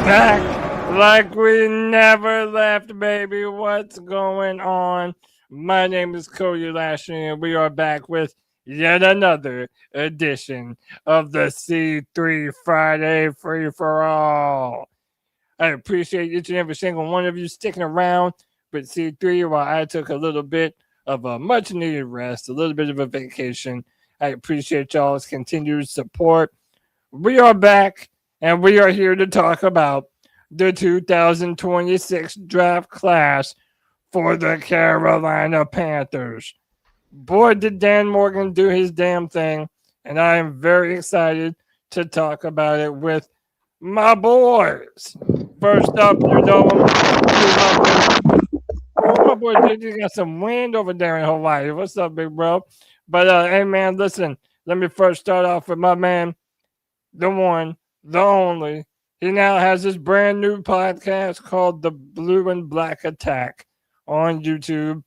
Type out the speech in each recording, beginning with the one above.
Back like we never left, baby. What's going on? My name is Cody Lashley, and we are back with yet another edition of the C3 Friday Free for All. I appreciate each and every single one of you sticking around with C3 while I took a little bit of a much needed rest, a little bit of a vacation. I appreciate y'all's continued support. We are back, and we are here to talk about the 2026 draft class for the Carolina Panthers. Boy, did Dan Morgan do his damn thing, and I am very excited to talk about it with my boys. First up, you know, my boy JD got some wind over there in Hawaii. What's up, big bro? But hey, man, listen. Let me first start off with my man, the one, the only. He now has this brand new podcast called The Blue and Black Attack on YouTube.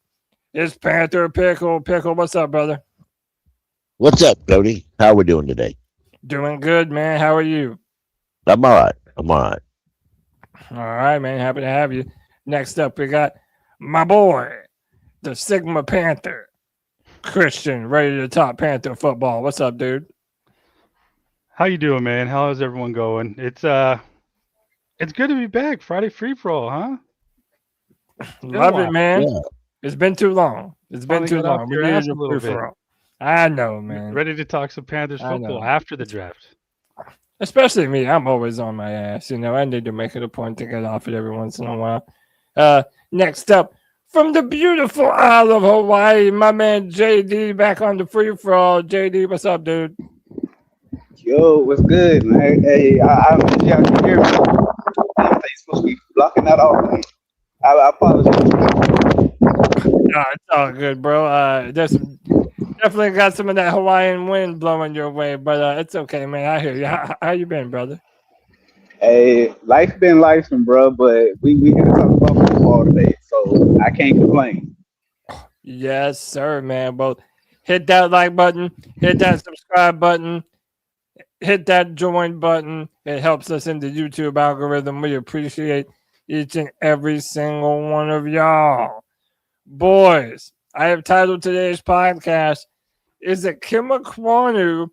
It's Panther Pickle. Pickle, what's up, brother? What's up, Cody? How are we doing today? Doing good, man. How are you? I'm all right. All right, man. Happy to have you. Next up, we got my boy, the Sigma Panther, Christian, ready to talk Panther football. What's up, dude? How you doing, man? How is everyone going? It's good to be back. Friday free for all, huh? Love it, man. Yeah. It's been too long. It's been too long. We need a little bit. I know, man. Ready to talk some Panthers football after the draft. Especially me. I'm always on my ass. You know, I need to make it a point to get off it every once in a while. Next up, from the beautiful Isle of Hawaii, my man JD back on the free for all. JD, what's up, dude? Yo, what's good, man? Hey, I don't y'all can hear me. They supposed to be blocking that all day. I apologize. No, it's all good, bro. Definitely got some of that Hawaiian wind blowing your way, but it's okay, man. I hear you. How you been, brother? Hey, life been lifing, bro, but we here to talk about football today, so I can't complain. Yes, sir, man. Well, hit that like button, hit that subscribe button, hit that join button. It helps us in the YouTube algorithm. We appreciate each and every single one of y'all. Boys, I have titled today's podcast, Is Ikem Ekwonu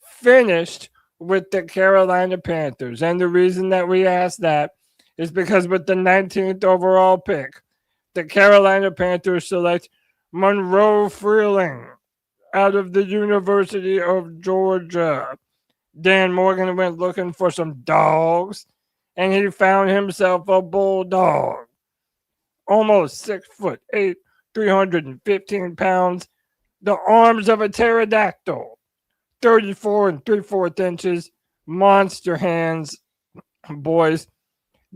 finished with the Carolina Panthers? And the reason that we asked that is because with the 19th overall pick, the Carolina Panthers select Monroe Freeling out of the University of Georgia. Dan Morgan went looking for some dogs, and he found himself a bulldog. Almost 6'8", 315 pounds, the arms of a pterodactyl, 34 3/4 inches, monster hands. Boys,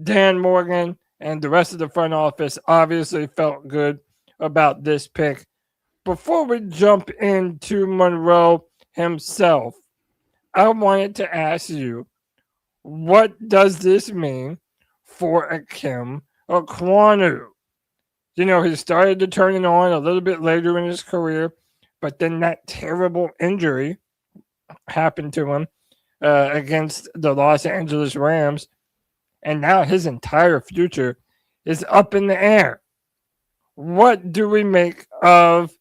Dan Morgan and the rest of the front office obviously felt good about this pick. Before we jump into Monroe himself, I wanted to ask you, what does this mean for Ikem Ekwonu? You know, he started to turn it on a little bit later in his career, but then that terrible injury happened to him against the Los Angeles Rams, and now his entire future is up in the air. What do we make of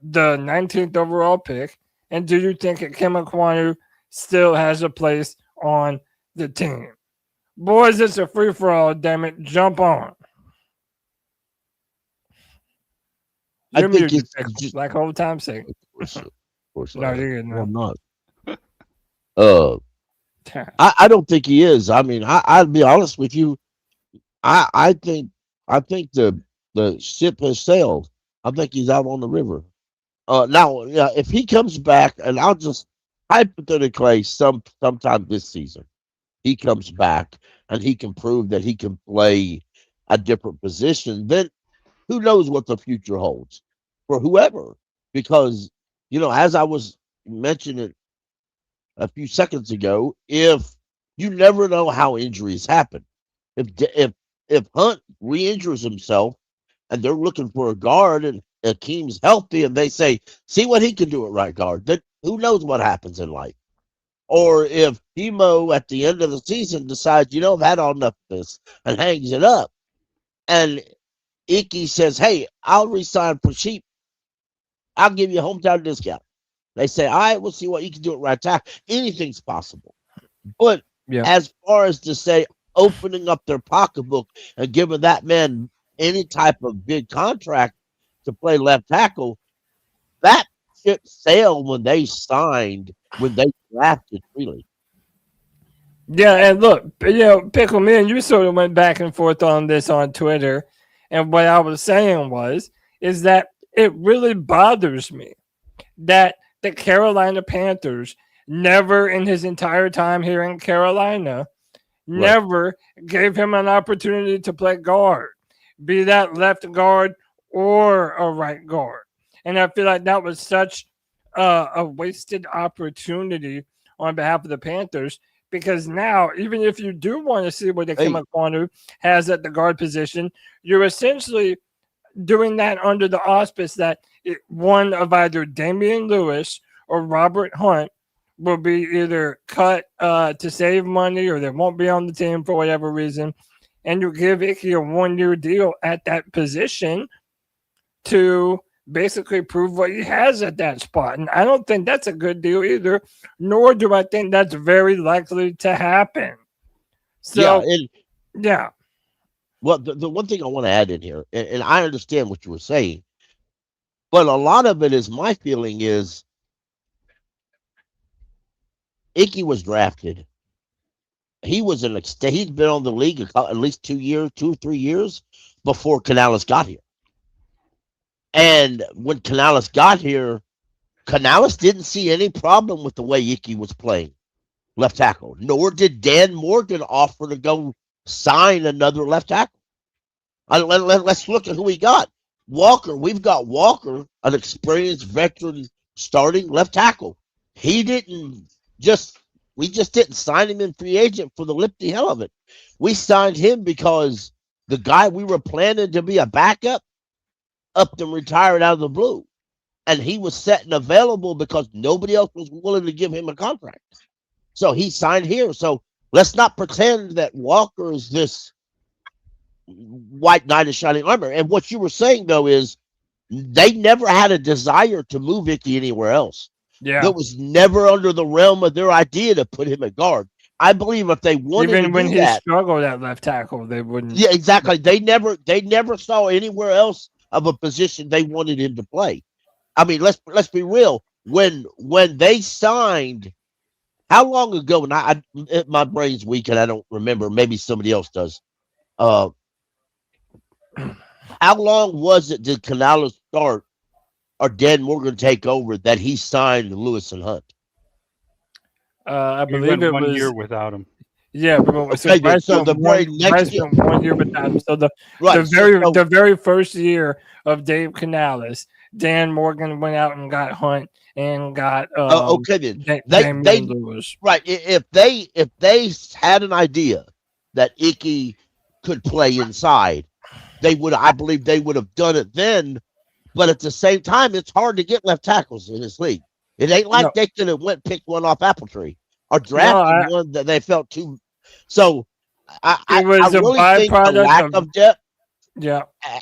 the 19th overall pick, and do you think Ikem Ekwonu still has a place on the team? Boys, it's a free-for-all, damn it. Jump on. You're muted, like whole time sake. Of course No, you're good. No. I'm not. I don't think he is. I mean, I'll be honest with you. I think the ship has sailed. I think he's out on the river. Now, yeah, if he comes back, and I'll just hypothetically sometime this season, he comes back and he can prove that he can play a different position, then who knows what the future holds for whoever. Because, you know, as I was mentioning a few seconds ago, if you never know how injuries happen. If Hunt re-injures himself and they're looking for a guard and Akim's healthy and they say, see what he can do at right guard, then who knows what happens in life. or if Timo at the end of the season decides, I've had all enough of this and hangs it up, and Icky says, hey, I'll resign for cheap. I'll give you a hometown discount. They say, all right, we'll see what you can do at right tackle. Anything's possible. But as far as to say opening up their pocketbook and giving that man any type of big contract to play left tackle, that ship sailed when they drafted Freely. Yeah, and look, Pickle, me and you sort of went back and forth on this on Twitter, and what I was saying is that it really bothers me that the Carolina Panthers never in his entire time here in Carolina, never gave him an opportunity to play guard, be that left guard or a right guard. And I feel like that was such a wasted opportunity on behalf of the Panthers, because now, even if you do want to see what Ikem Ekwonu has at the guard position, you're essentially doing that under the auspice that one of either Damian Lewis or Robert Hunt will be either cut to save money, or they won't be on the team for whatever reason. And you give Icky a 1-year deal at that position to basically prove what he has at that spot. And I don't think that's a good deal either, nor do I think that's very likely to happen. So, yeah. Well, the one thing I want to add in here, and I understand what you were saying, but a lot of it is, my feeling is, Icky was drafted. He's been on the league at least 2 or 3 years before Canales got here. And when Canales got here, Canales didn't see any problem with the way Icky was playing left tackle, nor did Dan Morgan offer to go sign another left tackle. Let's look at who we got. Walker. We've got Walker, an experienced veteran starting left tackle. We just didn't sign him in free agent for the lipty hell of it. We signed him because the guy we were planning to be a backup upped and retired out of the blue. And he was set and available because nobody else was willing to give him a contract. So he signed here. So let's not pretend that Walker is this white knight in shining armor. And what you were saying, though, is they never had a desire to move Icky anywhere else. Yeah. That was never under the realm of their idea to put him at guard. I believe if they wanted even to when do he that, struggled at left tackle, they wouldn't. Yeah, exactly. They never saw anywhere else of a position they wanted him to play. I mean, let's be real. When they signed, how long ago? And my brain's weak and I don't remember. Maybe somebody else does. How long was it did Canales start or Dan Morgan take over that he signed Lewis and Hunt? I believe it was 1 year without him. Yeah, so the very next year, 1 year without him. So the very first year of Dave Canales, Dan Morgan went out and got Hunt and got okay then they Lewis. Right. If they had an idea that Icky could play inside, I believe they would have done it then. But at the same time, it's hard to get left tackles in this league. It ain't like they could have picked one off Apple Tree or drafted one that they felt too. So I really think the lack of depth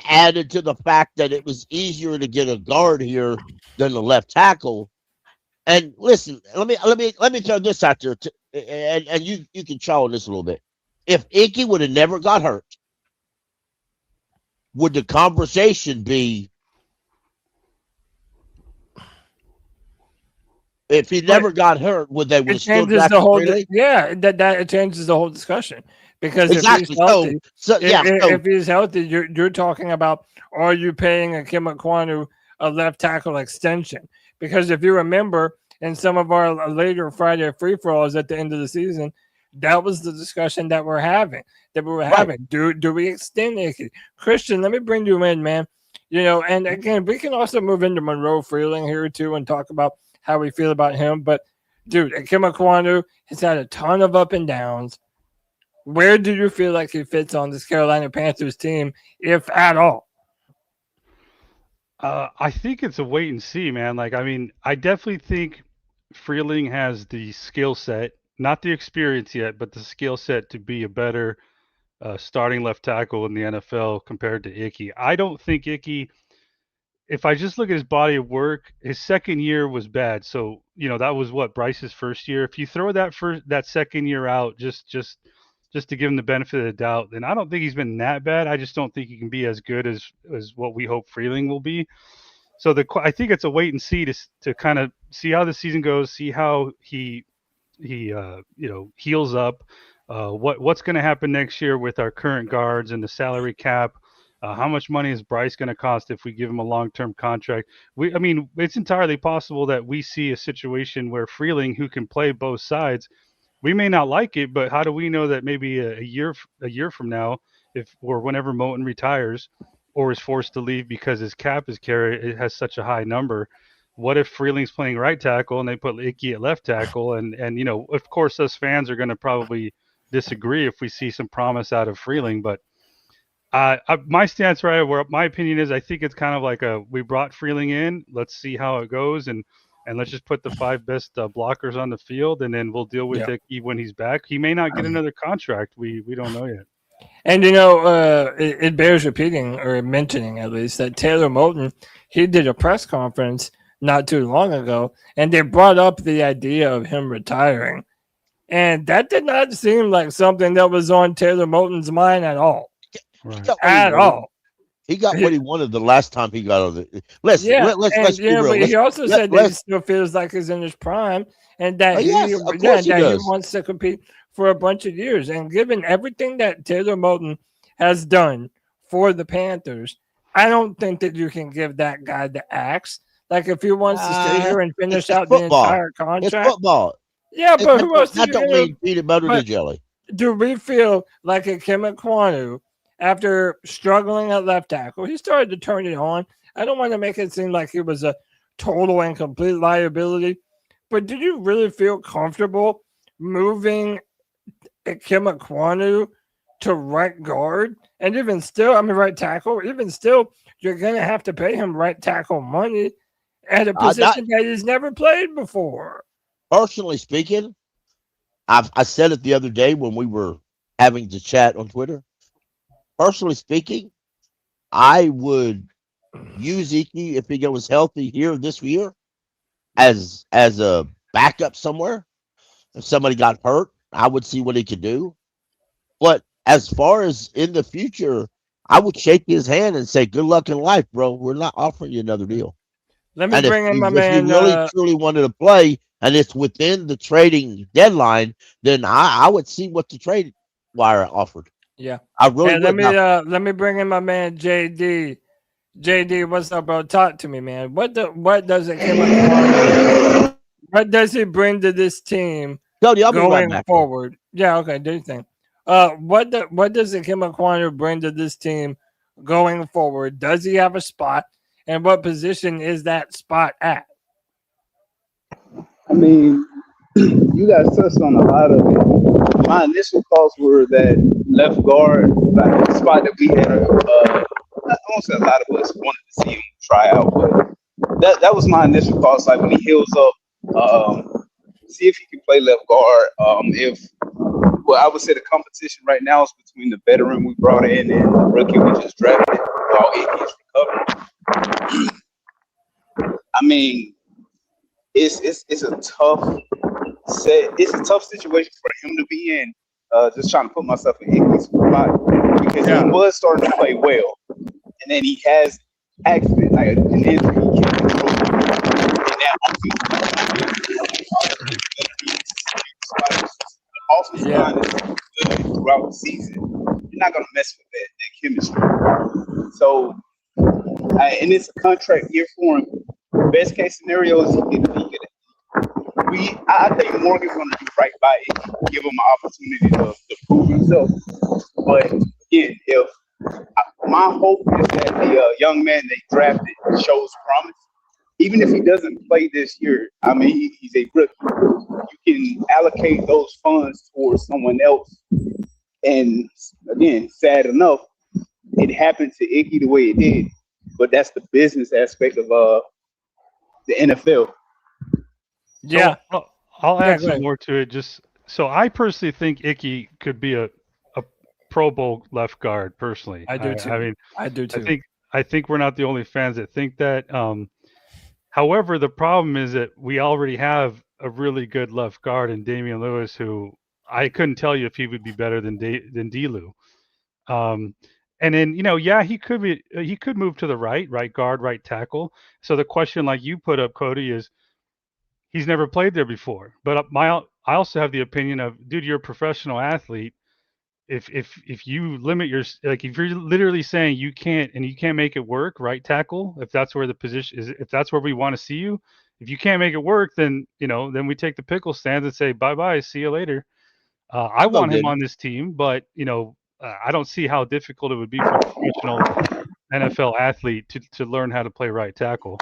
added to the fact that it was easier to get a guard here than the left tackle. And listen, let me throw this out there, and you can chow on this a little bit. If Icky would have never got hurt, would the conversation be? If he never got hurt, would they would still draft him? That it changes the whole discussion, because if he's healthy, if he's healthy, you're talking about, are you paying Ikem Ekwonu a left tackle extension? Because if you remember in some of our later Friday free for alls at the end of the season, that was the discussion that we were having. Do we extend Icky? Christian, let me bring you in, man. And again, we can also move into Monroe Freeling here too and talk about how we feel about him. But dude, Ikem Ekwonu has had a ton of up and downs. Where do you feel like he fits on this Carolina Panthers team, if at all? I think it's a wait and see, man. I definitely think Freeling has the skill set, not the experience yet, but the skill set to be a better starting left tackle in the NFL compared to Icky. I don't think Icky, if I just look at his body of work, his second year was bad. So, that was what, Bryce's first year. If you throw that second year out just to give him the benefit of the doubt, then I don't think he's been that bad. I just don't think he can be as good as what we hope Freeling will be. So I think it's a wait and see to kind of see how the season goes, see how he heals up. What's going to happen next year with our current guards and the salary cap? How much money is Bryce going to cost if we give him a long-term contract? It's entirely possible that we see a situation where Freeling, who can play both sides, we may not like it, but how do we know that maybe a year from now, or whenever Moton retires or is forced to leave because his cap it has such a high number? What if Freeling's playing right tackle and they put Icky at left tackle? And of course, us fans are going to probably disagree if we see some promise out of Freeling. But my stance, where my opinion is, I think it's kind of like we brought Freeling in. Let's see how it goes, and let's just put the 5 best blockers on the field, and then we'll deal with Icky when he's back. He may not get another contract. We don't know yet. And it bears repeating or mentioning at least that Taylor Moton, he did a press conference not too long ago, and they brought up the idea of him retiring. And that did not seem like something that was on Taylor Moton's mind at all. Right. At all. He got what he wanted the last time he got on the. Let's be real. But he also said that he still feels like he's in his prime, and that he wants to compete for a bunch of years. And given everything that Taylor Moton has done for the Panthers, I don't think that you can give that guy the axe. Like, if he wants to stay here and finish out the entire contract. It's football. Yeah, but who else? That don't mean peanut butter to jelly. Do we feel like Ikem Ekwonu, after struggling at left tackle, he started to turn it on? I don't want to make it seem like he was a total and complete liability, but did you really feel comfortable moving Ikem Ekwonu to right guard? And even still, right tackle, even still, you're going to have to pay him right tackle money at a position that he's never played before. Personally speaking, I said it the other day when we were having to chat on Twitter. Personally speaking, I would use Icky if he was healthy here this year as a backup somewhere. If somebody got hurt, I would see what he could do. But as far as in the future, I would shake his hand and say, "Good luck in life, bro. We're not offering you another deal." Let me bring in my man. If you really truly wanted to play and it's within the trading deadline, then I would see what the trade wire offered. Yeah, I really would. Let me bring in my man JD. JD, what's up, bro? Talk to me, man. What does it come up? What does he bring to this team? Cody, I'll be going right back forward? Yeah, okay, do your thing. What does Ikem Ekwonu bring to this team going forward? Does he have a spot, and what position is that spot at? I mean, you guys touched on a lot of it. My initial thoughts were that left guard, like the spot that we had, I won't say a lot of us wanted to see him try out, but that was my initial thoughts. Like, when he heals up, see if he can play left guard. I would say the competition right now is between the veteran we brought in and the rookie we just drafted while Icky is recovering. I mean, it's a tough situation for him to be in. Just trying to put myself in Icky's spot, because he was starting to play well, and then he has accident, like an injury he can't control. And now the offensive line is good throughout the season. You're not gonna mess with that chemistry. So, and it's a contract year for him. Best case scenario is I think Morgan's going to do right by it, give him an opportunity to prove himself. But again, if my hope is that the young man they drafted shows promise, even if he doesn't play this year, I mean, he's a rookie. You can allocate those funds towards someone else. And again, sad enough, it happened to Icky the way it did. But that's the business aspect of the NFL. Yeah. I'll Yeah, add go some ahead. more to it. Just so I personally think Icky could be a Pro Bowl left guard. Personally, I do I too. mean, I do I too. think I think we're not the only fans that think that. However, the problem is that we already have a really good left guard in Damian Lewis, who I couldn't tell you if he would be better than Delu. Um, and then yeah, he could move to the right guard, right tackle. So the question, like you put up, Cody, is he's never played there before. But I also have the opinion of, dude, you're a professional athlete. If you limit your, like, if you're literally saying you can't make it work, right tackle, if that's where the position is, if that's where we want to see you, if you can't make it work, then then we take the pickle stands and say bye bye, see you later. I No want him good. on this team, but I don't see how difficult it would be for a professional NFL athlete to learn how to play right tackle.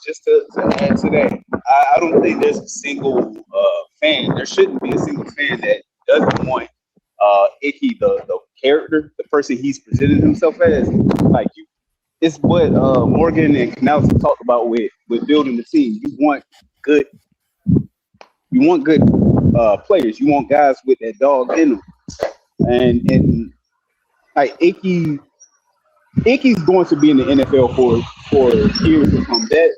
Just to add to that, I don't think there's a single fan. There shouldn't be a single fan that doesn't want Icky, the character, the person he's presented himself as. Like it's what Morgan and Canals talked about with building the team. You want good players. You want guys with that dog in them. And like Icky's going to be in the NFL for years to come. That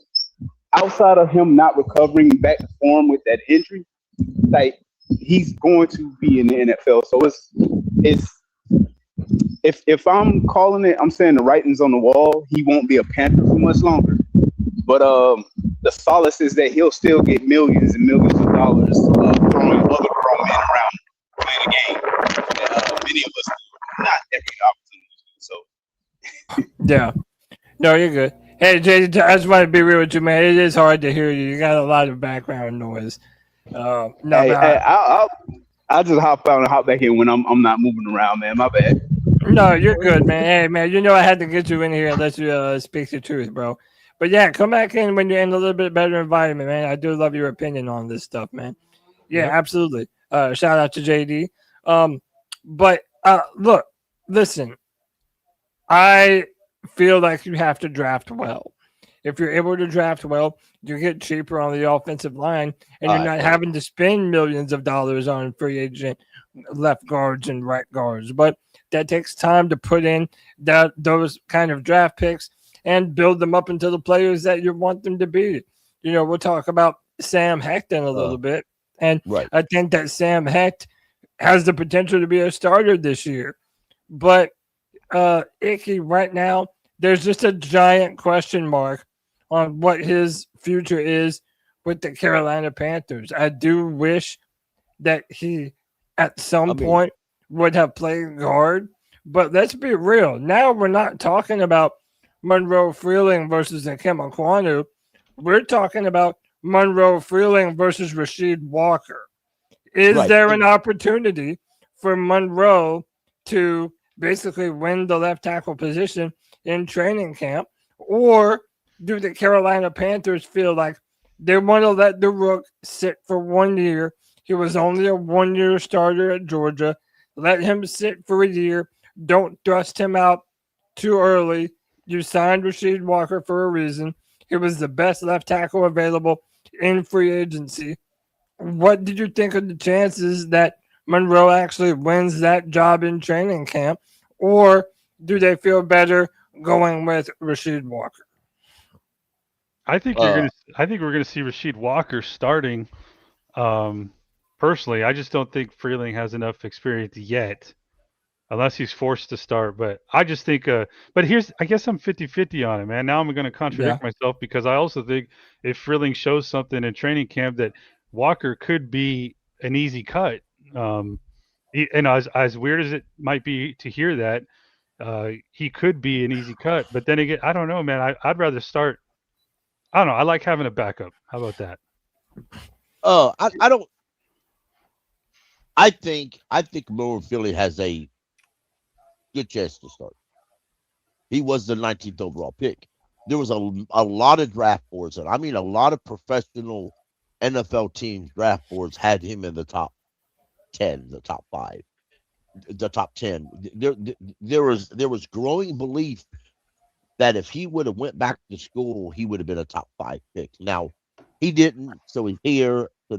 outside of him not recovering back to form with that injury, like he's going to be in the NFL. So it's if I'm calling it, I'm saying the writing's on the wall. He won't be a Panther for much longer. But the solace is that he'll still get millions and millions of dollars throwing other grown men around playing a game that many of us not every opportunity. So Yeah. No, you're good. Hey, JD, I just want to be real with you, man. It is hard to hear you. You got a lot of background noise. No, hey, I'll just hop out and hop back in when I'm not moving around, man. My bad. no, you're good, man. Hey, man, I had to get you in here and let you speak the truth, bro. But yeah, come back in when you're in a little bit better environment, man. I do love your opinion on this stuff, man. Yeah, Yep. absolutely. Shout out to JD. But look, listen, I feel like you have to draft well. If you're able to draft well, you get cheaper on the offensive line, and you're not having to spend millions of dollars on free agent left guards and right guards. But that takes time to put in those kind of draft picks and build them up into the players that you want them to be. We'll talk about Sam Hecht in a little bit, and Right. I think that Sam Hecht has the potential to be a starter this year. But Icky, right now, there's just a giant question mark on what his future is with the Carolina Panthers. I do wish that he, at some point, would have played guard. But let's be real. Now we're not talking about Monroe Freeling versus Ikem Ekwonu. We're talking about Monroe Freeling versus Rasheed Walker. Is there an opportunity for Monroe to basically win the left tackle position in training camp? Or do the Carolina Panthers feel like they want to let the Rook sit for 1 year? He was only a 1-year starter at Georgia. Let him sit for a year. Don't thrust him out too early. You signed Rasheed Walker for a reason. He was the best left tackle available in free agency. What did you think of the chances that Monroe actually wins that job in training camp? Or do they feel better going with Rasheed Walker? I think we're gonna see Rasheed Walker starting. Personally, I just don't think Freeling has enough experience yet, unless he's forced to start. But I just think, but I guess I'm 50-50 on it, man. Now I'm going to contradict myself, because I also think if Freeling shows something in training camp, that Walker could be an easy cut. And as weird as it might be to hear that, he could be an easy cut. But then again, I don't know, man. I'd rather start. I don't know. I like having a backup. How about that? I don't. I think Monroe Freeling has a good chance to start. He was the 19th overall pick. There was a lot of draft boards, and I mean a lot of professional NFL teams draft boards had him in the top 10, the top 5, the top 10. There was growing belief that if he would have went back to school, he would have been a top 5 pick. Now, He didn't, so he's here. So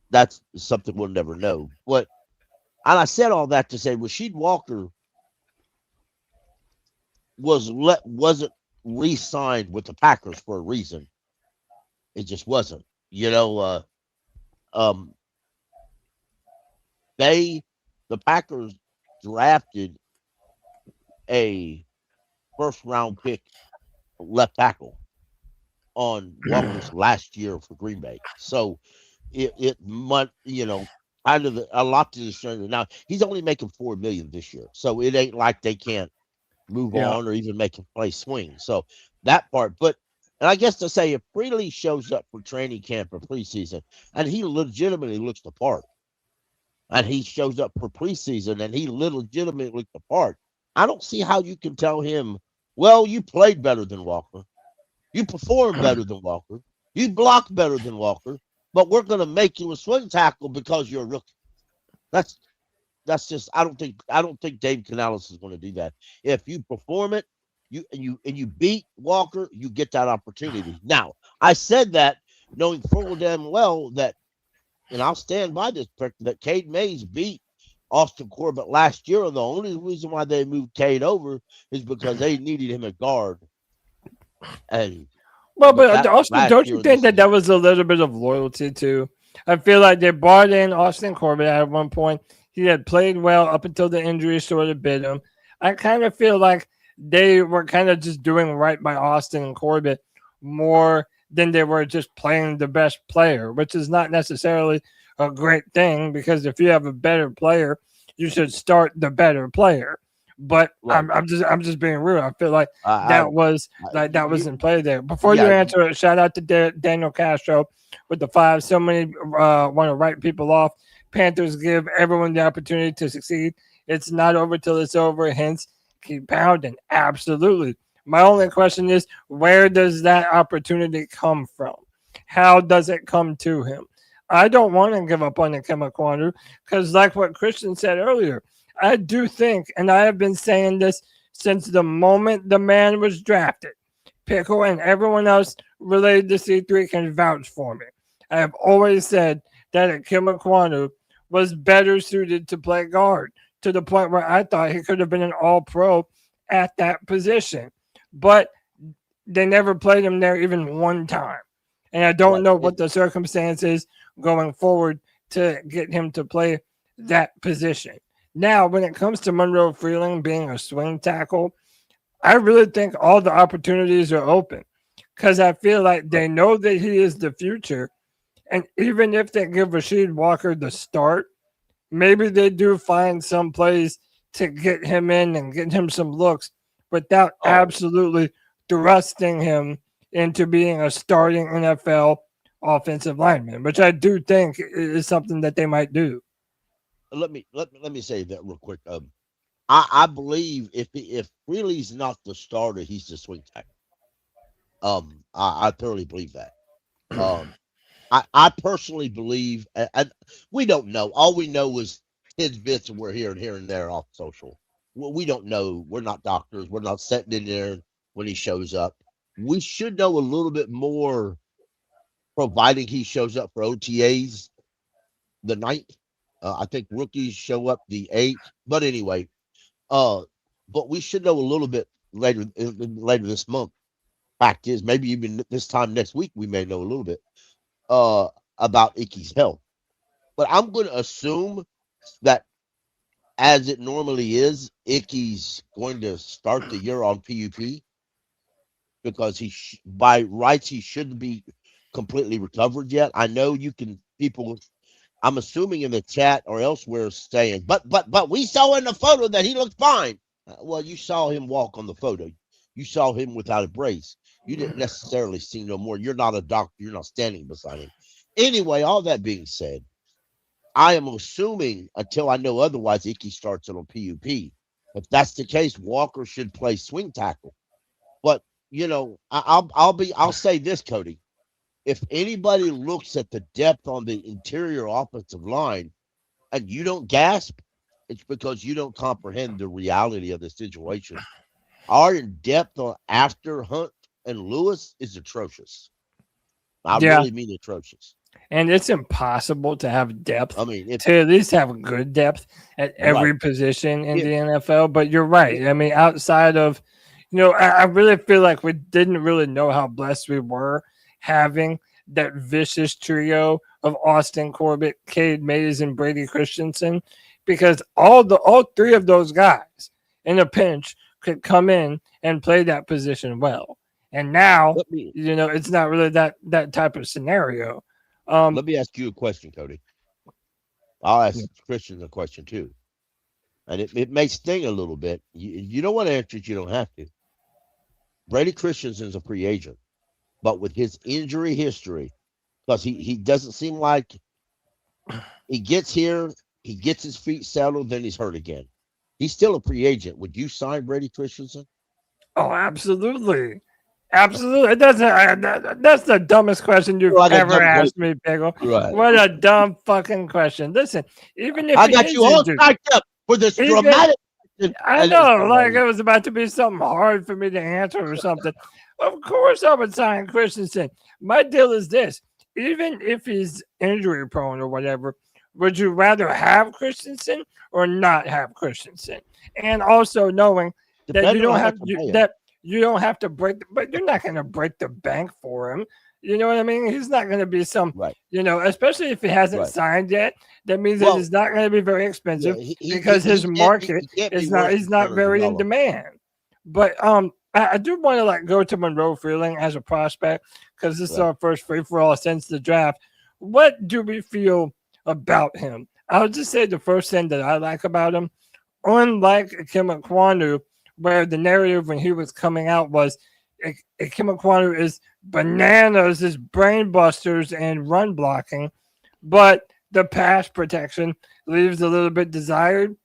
that's something we'll never know. But and I said all that to say Rasheed Walker wasn't re-signed with the Packers for a reason. It just wasn't. Um, the Packers drafted a first round pick left tackle on Walker's last year for Green Bay. So it might, kind of a lot to the stranger. Now he's only making $4 million this year, so it ain't like they can't move Yeah. on or even make him play swing. So that part, and I guess to say if Freely shows up for training camp or preseason and he legitimately looks the part, and he shows up for preseason and he legitimately looks the part, I don't see how you can tell him, well, you played better than Walker. You performed better than Walker. You blocked better than Walker, but we're going to make you a swing tackle because you're a rookie. That's just I don't think Dave Canales is going to do that. If you perform it, you beat Walker, you get that opportunity. Now, I said that knowing full damn well that, and I'll stand by this, that Cade Mays beat Austin Corbett last year, and the only reason why they moved Cade over is because they needed him at guard. And but also, last don't year you in think the that was a little bit of loyalty too? I feel like they brought in Austin Corbett at one point. He had played well up until the injury sort of bit him. I kind of feel like they were kind of just doing right by Austin and Corbett more than they were just playing the best player, which is not necessarily a great thing, because if you have a better player, you should start the better player. But Right. I'm just being real. I feel like that was in play there. Before you Yeah. answer it, shout out to Daniel Castro with the 5. So many want to write people off. Panthers give everyone the opportunity to succeed. It's not over till it's over. Hence, keep pounding. Absolutely. My only question is, where does that opportunity come from? How does it come to him? I don't want to give up on Ikem Ekwonu because, like what Christian said earlier, I do think, and I have been saying this since the moment the man was drafted, Pickle and everyone else related to C3 can vouch for me. I have always said that Ikem Ekwonu was better suited to play guard, to the point where I thought he could have been an all-pro at that position. But they never played him there even one time. And I don't know what the circumstances going forward to get him to play that position. Now, when it comes to Monroe Freeling being a swing tackle, I really think all the opportunities are open, because I feel like they know that he is the future. And even if they give Rasheed Walker the start, maybe they do find some plays to get him in and get him some looks without absolutely thrusting him into being a starting NFL offensive lineman, which I do think is something that they might do. Let me say that real quick. I believe if Freely's not the starter, he's the swing tackle. I thoroughly believe that. I personally believe, and we don't know. All we know is tidbits, and we're hearing here and there off social. We don't know. We're not doctors. We're not sitting in there when he shows up. We should know a little bit more, providing he shows up for OTAs the 9th. I think rookies show up the 8th. But anyway, but we should know a little bit later this month. Fact is, maybe even this time next week, we may know a little bit about Icky's health. But I'm going to assume that, as it normally is, Icky's going to start the year on PUP, because by rights he shouldn't be completely recovered yet. I know people, I'm assuming in the chat or elsewhere, saying, but we saw in the photo that he looked fine. Well, you saw him walk on the photo. You saw him without a brace. You didn't necessarily see no more. You're not a doctor. You're not standing beside him. Anyway, all that being said, I am assuming, until I know otherwise, Icky starts it on PUP. If that's the case, Walker should play swing tackle. But I'll say this, Cody. If anybody looks at the depth on the interior offensive line and you don't gasp, it's because you don't comprehend the reality of the situation. Our depth on after Hunt and Lewis is atrocious. I Yeah. really mean atrocious. And it's impossible to have depth, I mean, to at least have good depth at every position in the NFL. But you're right. I mean, outside of, I really feel like we didn't really know how blessed we were having that vicious trio of Austin Corbett, Cade Mays, and Brady Christensen, because all three of those guys in a pinch could come in and play that position well. And now, it's not really that type of scenario. Let me ask you a question, Cody. I'll ask Christian a question too. And it may sting a little bit. You don't want to answer it, you don't have to. Brady Christensen's a free agent. But with his injury history, because he doesn't seem like he gets here, he gets his feet settled, then he's hurt again. He's still a free agent. Would you sign Brady Christensen? Oh, absolutely. Absolutely. That's the dumbest question you've ever asked me, Pickle. Right. What a dumb fucking question. Listen, even if I got you all psyched up for this dramatic question. I know, like it was about to be something hard for me to answer or something. Of course I would sign Christensen. My deal is this. Even if he's injury prone or whatever, would you rather have Christensen or not have Christensen? And also knowing that you don't have to break, but you're not going to break the bank for him. You know what I mean? He's not going to be especially if he hasn't signed yet. That means that it's not going to be very expensive because his market is not very in demand. But I do want to go to Monroe Freeling as a prospect because this is our first free for all since the draft. What do we feel about him? I'll just say the first thing that I like about him, unlike Ikem Ekwonu, where the narrative when he was coming out was Ikem Ekwonu is bananas, is brain busters and run blocking, but the pass protection leaves a little bit desired.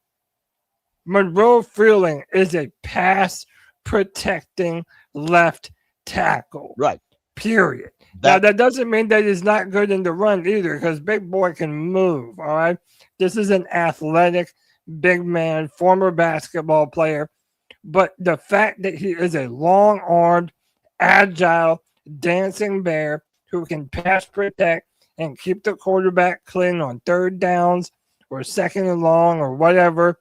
Monroe Freeling is a pass protecting left tackle. Right. Period. Now, that doesn't mean that he's not good in the run either, because big boy can move, all right? This is an athletic, big man, former basketball player. But the fact that he is a long-armed, agile, dancing bear who can pass protect and keep the quarterback clean on third downs or second and long or whatever,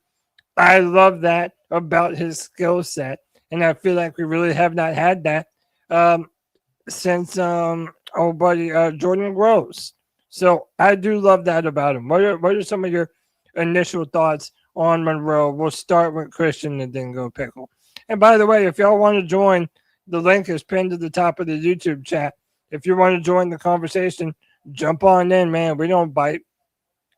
I love that about his skill set. And I feel like we really have not had that since Jordan Gross. So I do love that about him. What are some of your initial thoughts on Monroe? We'll start with Christian and then go Pickle. And by the way, if y'all want to join, the link is pinned to the top of the YouTube chat. If you want to join the conversation, jump on in, man. We don't bite.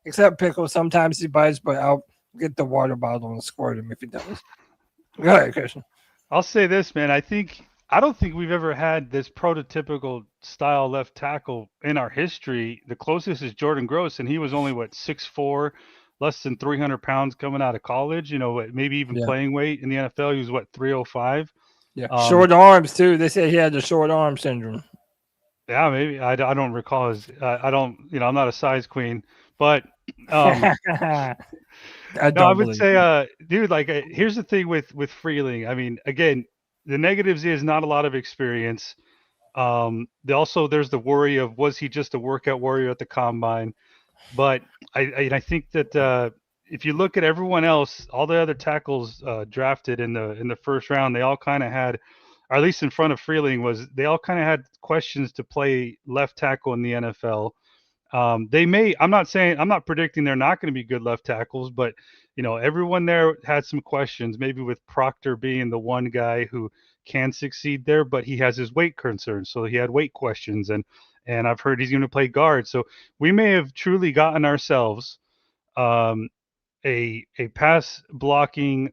Except Pickle. Sometimes he bites, but I'll get the water bottle and squirt him if he does. Go ahead, Christian. I'll say this, man. I don't think we've ever had this prototypical style left tackle in our history. The closest is Jordan Gross, and he was only 6'4", less than 300 pounds coming out of college. Maybe even playing weight in the NFL. He was 305. Yeah, short arms too. They say he had the short arm syndrome. Yeah, maybe I don't recall his. I don't. I'm not a size queen, but I would say, dude. Here's the thing with Freeling. I mean, again, the negatives is not a lot of experience. There's the worry of, was he just a workout warrior at the combine? But I think that if you look at everyone else, all the other tackles drafted in the first round, they all kind of had, or at least in front of Freeling, they all kind of had questions to play left tackle in the NFL. I'm not predicting they're not going to be good left tackles, but everyone there had some questions, maybe with Proctor being the one guy who can succeed there, but he has his weight concerns. So he had weight questions, and I've heard he's going to play guard. So we may have truly gotten ourselves a pass blocking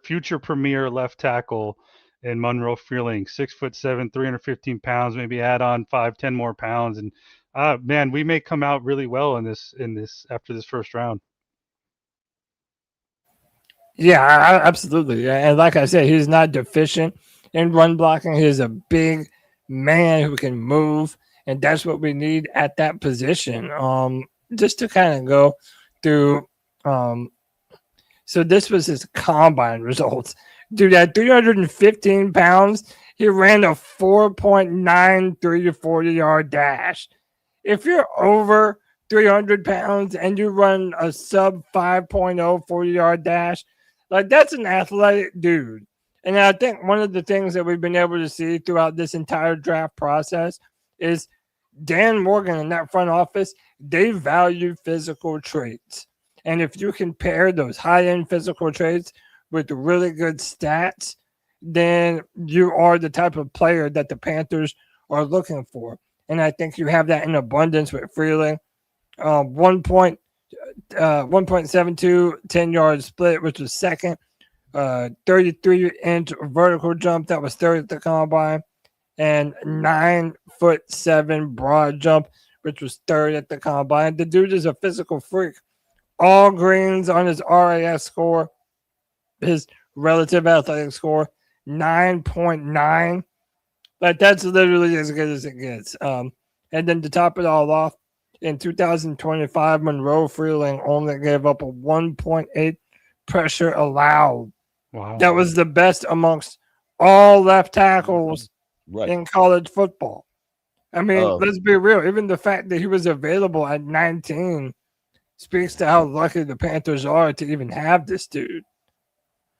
future premier left tackle in Monroe Freeling, 6'7", 315 pounds, maybe add on 5-10 more pounds. And man, we may come out really well in this after this first round. Yeah, absolutely. And like I said, he's not deficient in run blocking. He's a big man who can move, and that's what we need at that position. Just to kind of go through. So this was his combine results. Dude, at 315 pounds, He ran a 4.93 40-yard dash. If you're over 300 pounds and you run a sub 5.0 40-yard dash, like that's an athletic dude. And I think one of the things that we've been able to see throughout this entire draft process is Dan Morgan and that front office, they value physical traits. And if you can pair those high-end physical traits with really good stats, then you are the type of player that the Panthers are looking for. And I think you have that in abundance with Freeling. 1.72 10-yard split, which was second. 33-inch vertical jump, that was third at the combine. And 9'7" broad jump, which was third at the combine. The dude is a physical freak. All greens on his RAS score, his relative athletic score, 9.9. Like that's literally as good as it gets. And then to top it all off, in 2025, Monroe Freeling only gave up a 1.8 pressure allowed. Wow. That was the best amongst all left tackles in college football. I mean, let's be real. Even the fact that he was available at 19 speaks to how lucky the Panthers are to even have this dude.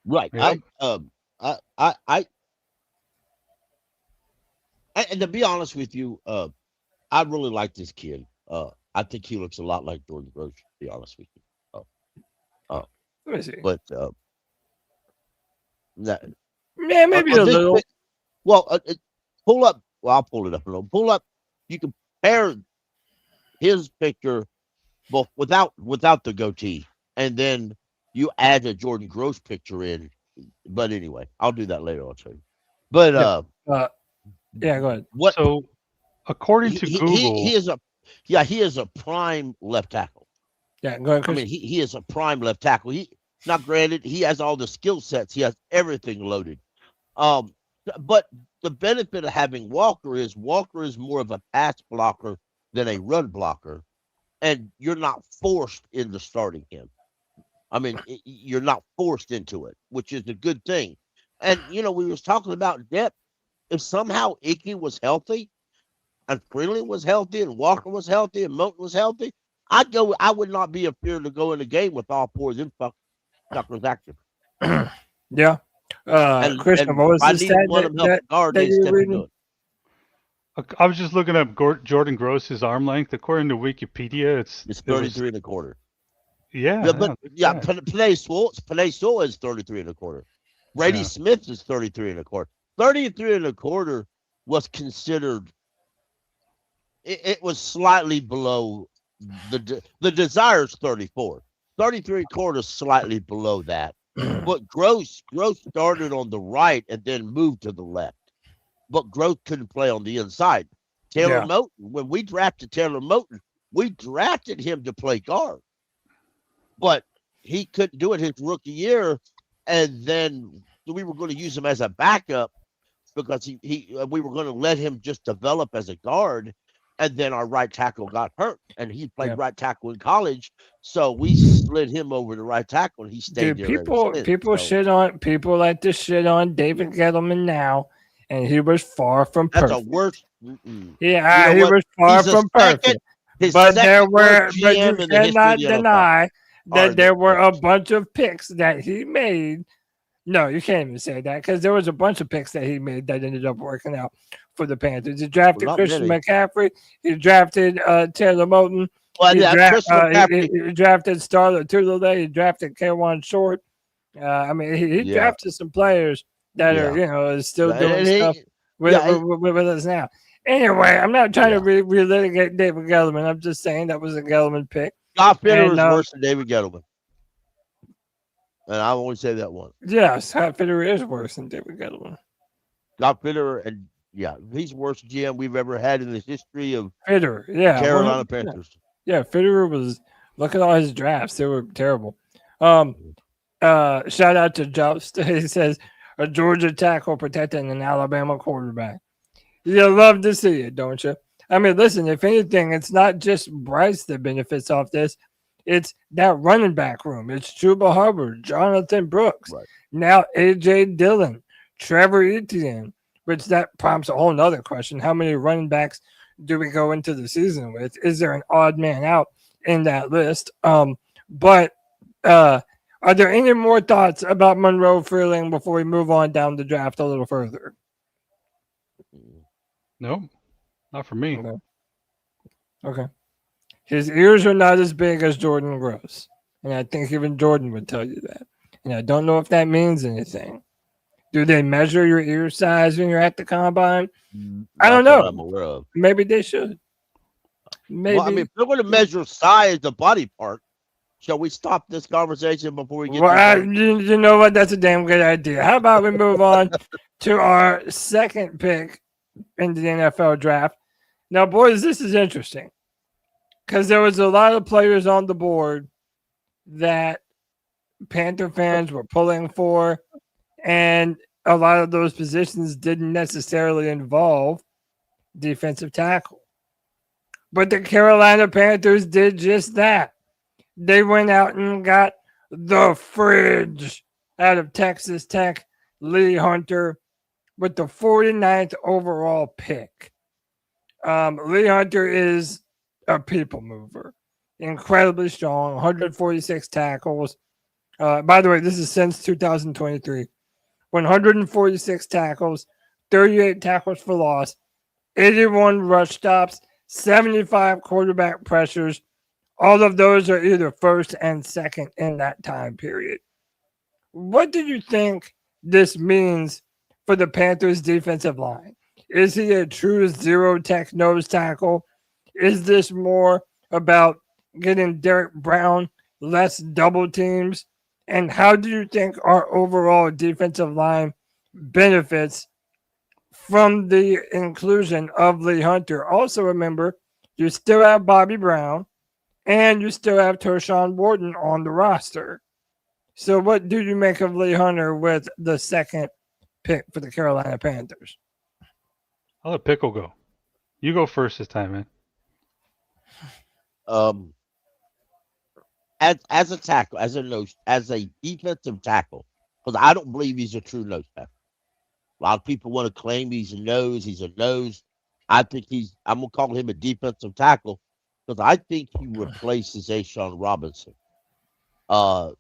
Right. Yep. And to be honest with you, I really like this kid. I think he looks a lot like Jordan Gross, to be honest with you. Let me see. But Yeah, maybe a little. Pull up. Well, I'll pull it up a little. Pull up. You can pair his picture, both without the goatee, and then you add a Jordan Gross picture in. But anyway, I'll do that later. I'll show you. But yeah, go ahead. What? So, according to Google, he is a prime left tackle. Yeah, go ahead, Chris. I mean, he is a prime left tackle. Not granted, he has all the skill sets. He has everything loaded. But the benefit of having Walker is more of a pass blocker than a run blocker, and you're not forced into starting him. I mean, you're not forced into it, which is a good thing. And we was talking about depth. If somehow Icky was healthy, and Freeling was healthy, and Walker was healthy, and Moten was healthy, I would not be afraid to go in the game with all four of them fuckers active. Yeah. Christian, what was the stat that you were reading? I was just looking up Jordan Gross's arm length. According to Wikipedia, it's 33 and a quarter. Yeah. Panay Sewell is 33 and a quarter. Brady Smith is 33 and a quarter. 33 and a quarter was considered. It was slightly below the desire's 34. 33 quarters slightly below that. But Gross started on the right and then moved to the left. But Gross couldn't play on the inside. Taylor Moten, when we drafted Taylor Moten, we drafted him to play guard. But he couldn't do it his rookie year, and then we were going to use him as a backup because we were going to let him just develop as a guard. And then our right tackle got hurt, and he played right tackle in college. So we slid him over to right tackle, and he stayed there. People like to shit on David Gettleman now, and he was far from perfect. That's a worst. Yeah, he was far from perfect. But you cannot deny that there were a bunch of picks that he made. No, you can't even say that because there was a bunch of picks that he made that ended up working out for the Panthers. He drafted Christian McCaffrey. He drafted Taylor Moten. He drafted Starler Tulele. He drafted K'Wan Short. He drafted some players that are still doing stuff with us now. Anyway, I'm not trying to relitigate David Gettleman. I'm just saying that was a Gettleman pick. Scott Fitter is worse than David Gettleman. And I only say that one. Yeah, Scott Fitter is worse than David Gettleman. Scott Fitter, and he's the worst GM we've ever had in the history of Carolina Panthers. Yeah, Fitter was. Look at all his drafts; they were terrible. Shout out to Jost. He says a Georgia tackle protecting an Alabama quarterback. You love to see it, don't you? I mean, listen. If anything, it's not just Bryce that benefits off this. It's that running back room. It's Chuba Hubbard, Jonathan Brooks, now A.J. Dillon, Trevor Etienne, which that prompts a whole nother question. How many running backs do we go into the season with? Is there an odd man out in that list? But are there any more thoughts about Monroe Freeling before we move on down the draft a little further? No, not for me. Okay. His ears are not as big as Jordan Gross. And I think even Jordan would tell you that. And I don't know if that means anything. Do they measure your ear size when you're at the combine? I don't know. I'm aware of. Maybe they should. Maybe. Well, I mean, if they're going to measure size, the body part, shall we stop this conversation before we get you know what? That's a damn good idea. How about we move on to our second pick in the NFL draft? Now, boys, this is interesting because there was a lot of players on the board that Panther fans were pulling for, and a lot of those positions didn't necessarily involve defensive tackle. But the Carolina Panthers did just that. They went out and got the fridge out of Texas Tech, Lee Hunter, with the 49th overall pick. Lee Hunter is a people mover. Incredibly strong, 146 tackles. By the way, this is since 2023. 146 tackles, 38 tackles for loss, 81 rush stops, 75 quarterback pressures. All of those are either first and second in that time period. What do you think this means for the Panthers' defensive line? Is he a true zero tech nose tackle? Is this more about getting Derek Brown less double teams? And how do you think our overall defensive line benefits from the inclusion of Lee Hunter? Also, remember, you still have Bobby Brown and you still have Tershawn Wharton on the roster. So what do you make of Lee Hunter with the second pick for the Carolina Panthers? I'll let Pickle go. You go first this time, man. As a tackle, as a defensive tackle, because I don't believe he's a true nose tackle. A lot of people want to claim he's a nose. I think I'm gonna call him a defensive tackle because I think he replaces Ashawn Robinson. Ashawn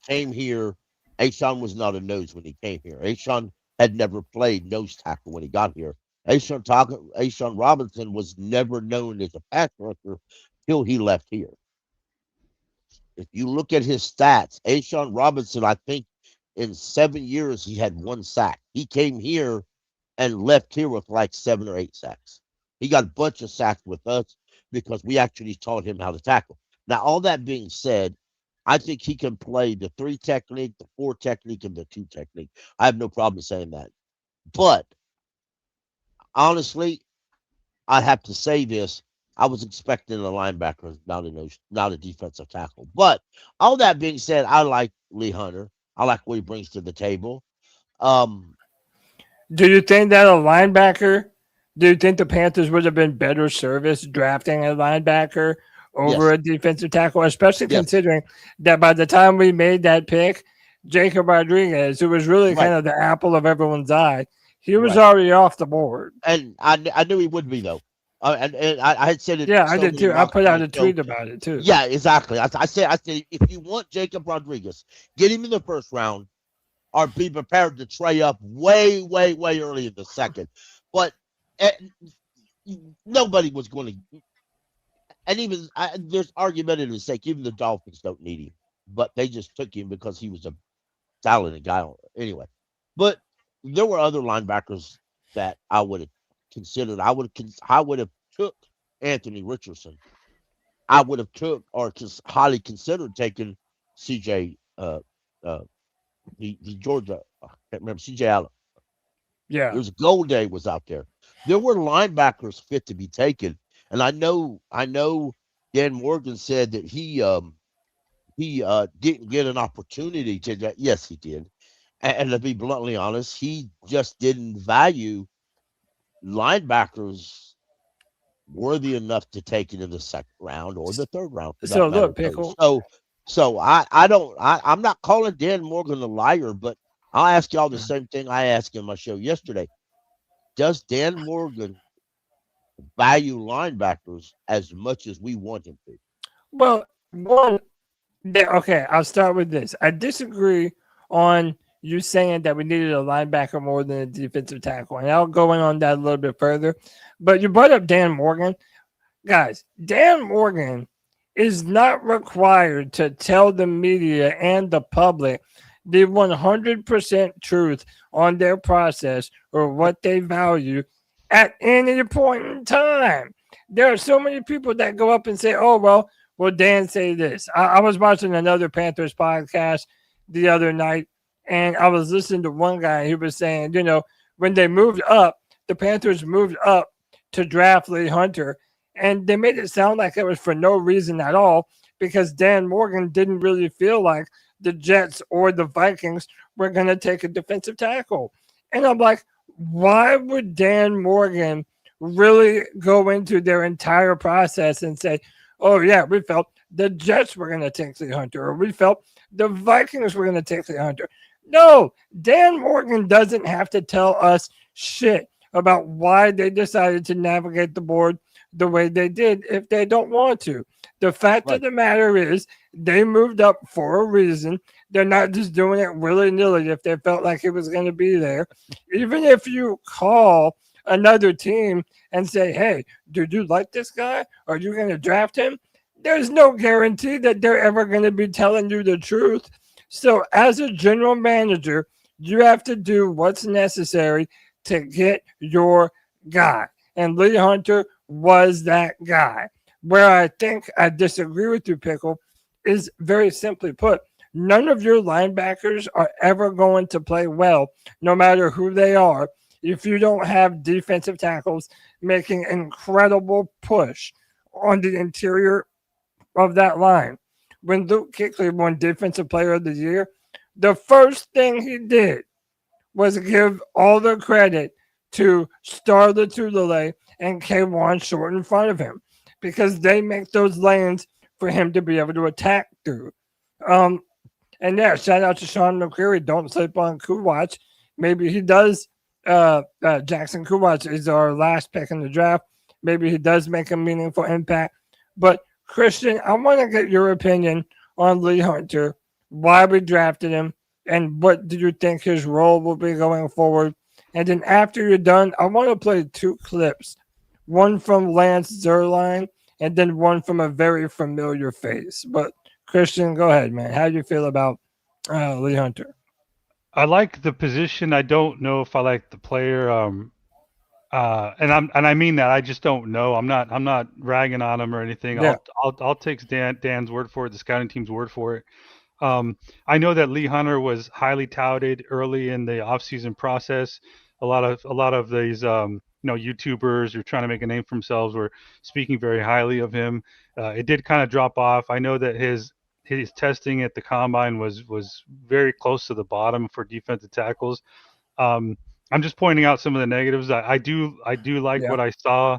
came here. Ashawn was not a nose when he came here. Ashawn had never played nose tackle when he got here. Ashawn Robinson was never known as a pass rusher till he left here. If you look at his stats, Ashawn Robinson, I think in 7 years, he had 1 sack. He came here and left here with like 7 or 8 sacks. He got a bunch of sacks with us because we actually taught him how to tackle. Now, all that being said, I think he can play the 3 technique, the 4 technique, and the 2 technique. I have no problem saying that. But honestly, I have to say this. I was expecting a linebacker, not a defensive tackle. But all that being said, I like Lee Hunter. I like what he brings to the table. Do you think that a linebacker, do you think the Panthers would have been better service drafting a linebacker over a defensive tackle, especially considering that by the time we made that pick, Jacob Rodriguez, who was really kind of the apple of everyone's eye, he was already off the board. And I knew he would be, though. And I had said it. Yeah, I did too. I put out a tweet about it too. Yeah, exactly. I said, if you want Jacob Rodriguez, get him in the first round, or be prepared to trade up way, way, way early in the second. But nobody was going to. And even there's argumentative sake. Even the Dolphins don't need him, but they just took him because he was a talented guy. Anyway, but there were other linebackers that I would have considered. I would have took Anthony Richardson. I would have took or just highly considered taking CJ the Georgia. I can't remember CJ Allen. Yeah, it was Gold Day was out there. There were linebackers fit to be taken, and I know Dan Morgan said that he didn't get an opportunity to. Yes, he did, and to be bluntly honest, he just didn't value linebackers worthy enough to take it in the second round or the third round. So look, Pickle. So I'm not calling Dan Morgan a liar, but I'll ask y'all the same thing I asked in my show yesterday. Does Dan Morgan value linebackers as much as we want him to? Well, okay, I'll start with this. I disagree on you saying that we needed a linebacker more than a defensive tackle, and I'll go in on that a little bit further. But you brought up Dan Morgan. Guys, Dan Morgan is not required to tell the media and the public the 100% truth on their process or what they value at any point in time. There are so many people that go up and say, oh, well, Dan say this. I was watching another Panthers podcast the other night, and I was listening to one guy who was saying, when they moved up, the Panthers moved up to draft Lee Hunter, and they made it sound like it was for no reason at all because Dan Morgan didn't really feel like the Jets or the Vikings were going to take a defensive tackle. And I'm like, why would Dan Morgan really go into their entire process and say, oh, yeah, we felt the Jets were going to take Lee Hunter, or we felt the Vikings were going to take Lee Hunter? No, Dan Morgan doesn't have to tell us shit about why they decided to navigate the board the way they did if they don't want to. The fact of the matter is they moved up for a reason. They're not just doing it willy-nilly if they felt like it was going to be there. Even if you call another team and say, hey, do you like this guy? Are you going to draft him? There's no guarantee that they're ever going to be telling you the truth. So as a general manager, you have to do what's necessary to get your guy. And Lee Hunter was that guy. Where I think I disagree with you, Pickle, is very simply put, none of your linebackers are ever going to play well, no matter who they are, if you don't have defensive tackles making incredible push on the interior of that line. When Luke Kuechly won Defensive Player of the Year, the first thing he did was give all the credit to Star Lotulelei and K1 Short in front of him because they make those lanes for him to be able to attack through. And yeah, shout out to Sean McCreary. Don't sleep on Kuwatch. Maybe he does. Jackson Kuwatch is our last pick in the draft. Maybe he does make a meaningful impact. But Christian, I want to get your opinion on Lee Hunter, why we drafted him, and what do you think his role will be going forward? And then after you're done, I want to play 2 clips, one from Lance Zierlein and then one from a very familiar face. But Christian, go ahead, man. How do you feel about Lee Hunter? I like the position. I don't know if I like the player. And I mean that. I just don't know. I'm not ragging on him or anything. Yeah. I'll take Dan's word for it, the scouting team's word for it. I know that Lee Hunter was highly touted early in the offseason process. A lot of these YouTubers who are trying to make a name for themselves were speaking very highly of him. It did kind of drop off. I know that his testing at the combine was very close to the bottom for defensive tackles. I'm just pointing out some of the negatives. I do like what I saw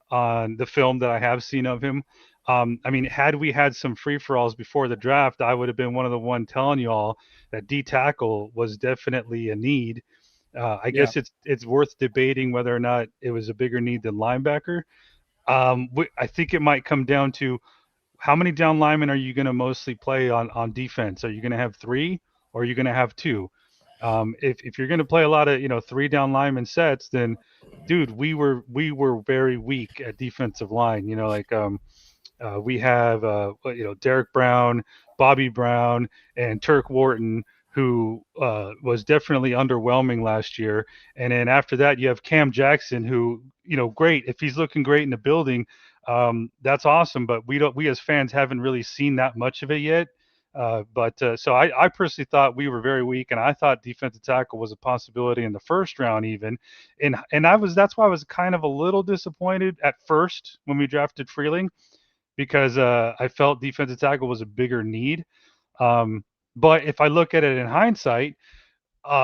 on the film that I have seen of him. I mean, had we had some free-for-alls before the draft, I would have been one of the one telling you all that D tackle was definitely a need. I guess it's worth debating whether or not it was a bigger need than linebacker. I think it might come down to how many down linemen are you going to mostly play on defense? Are you going to have 3 or are you going to have 2? If you're going to play a lot of 3 down lineman sets, then dude, we were very weak at defensive line. We have Derek Brown, Bobby Brown, and Turk Wharton, who was definitely underwhelming last year. And then after that, you have Cam Jackson, who, great. If he's looking great in the building, that's awesome. But we as fans haven't really seen that much of it yet. So I personally thought we were very weak, and I thought defensive tackle was a possibility in the first round even. And that's why I was kind of a little disappointed at first when we drafted Freeling, because I felt defensive tackle was a bigger need. But if I look at it in hindsight,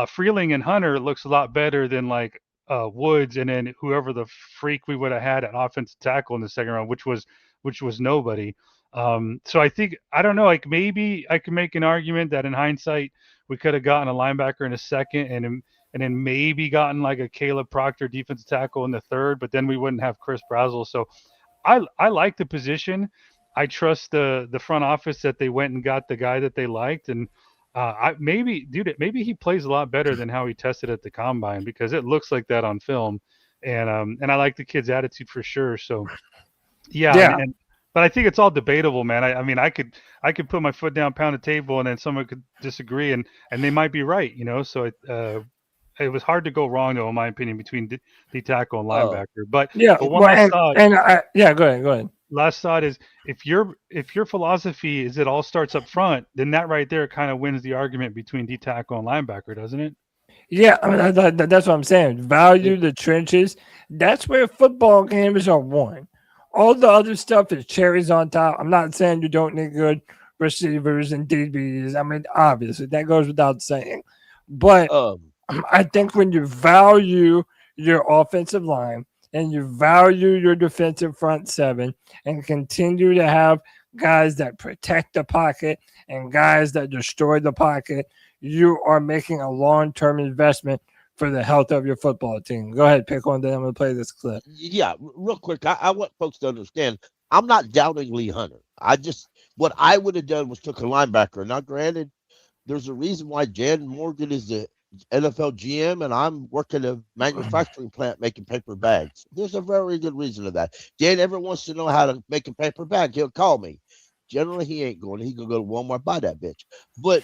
Freeling and Hunter looks a lot better than like Woods and then whoever the freak we would have had at offensive tackle in the second round, which was nobody. So I think, I don't know, like maybe I can make an argument that in hindsight We could have gotten a linebacker in a second, and then maybe gotten like a Caleb Proctor defensive tackle in the third, but then we wouldn't have Chris Brazzell. So I like the position. I trust the front office that they went and got the guy that they liked, and maybe he plays a lot better than how he tested at the combine, because it looks like that on film, and I like the kid's attitude for sure. So yeah. But I think it's all debatable, man. I mean, I could put my foot down, pound the table, and then someone could disagree, and they might be right, So it was hard to go wrong, though, in my opinion, between the tackle and linebacker. But one last thought. Go ahead. Last thought is, if your philosophy is it all starts up front, then that right there kind of wins the argument between D tackle and linebacker, doesn't it? Yeah, I mean, that's what I'm saying. Value the trenches. That's where football games are won. All the other stuff is cherries on top. I'm not saying you don't need good receivers and DBs. I mean, obviously, that goes without saying. But I think when you value your offensive line and you value your defensive front seven and continue to have guys that protect the pocket and guys that destroy the pocket, you are making a long-term investment for the health of your football team. Go ahead, pick one, then I'm going to play this clip. Yeah, real quick, I want folks to understand, I'm not doubting Lee Hunter. What I would have done was took a linebacker. Now, granted, there's a reason why Jan Morgan is the NFL GM, and I'm working a manufacturing plant making paper bags. There's a very good reason to that. Dan ever wants to know how to make a paper bag, he'll call me. Generally, he ain't going. He can go to Walmart, buy that bitch. But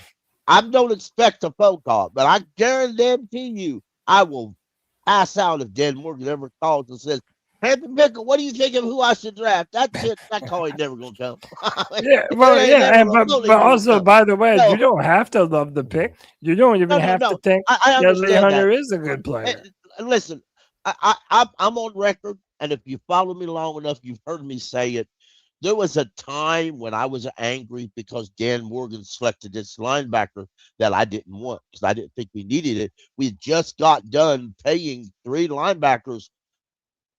I don't expect a phone call, but I guarantee you, I will pass out if Dan Morgan ever calls and says, "Happy Pickle, what do you think of who I should draft?" That call ain't never gonna come. But also, by the way, you don't have to love the pick. You don't even have to think that Lee Hunter is a good player. Listen, I'm on record, and if you follow me long enough, you've heard me say it. There was a time when I was angry because Dan Morgan selected this linebacker that I didn't want because I didn't think we needed it. We just got done paying 3 linebackers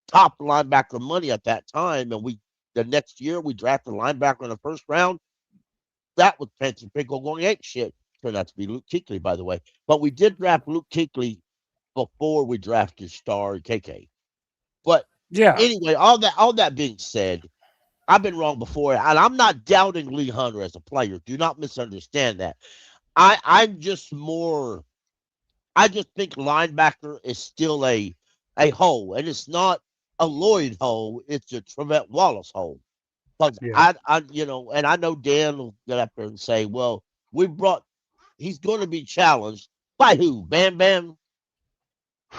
top linebacker money at that time, and the next year we drafted a linebacker in the first round. That was Fancy Pickle going ape shit. Turned out to be Luke Kuechly, by the way. But we did draft Luke Kuechly before we drafted Star and KK. But anyway, all that being said, I've been wrong before, and I'm not doubting Lee Hunter as a player. Do not misunderstand that. I just think linebacker is still a hole, and it's not a Lloyd hole. It's a Trevette Wallace hole. Because and I know Dan will get up there and say, "Well, he's going to be challenged by who? Bam Bam."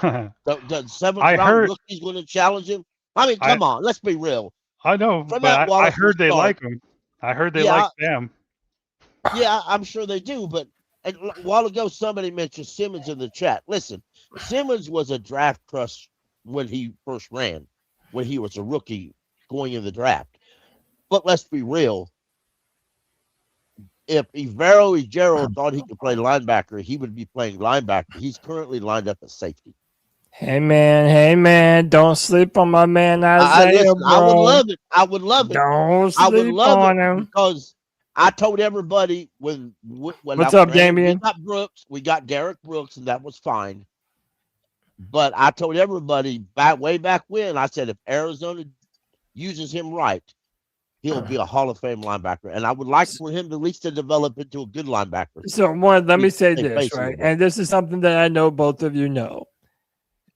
The 7th round rookie's going to challenge him. I mean, come on, let's be real. I know, but I heard they like him. I heard they like Bam. Yeah, I'm sure they do. But a while ago, somebody mentioned Simmons in the chat. Listen, Simmons was a draft crush when he first ran, when he was a rookie going in the draft. But let's be real. If Ejiro thought he could play linebacker, he would be playing linebacker. He's currently lined up at safety. Hey man, don't sleep on my man Isaiah, bro. I would love it. Don't sleep on him. Because I told everybody when what's up, Damian? We got Derek Brooks, and that was fine. But I told everybody way back when, I said if Arizona uses him right, he'll be a Hall of Fame linebacker. And I would like for him to at least to develop into a good linebacker. So let me say this, right? And this is something that I know both of you know.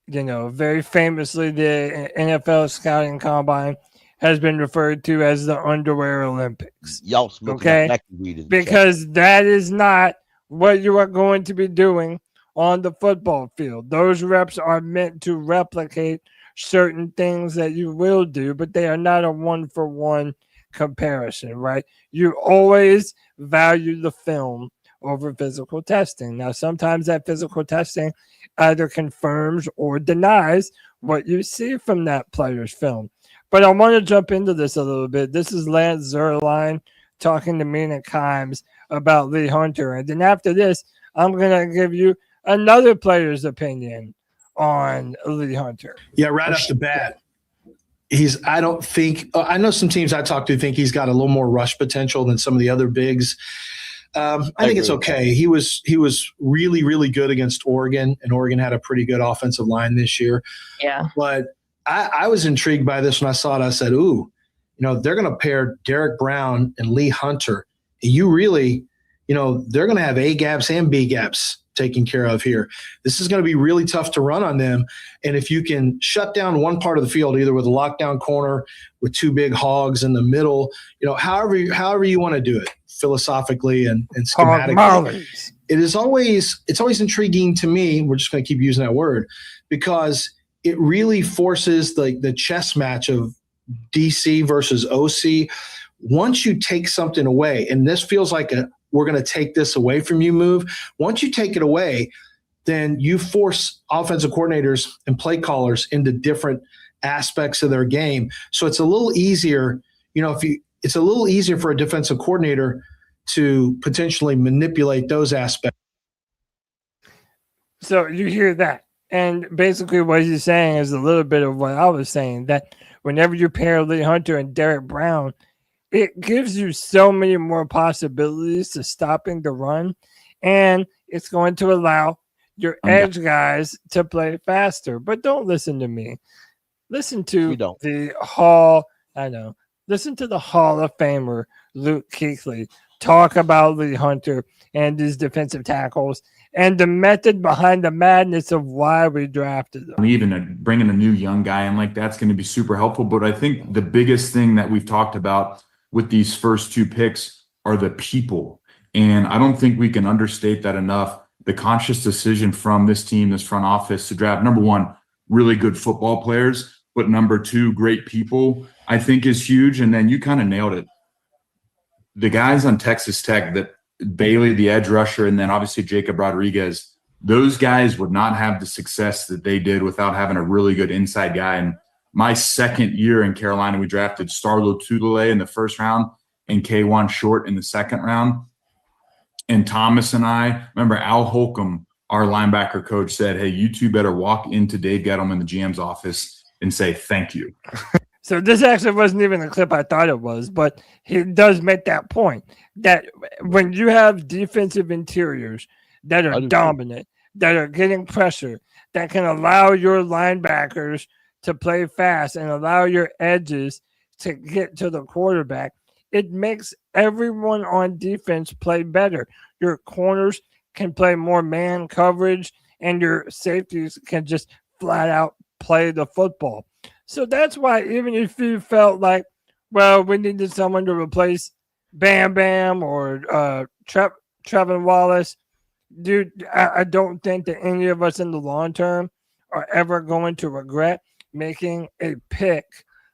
Very famously, the NFL scouting combine has been referred to as the underwear Olympics. Y'all smoking weed because that is not what you are going to be doing on the football field. Those reps are meant to replicate certain things that you will do, but they are not a one-for-one comparison, right? You always value the film over physical testing. Now, sometimes that physical testing either confirms or denies what you see from that player's film. But I want to jump into this a little bit. This is Lance Zierlein talking to Mina Kimes about Lee Hunter. And then after this, I'm going to give you another player's opinion on Lee Hunter. Yeah, right off the bat. I know some teams I talk to think he's got a little more rush potential than some of the other bigs. I think it's okay. He was really, really good against Oregon, and Oregon had a pretty good offensive line this year. Yeah. But I was intrigued by this when I saw it. I said, ooh, they're going to pair Derek Brown and Lee Hunter. You really, they're going to have A gaps and B gaps taken care of here. This is going to be really tough to run on them. And if you can shut down one part of the field, either with a lockdown corner, with two big hogs in the middle, however you want to do it, philosophically and schematically, it's always intriguing to me. We're just going to keep using that word because it really forces the chess match of DC versus OC. Once you take something away, and this feels like we're going to take this away from you move. Once you take it away, then you force offensive coordinators and play callers into different aspects of their game. So it's a little easier, it's a little easier for a defensive coordinator to potentially manipulate those aspects. So you hear that. And basically what he's saying is a little bit of what I was saying, that whenever you pair Lee Hunter and Derek Brown, it gives you so many more possibilities to stopping the run, and it's going to allow your edge guys to play faster. But don't listen to me. Listen to Listen to the Hall of Famer Luke Kuechly talk about Lee Hunter and his defensive tackles and the method behind the madness of why we drafted them. Even bringing a new young guy in like that's going to be super helpful. But I think the biggest thing that we've talked about with these first two picks are the people. And I don't think we can understate that enough. The conscious decision from this team, this front office, to draft, number one, really good football players, but number two, great people, I think is huge. And then you kind of nailed it. The guys on Texas Tech, that Bailey, the edge rusher, and then obviously Jacob Rodriguez, those guys would not have the success that they did without having a really good inside guy. And my second year in Carolina, we drafted Starlo Tulele in the first round and K1 Short in the second round. And Thomas and I, remember Al Holcomb, our linebacker coach, said, hey, you two better walk into Dave Gettleman, the GM's office, and say thank you. So this actually wasn't even the clip I thought it was, but he does make that point that when you have defensive interiors that are dominant, that are getting pressure, that can allow your linebackers to play fast and allow your edges to get to the quarterback, it makes everyone on defense play better. Your corners can play more man coverage, and your safeties can just flat out play the football. So that's why even if you felt like, well, we needed someone to replace Bam Bam or Trevin Wallace, dude, I don't think that any of us in the long term are ever going to regret making a pick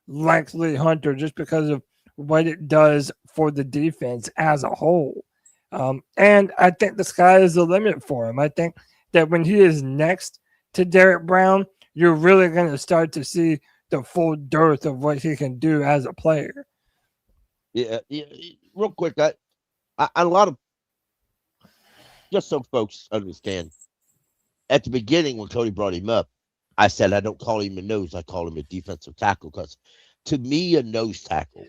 like Lee Hunter just because of what it does for the defense as a whole. And I think the sky is the limit for him. I think that when he is next to Derek Brown, you're really going to start to see the full dearth of what he can do as a player. Yeah. Real quick, I a lot of, just so folks understand, at the beginning when Cody brought him up, I said I don't call him a nose, I call him a defensive tackle, because to me, a nose tackle,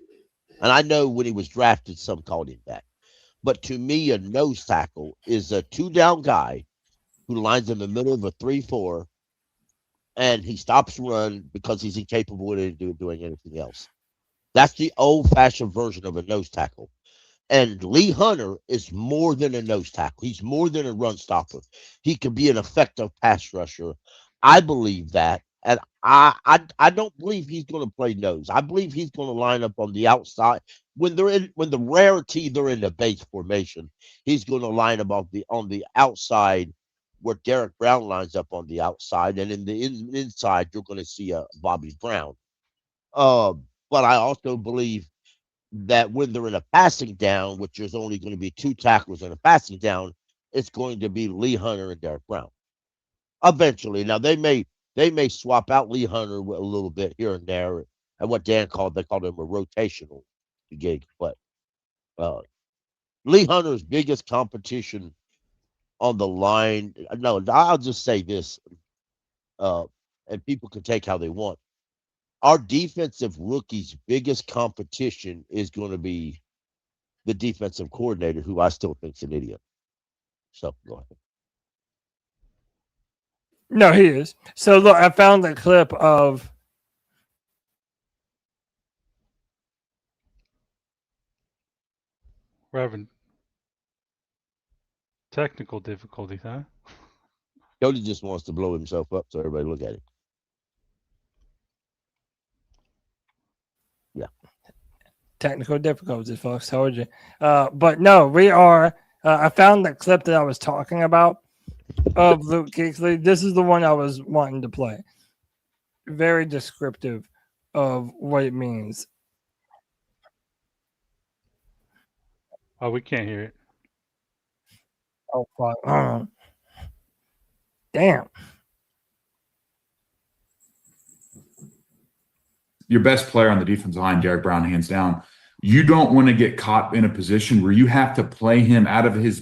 and I know when he was drafted, some called him that, but to me, a nose tackle is a two-down guy who lines in the middle of a 3-4, and he stops run because he's incapable of doing anything else. That's the old-fashioned version of a nose tackle. And Lee Hunter is more than a nose tackle. He's more than a run stopper. He could be an effective pass rusher. I believe that. And I don't believe he's going to play nose. I believe he's going to line up on the outside. When the rarity they're in the base formation, he's going to line up on the outside where Derek Brown lines up on the outside, and in the inside you're going to see a Bobby Brown. But I also believe that when they're in a passing down, which there's only going to be two tackles in a passing down, it's going to be Lee Hunter and Derek Brown. Eventually, now they may swap out Lee Hunter a little bit here and there, and what they called him a rotational gig. But Lee Hunter's biggest competition on the line. No, I'll just say this, and people can take how they want. Our defensive rookie's biggest competition is going to be the defensive coordinator, who I still think's an idiot. So go ahead. No, he is. So look, I found a clip of We're having technical difficulties, huh? Cody just wants to blow himself up so everybody look at it. Yeah. technical difficulties, folks. Told you. But no, we are. I found the clip that I was talking about of Luke Kuechly. This is the one I was wanting to play. Very descriptive of what it means. Oh, we can't hear it. Oh, fuck. Damn. Your best player on the defensive line, Derek Brown, hands down. You don't want to get caught in a position where you have to play him out of his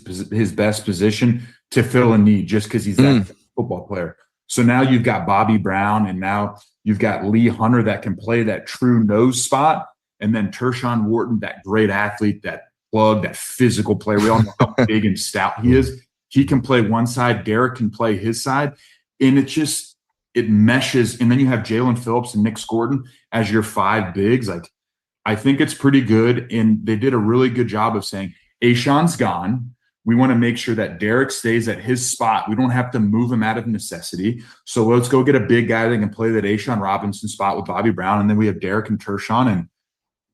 best position to fill a need just because he's that football player. So now you've got Bobby Brown, and now you've got Lee Hunter that can play that true nose spot, and then Tershawn Wharton, that great athlete, that plug, that physical player. We all know how big and stout he is. He can play one side. Derek can play his side, and it meshes. And then you have Jalen Phillips and Nick Scordon as your five bigs. Like, I think it's pretty good, and they did a really good job of saying, Ashawn's gone. We want to make sure that Derek stays at his spot. We don't have to move him out of necessity. So let's go get a big guy that can play that Ashawn Robinson spot with Bobby Brown, and then we have Derek and Tershawn. And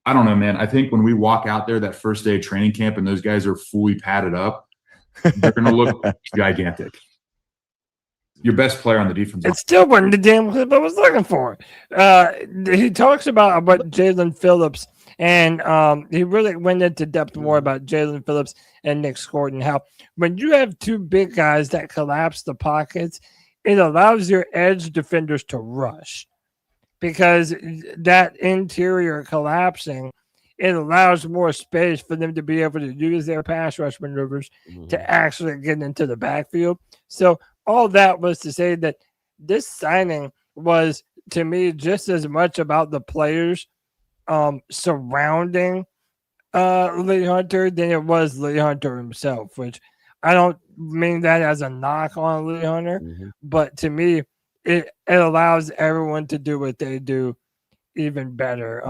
I don't know, man. I think when we walk out there that first day of training camp and those guys are fully padded up, they're going to look gigantic. Your best player on the defense. It still wasn't the damn clip I was looking for. He talks about Jalen Phillips, and he really went into depth more about Jalen Phillips and Nick Scordon. How when you have two big guys that collapse the pockets, it allows your edge defenders to rush, because that interior collapsing, it allows more space for them to be able to use their pass rush maneuvers to actually get into the backfield. So all that was to say that this signing was, to me, just as much about the players surrounding Lee Hunter than it was Lee Hunter himself, which I don't mean that as a knock on Lee Hunter, but to me, it allows everyone to do what they do even better.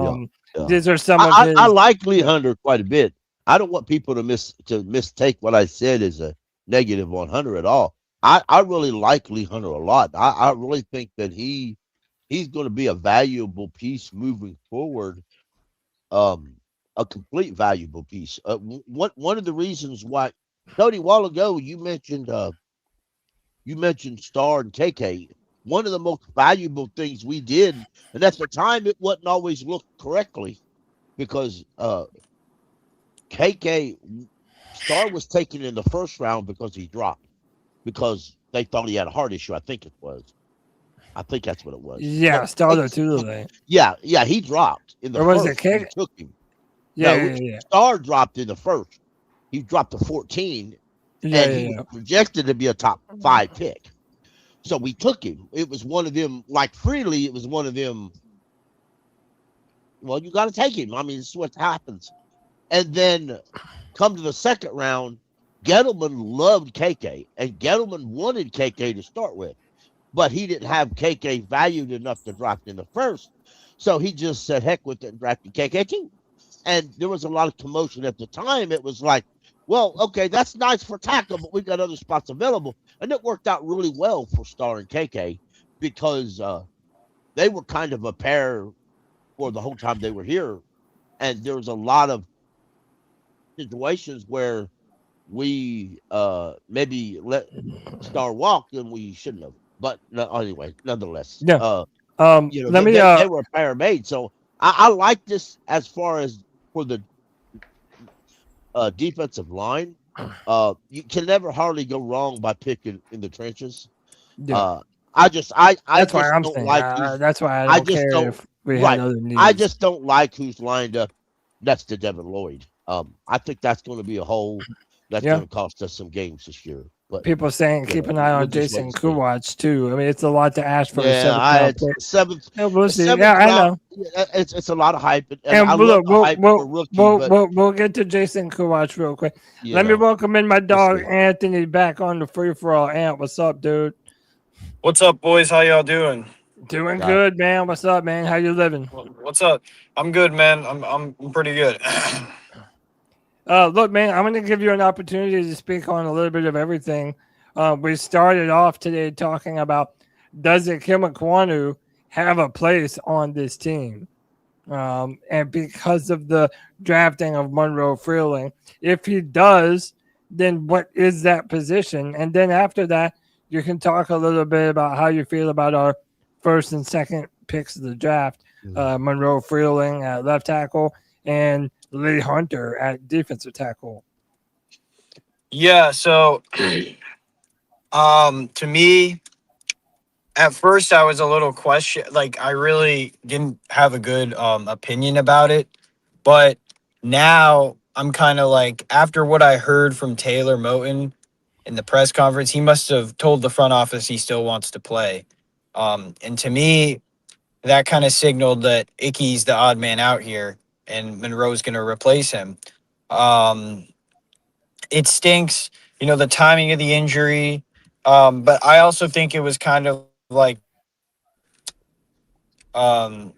These are some of his. I like Lee Hunter quite a bit. I don't want people to mistake what I said as a negative on Hunter at all. I really like Lee Hunter a lot. I really think that he's going to be a valuable piece moving forward, a complete valuable piece. One of the reasons why, Cody, a while ago you mentioned Star and KK. One of the most valuable things we did, and at the time it wasn't always looked correctly, because KK Star was taken in the first round because he dropped, because they thought he had a heart issue. I think that's what it was. Yeah, Star too. Yeah, he dropped in the or was first. It K? We took him. Yeah. Star dropped in the first. He dropped to 14, and he was projected to be a top 5 pick. So we took him. It was one of them, like Freely, it was one of them. Well, you got to take him. I mean, this is what happens. And then come to the second round, Gettleman loved KK, and Gettleman wanted KK to start with, but he didn't have KK valued enough to drop in the first. So he just said, heck with it, and drafted KK too. And there was a lot of commotion at the time. It was like, well, okay, that's nice for tackle, but we've got other spots available. And it worked out really well for Star and KK, because they were kind of a pair for the whole time they were here. And there was a lot of situations where we maybe let Star walk and we shouldn't have. But anyway, nonetheless, they were a pair made. So I like this as far as for the defensive line. You can never hardly go wrong by picking in the trenches. I just don't like who's lined up next to Devin Lloyd. I think that's going to be a hole. That's Yeah. going to cost us some games this year. But People saying keep an eye we'll on just wait Jason and see. Kuwatch too. I mean, it's a lot to ask for a Yeah, seventh round pick. seventh. Yeah, we'll see. Seventh Yeah, I round. know. Yeah, it's a lot of hype, and And I love the hype for a rookie. But we'll get to Jason Kuwatch real quick. you Let me know, welcome in my dog see. Anthony back on the free for all. Ant, what's up, dude? What's up, boys? How y'all doing? Doing Got good, man. What's up, man? How you living? What's up? I'm good, man. I'm pretty good. Look, man, I'm going to give you an opportunity to speak on a little bit of everything. We started off today talking about, does Ikem Ekwonu have a place on this team? And because of the drafting of Monroe Freeling, if he does, then what is that position? And then after that, you can talk a little bit about how you feel about our first and second picks of the draft. Monroe Freeling at left tackle and Lee Hunter at defensive tackle. Yeah, so to me, at first I was a little I really didn't have a good opinion about it, but now I'm kind of like, after what I heard from Taylor Moton in the press conference, he must have told the front office he still wants to play. And to me, that kind of signaled that Icky's the odd man out here and Monroe's going to replace him. It stinks, the timing of the injury. But I also think it was kind of like, kind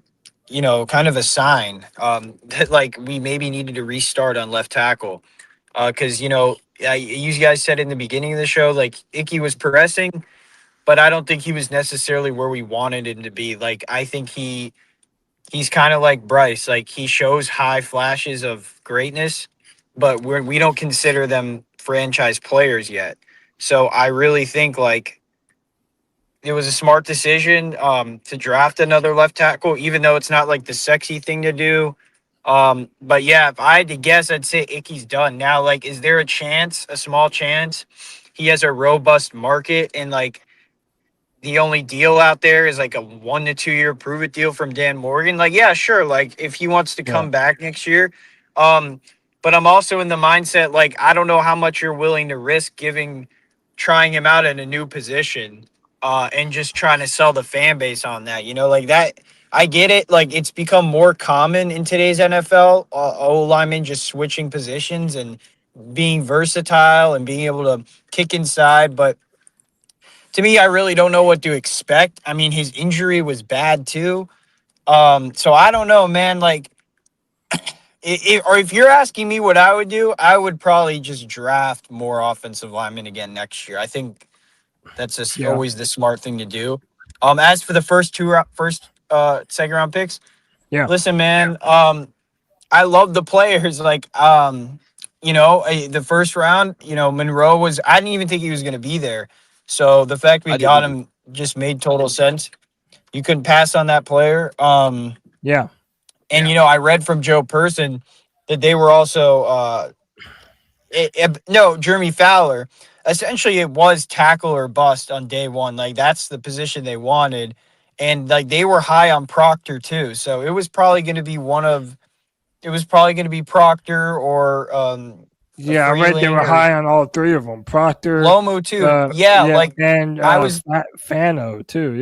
of a sign that like we maybe needed to restart on left tackle. Because, you guys said in the beginning of the show, like Icky was progressing, but I don't think he was necessarily where we wanted him to be. Like, I think he's kind of like Bryce. Like, he shows high flashes of greatness, but we don't consider them franchise players yet. So I really think like it was a smart decision to draft another left tackle, even though it's not like the sexy thing to do. But yeah, if I had to guess, I'd say Icky's done. Now, like, is there a small chance he has a robust market and like the only deal out there is like a 1 to 2 year prove it deal from Dan Morgan? Like, yeah, sure. Like, if he wants to come back next year. But I'm also in the mindset, like, I don't know how much you're willing to risk trying him out in a new position and just trying to sell the fan base on that, like that. I get it. Like, it's become more common in today's NFL, O-linemen just switching positions and being versatile and being able to kick inside. But to me, I really don't know what to expect. I mean, his injury was bad too. So I don't know, man. Like, if you're asking me what I would do, I would probably just draft more offensive linemen again next year. I think that's just always the smart thing to do. As for the second round picks, listen, man. I love the players. Like, the first round, Monroe I didn't even think he was going to be there. So the fact we got him just made total sense. You couldn't pass on that player. And, I read from Joe Person that they were also Jeremy Fowler. Essentially, it was tackle or bust on day one. Like, that's the position they wanted. And, like, they were high on Proctor, too. So it was probably going to be Proctor or I read they were high on all three of them. Proctor, Lomo too. And I was Fano too.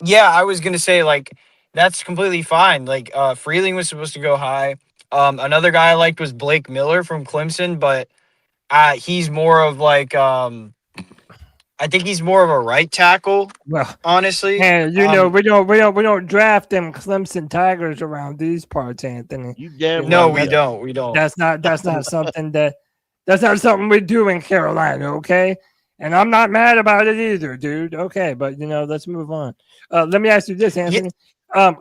Yeah, I was gonna say, like, that's completely fine. Like, Freeling was supposed to go high. Another guy I liked was Blake Miller from Clemson, but he's more of like I think he's more of a right tackle. Well, honestly, and we don't draft them Clemson Tigers around these parts, Anthony. We don't. That's not something that's not something we do in Carolina, okay? And I'm not mad about it either, dude. Okay, but let's move on. Let me ask you this, Anthony.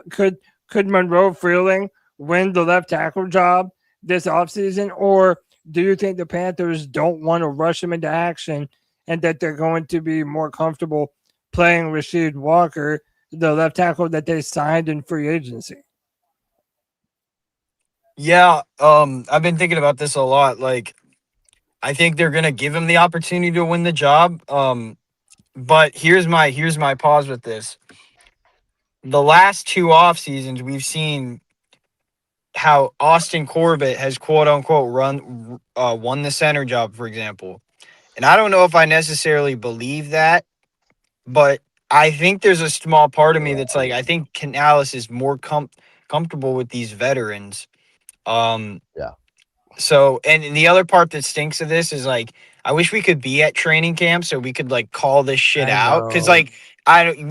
Could Monroe Freeling win the left tackle job this offseason, or do you think the Panthers don't want to rush him into action and that they're going to be more comfortable playing Rasheed Walker, the left tackle that they signed in free agency? Yeah, I've been thinking about this a lot. Like, I think they're gonna give him the opportunity to win the job. But here's my pause with this. The last two off seasons, we've seen how Austin Corbett has quote unquote won the center job, for example. And I don't know if I necessarily believe that, but I think there's a small part of me that's like, I think Canales is more comfortable with these veterans. Yeah. So, and the other part that stinks of this is like, I wish we could be at training camp so we could like call this shit I out. Cause know. like,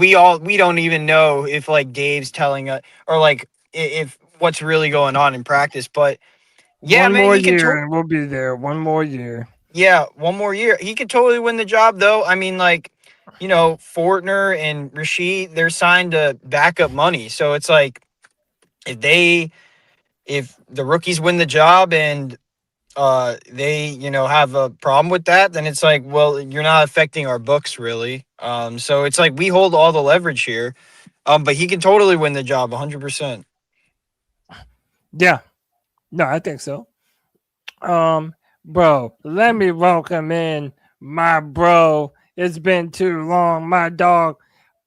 we don't even know if like Dave's telling us or like if what's really going on in practice. But yeah, one man, more he can year and we'll be there. One more year. yeah, one more year. He could totally win the job, though. I mean, like, Fortner and Rashid, they're signed to backup money. So it's like if the rookies win the job and they, have a problem with that, then it's like, well, you're not affecting our books really. So it's like we hold all the leverage here. But he can totally win the job 100%. Yeah. No, I think so. Bro, let me welcome in my bro. It's been too long. My dog,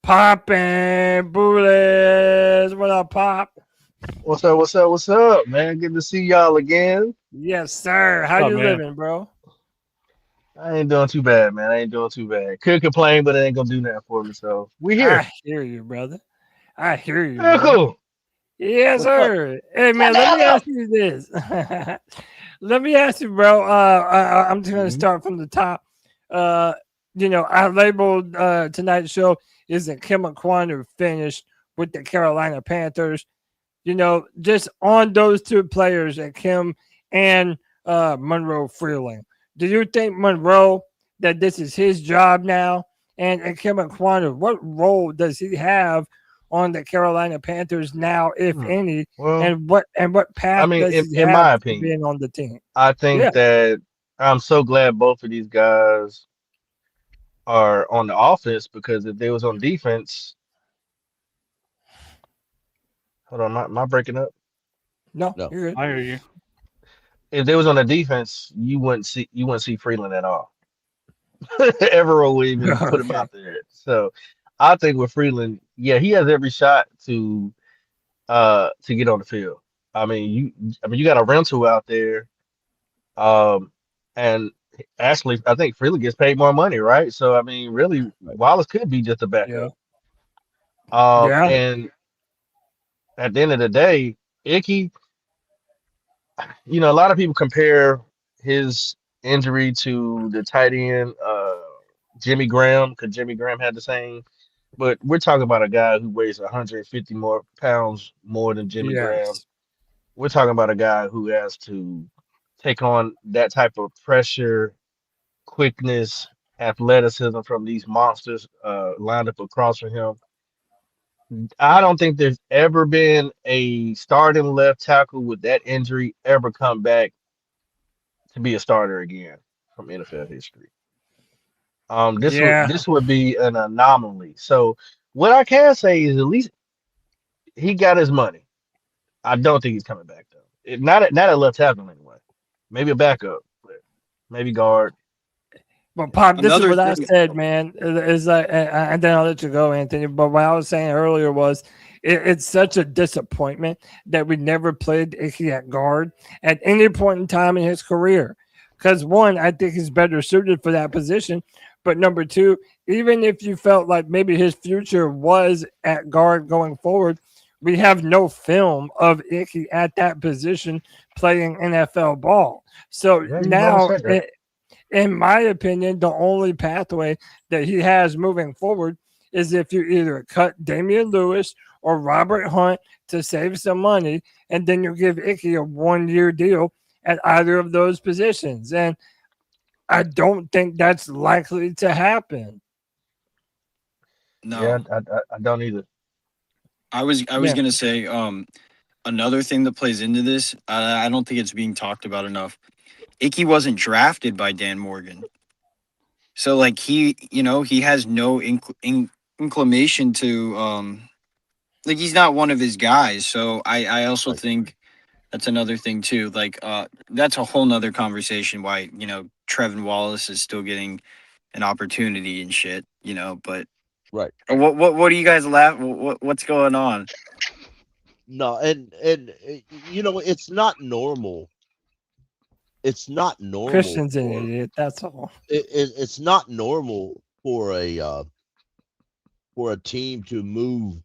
Poppin' Bullets. What up, Pop? What's up? What's up? What's up, man? Good to see y'all again. Yes, sir. How What's up, you man? living, bro? I ain't doing too bad, man. I ain't doing too bad. Could complain, but it ain't gonna do nothing for me. So we here. I hear you, brother. I hear you. Yeah, Bro. cool. Yes, What's up? sir. Hey, man, let me ask you this. Let me ask you, bro. I'm just going to start from the top. I labeled tonight's show is Ikem Ekwonu finished with the Carolina Panthers. Just on those two players, Ikem and Monroe Freeling. Do you think Monroe that this is his job now? And Ikem Ekwonu, what role does he have on the Carolina Panthers now, if any? Well, and what path I mean, does he in have my to opinion, being on the team? I think Yeah. that I'm so glad both of these guys are on the offense because if they was on defense, hold on, am I breaking up? No, No. you're good. I hear you. If they was on the defense, you wouldn't see Freeland at all. Evero would even put him Okay. out there. So I think with Freeland, yeah, he has every shot to get on the field. I mean, you got a rental out there, and actually, I think Freeland gets paid more money, right? So I mean, really, Wallace could be just a backup. Yeah. And at the end of the day, Icky, a lot of people compare his injury to the tight end, Jimmy Graham, because Jimmy Graham had the same. But we're talking about a guy who weighs 150 more pounds more than Jimmy Graham. Yes. We're talking about a guy who has to take on that type of pressure, quickness, athleticism from these monsters lined up across from him. I don't think there's ever been a starting left tackle with that injury ever come back to be a starter again from NFL history. Yeah. This would be an anomaly. So what I can say is at least he got his money. I don't think he's coming back though. Not at left tackle anyway. Maybe a backup, but maybe guard. But Pop, this is Another what I thing- said, man. Is like, and then I'll let you go, Anthony. But what I was saying earlier was, it's such a disappointment that we never played Icky at guard at any point in time in his career. Because one, I think he's better suited for that position. But number two, even if you felt like maybe his future was at guard going forward, we have no film of Icky at that position playing NFL ball. So Yeah, you now, said that. in my opinion, the only pathway that he has moving forward is if you either cut Damian Lewis or Robert Hunt to save some money, and then you give Icky a 1-year deal at either of those positions. And I don't think that's likely to happen. No. Yeah, I don't either. I was gonna say another thing that plays into this. I don't think it's being talked about enough. Icky wasn't drafted by Dan Morgan, so like he has no inclination to like he's not one of his guys. So I also think that's another thing too. Like that's a whole nother conversation. Why Trevin Wallace is still getting an opportunity and shit. But Right. what do you guys laugh? What's going on? No, and you know, it's not normal. It's not normal Christian's an for idiot. That's all. it's not normal for a team to move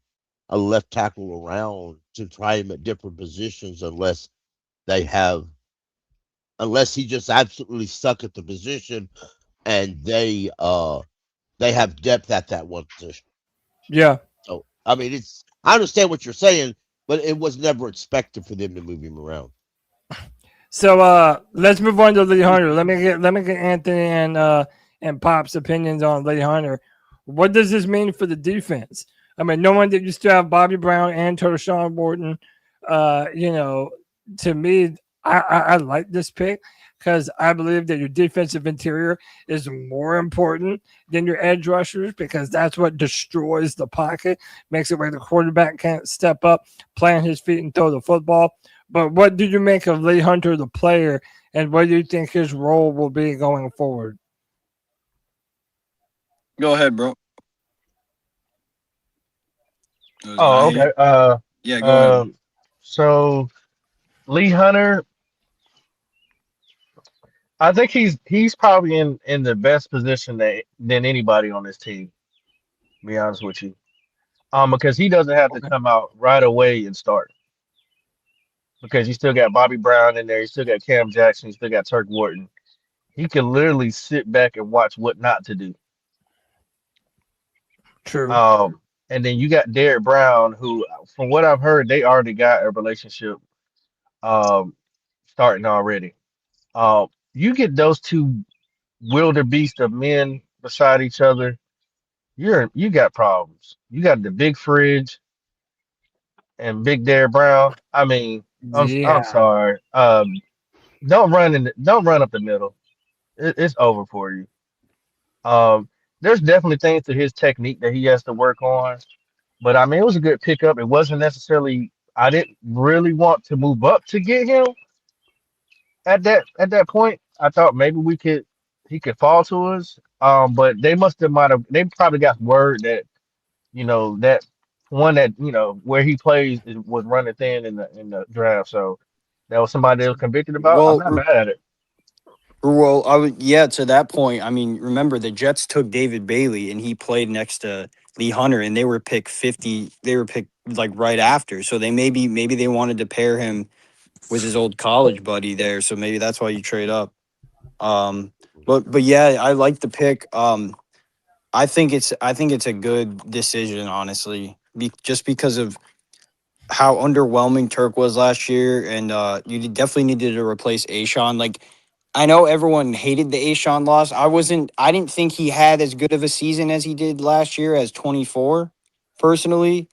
a left tackle around to try him at different positions they have unless he just absolutely suck at the position and they have depth at that one position. Yeah. So I mean, I understand what you're saying, but it was never expected for them to move him around. So let's move on to Lee Hunter. Let me get Anthony and Pop's opinions on Lee Hunter. What does this mean for the defense? I mean, no one that used to have Bobby Brown and Sean Wharton. You know, to me, I like this pick because I believe that your defensive interior is more important than your edge rushers because that's what destroys the pocket, makes it where the quarterback can't step up, plant his feet, and throw the football. But what do you make of Lee Hunter, the player, and what do you think his role will be going forward? Go ahead, bro. Oh, okay. Yeah, go ahead. So Lee Hunter, I think he's probably in the best position than anybody on this team. To be honest with you, because he doesn't have to come out right away and start. Because you still got Bobby Brown in there, you still got Cam Jackson, you still got Turk Wharton. He can literally sit back and watch what not to do. True. And then you got Derek Brown, who, from what I've heard, they already got a relationship starting already. You get those two wildebeest of men beside each other, you got problems. You got the big fridge and Big Derek Brown. I mean, I'm Yeah. sorry. Don't run up the middle. It's over for you. There's definitely things to his technique that he has to work on. But I mean, it was a good pickup. It wasn't necessarily. I didn't really want to move up to get him at that point. I thought maybe he could fall to us. But they they probably got word that that one that where he plays was running thin in the draft. So that was somebody that was convicted about. I'm not mad at it. Well, to that point, I mean, remember the Jets took David Bailey and he played next to Lee Hunter and they were picked 50. They were picked like right after. So maybe they wanted to pair him with his old college buddy there. So maybe that's why you trade up. But yeah, I like the pick. I think it's a good decision, honestly, just because of how underwhelming Turk was last year, and you definitely needed to replace Ashawn. Like, I know everyone hated the Ashawn loss. I didn't think he had as good of a season as he did last year as 24, personally.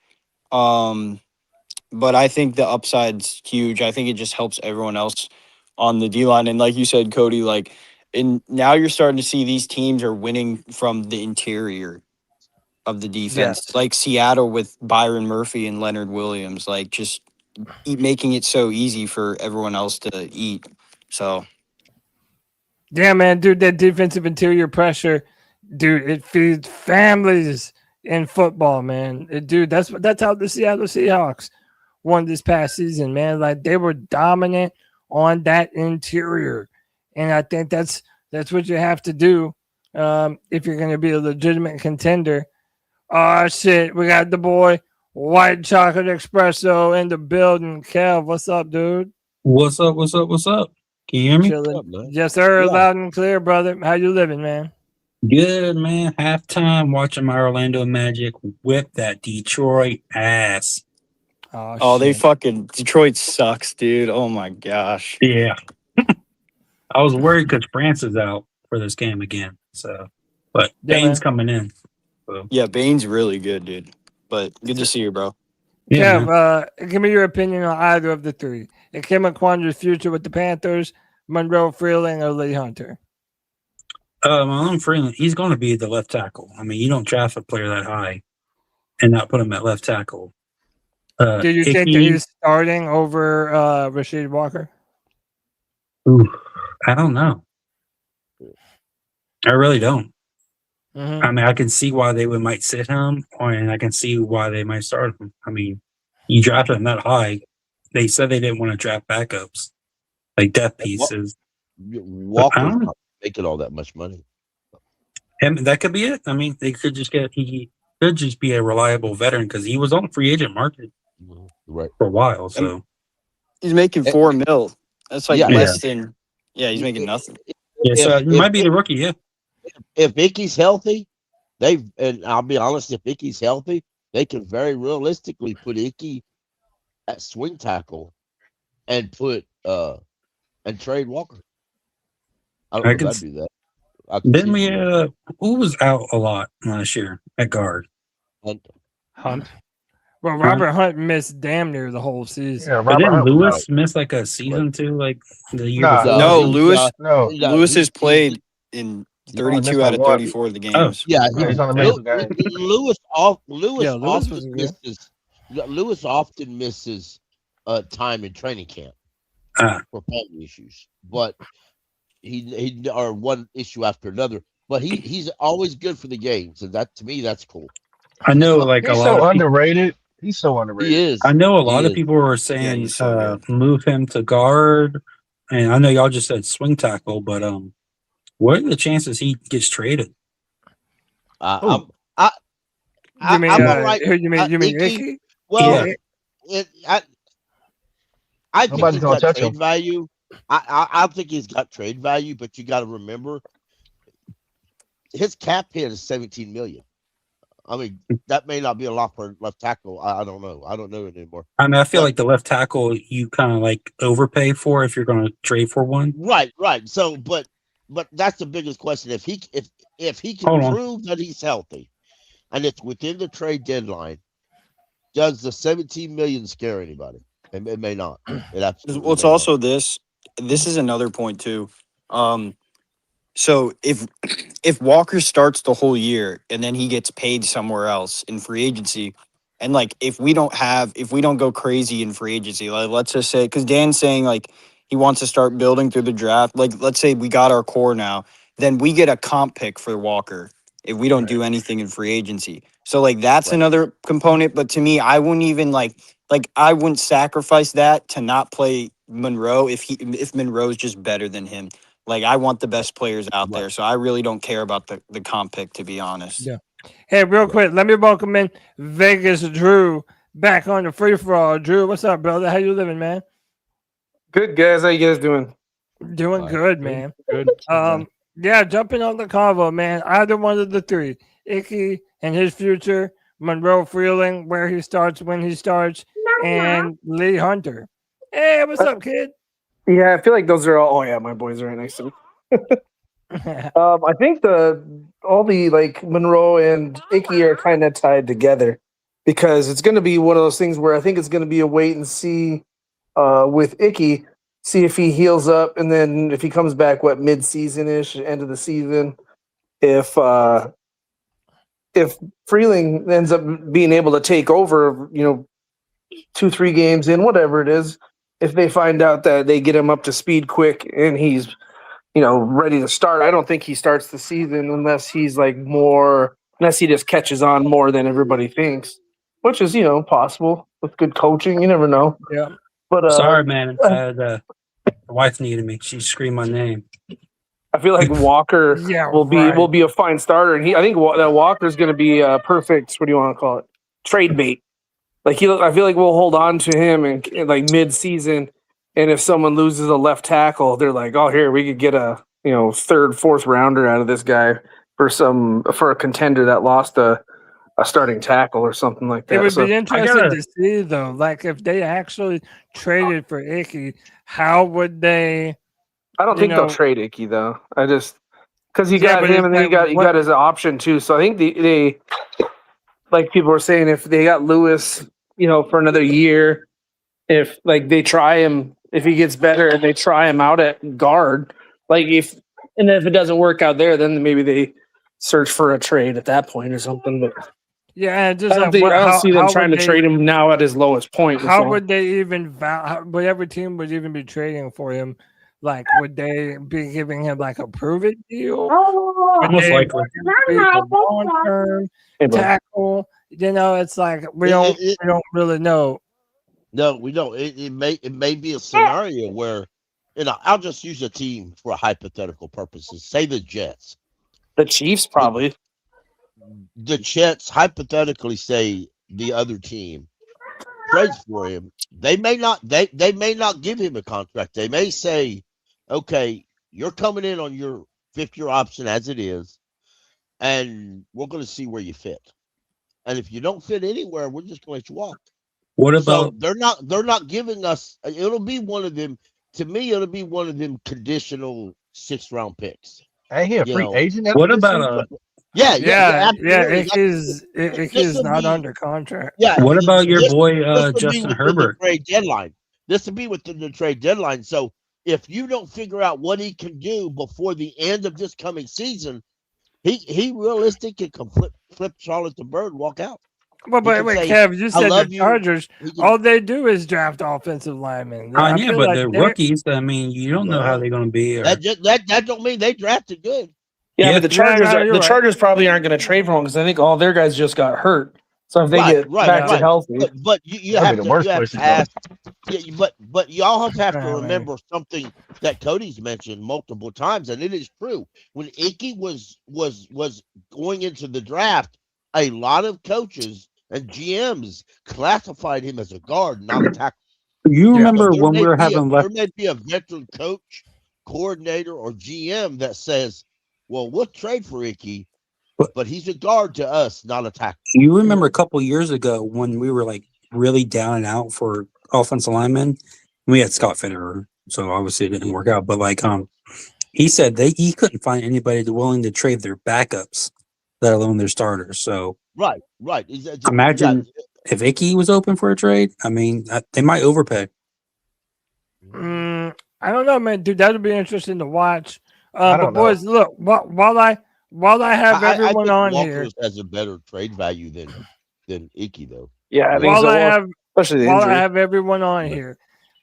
But I think the upside's huge. I think it just helps everyone else on the D-line. And like you said, Cody, and now you're starting to see these teams are winning from the interior of the defense, like Seattle with Byron Murphy and Leonard Williams, like just making it so easy for everyone else to eat. So, yeah, man, dude, that defensive interior pressure, dude, it feeds families in football, man. Dude, that's how the Seattle Seahawks won this past season, man. Like they were dominant on that interior, and I think that's what you have to do if you're going to be a legitimate contender. Oh shit, we got the boy White Chocolate Espresso in the building. Kev, what's up, dude? What's up? What's up? What's up? Can you hear me? Chilling. Yes, sir. Yeah. Loud and clear, brother. How you living, man? Good, man. Halftime watching my Orlando Magic whip that Detroit ass. Oh, they fucking Detroit sucks, dude. Oh my gosh. Yeah. I was worried because France is out for this game again. So, but Bane's coming in. So. Yeah, Bane's really good, dude. But good to see you, bro. Yeah, Kev, give me your opinion on either of the three. Ikem Ekwonu's future with the Panthers, Monroe Freeling, or Lee Hunter? Monroe Freeling, he's going to be the left tackle. I mean, you don't draft a player that high and not put him at left tackle. Do you think that he's starting over Rasheed Walker? Ooh, I don't know. I really don't. Mm-hmm. I mean, I can see why they might sit him, and I can see why they might start him. I mean, You drafted him that high. They said they didn't want to draft backups, like depth pieces. Walker's not making all that much money. And that could be it. I mean, they could just he could just be a reliable veteran because he was on the free agent market Right. for a while. So He's making $4 million. That's like Yeah. less than. Yeah, he's making nothing. yeah, so it might be the rookie. Yeah, If Icky's healthy, and I'll be honest, if Icky's healthy, they can very realistically put Icky at swing tackle and put and trade Walker. I don't know if I'd do that. Then we who was out a lot last year at guard? Hunt. Well, Robert Hunt missed damn near the whole season. Yeah, But Robert then Hunt was Lewis out. missed like a season too, like the year Nah. before. No, he's Lewis. No, Lewis has played in He only missed 32 out of like one. 34 of the games. Oh. Yeah, He's on the bench guy. Lewis Yeah, Lewis was often good. misses. Lewis often misses time in training camp for family issues, but he or one issue after another. But he's always good for the games, and that to me that's cool. I know, like a He's lot so of people, underrated. He's so underrated. He is. I know a lot He of is. people were saying he's so move him to guard, and I know y'all just said swing tackle, but what are the chances he gets traded? I'm You mean, all right. you mean Icky? Icky? Well, Yeah. I think Nobody's he's gonna got touch trade him. value. I think he's got trade value, but you got to remember his cap hit is 17 million. I mean, that may not be a lot for left tackle. I don't know. I don't know anymore. I mean, I feel But- like the left tackle you kind of like overpay for if you're going to trade for one. Right. So, but that's the biggest question. If he can Hold on. prove that he's healthy, and it's within the trade deadline, does the 17 million scare anybody? It may not. It absolutely. Well, it's may also this. This is another point too. So if Walker starts the whole year and then he gets paid somewhere else in free agency, and like if we don't go crazy in free agency, like let's just say, because Dan's saying like he wants to start building through the draft. Like let's say we got our core now, then we get a comp pick for Walker if we don't do anything in free agency. So like that's Right. another component. But to me, I wouldn't even like I wouldn't sacrifice that to not play Monroe if Monroe's just better than him. Like I want the best players out Right. there, so I really don't care about the comp pick, to be honest. Yeah. Hey, real quick, let me welcome in Vegas Drew back on the free for all. Drew, what's up, brother? How you living, man? Good guys, how you guys doing? Doing All right. good, man. Good. Yeah, jumping on the convo, man. Either one of the three, Icky and his future, Monroe Freeling, where he starts, when he starts, and Lee Hunter. Hey, what's up, kid? Yeah, I feel like those are all. Oh yeah, my boys are right next to me. I think all the like Monroe and Icky are kind of tied together because it's going to be one of those things where I think it's going to be a wait and see with Icky, see if he heals up, and then if he comes back mid-season ish, end of the season. If Freeling ends up being able to take over, 2-3 games in, whatever it is. If they find out that they get him up to speed quick and he's, ready to start, I don't think he starts the season unless he just catches on more than everybody thinks, which is, possible with good coaching. You never know. Yeah. But Sorry, man. The wife needed me. She screamed my name. I feel like Walker Yeah, will right. be a fine starter, and I think that Walker's going to be a perfect. What do you want to call it? Trade bait. Like I feel like we'll hold on to him in like mid-season, and if someone loses a left tackle, they're like, "Oh, here we could get a third, fourth rounder out of this guy for a contender that lost a starting tackle or something like that." It would So, be interesting to see, though, like if they actually traded for Icky, how would they? I don't think they'll trade Icky though. I just because you Yeah, got but him and then you got his option too. So I think they like people were saying if they got Lewis, for another year, if like they try him, if he gets better and they try him out at guard, if it doesn't work out there, then maybe they search for a trade at that point or something. But Yeah, just I don't, like, I don't see them how trying to would they- trade him now at his lowest point. How would they even whatever team would even be trading for him? Like, would they be giving him like a prove it deal? Would Most they likely. be a long-term tackle? It's like we don't really know. No, we don't. It may be a scenario where, I'll just use a team for hypothetical purposes. Say the Jets. The Chiefs probably. The Jets hypothetically say the other team trades for him. They may not. They may not give him a contract. They may say, "Okay, you're coming in on your 5th-year option as it is, and we're going to see where you fit. And if you don't fit anywhere, we're just going to let you walk." What So about they're not giving us. It'll be one of them. To me, it'll be one of them conditional 6th-round picks. Ain't he a You free know, agent after what this about season? Yeah, absolutely. Icky's not under contract. Yeah, what about your boy this would be Justin within Herbert? the trade deadline. This would be within the trade deadline. So if you don't figure out what he can do before the end of this coming season, he realistically can flip Charlotte the Bird, walk out. But He can wait, say, Kev, you "I said the love you." Chargers. He can- All they do is draft offensive linemen. I Yeah, feel but like they're rookies. I mean, you don't know how they're going to be. Or, that don't mean they drafted good. Yeah, Yeah. but the Chargers, no, you're the right. Chargers probably aren't going to trade for him because I think all their guys just got hurt. So if they get back to healthy, But you That'd have be the to worst you have place to to go. ask. Yeah, but y'all have to Yeah, man. remember something that Cody's mentioned multiple times, and it is true. When Icky was going into the draft, a lot of coaches and GMs classified him as a guard, not a tackle. you remember There when we may were be having there left? may be a veteran coach, coordinator, or GM that says, "Well, we'll trade for Icky, but he's a guard to us, not a tackle." You remember a couple years ago when we were like really down and out for offensive linemen? We had Scott Fitterer, so obviously it didn't work out. But he said he couldn't find anybody willing to trade their backups, let alone their starters. So Right. imagine if Icky was open for a trade. I mean, they might overpay. I don't know, man, dude. That'll be interesting to watch. I But don't know. boys, look, while I have everyone think on Walters here, has a better trade value than Icky, though. yeah, I think while so. I have Especially the while I injury. have everyone on here,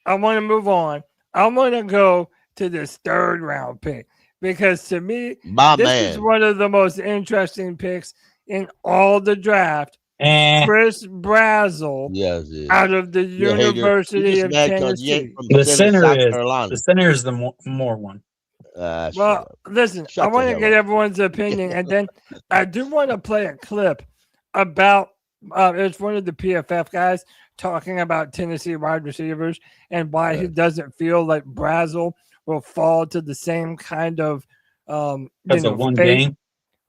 I want to move on. I want to go to this 3rd round pick because to me, this is one of the most interesting picks in all the draft. Chris Brazzell out of the University of Tennessee. The center is the more one. Well, listen, I want to get everyone's opinion, and then I do want to play a clip about it's one of the PFF guys talking about Tennessee wide receivers and why he doesn't feel like Brazzell will fall to the same kind of because of one game.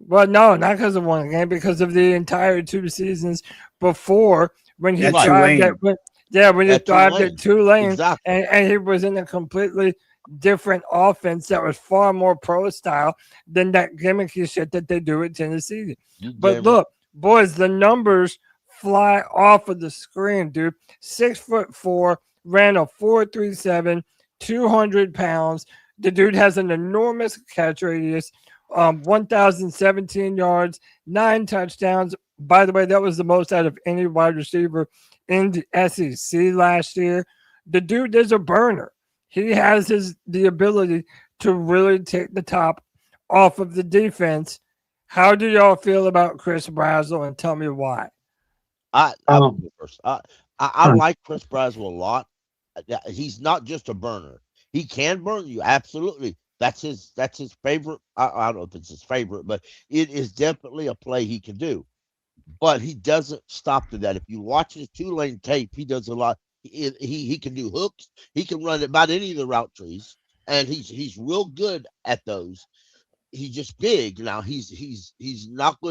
Well, no, not because of one game, because of the entire 2 seasons before when he thrived at Tulane, and he was in a completely different offense that was far more pro style than that gimmicky shit that they do at Tennessee. But look, boys, the numbers fly off of the screen, dude. 6'4", ran a 4.37, 200 pounds. The dude has an enormous catch radius. 1,017 yards, 9 touchdowns. By the way, that was the most out of any wide receiver in the SEC last year. The dude is a burner. He has the ability to really take the top off of the defense. How do y'all feel about Chris Brazzell, and tell me why? I like Chris Brazzell a lot. He's not just a burner. He can burn you, absolutely. That's his favorite. I don't know if it's his favorite, but it is definitely a play he can do. But he doesn't stop to that. If you watch his Tulane tape, he does a lot. He can do hooks. He can run about any of the route trees, and he's real good at those. He's just big. Now he's not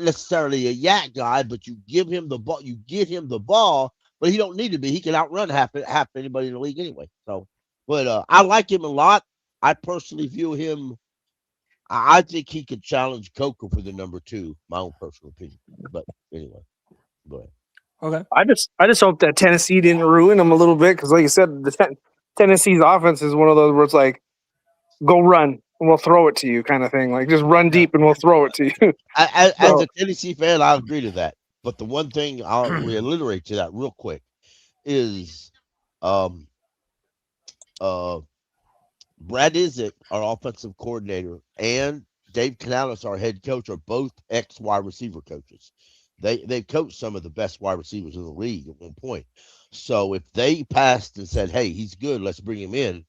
necessarily a yak guy, but you give him the ball, you get him the ball, but he don't need to be. He can outrun half anybody in the league anyway. So, but I like him a lot. I personally view him. I think he could challenge Coker for the number 2. My own personal opinion. But anyway, go ahead. Okay. I just hope that Tennessee didn't ruin him a little bit because, like you said, Tennessee's offense is one of those where it's like, go run and we'll throw it to you kind of thing. Like just run deep and we'll throw it to you. As a Tennessee fan, I agree to that. But the one thing I'll reiterate to that real quick is Brad Izzett, our offensive coordinator, and Dave Canales, our head coach, are both ex-wide receiver coaches. They coached some of the best wide receivers in the league at one point. So if they passed and said, "Hey, he's good, let's bring him in,"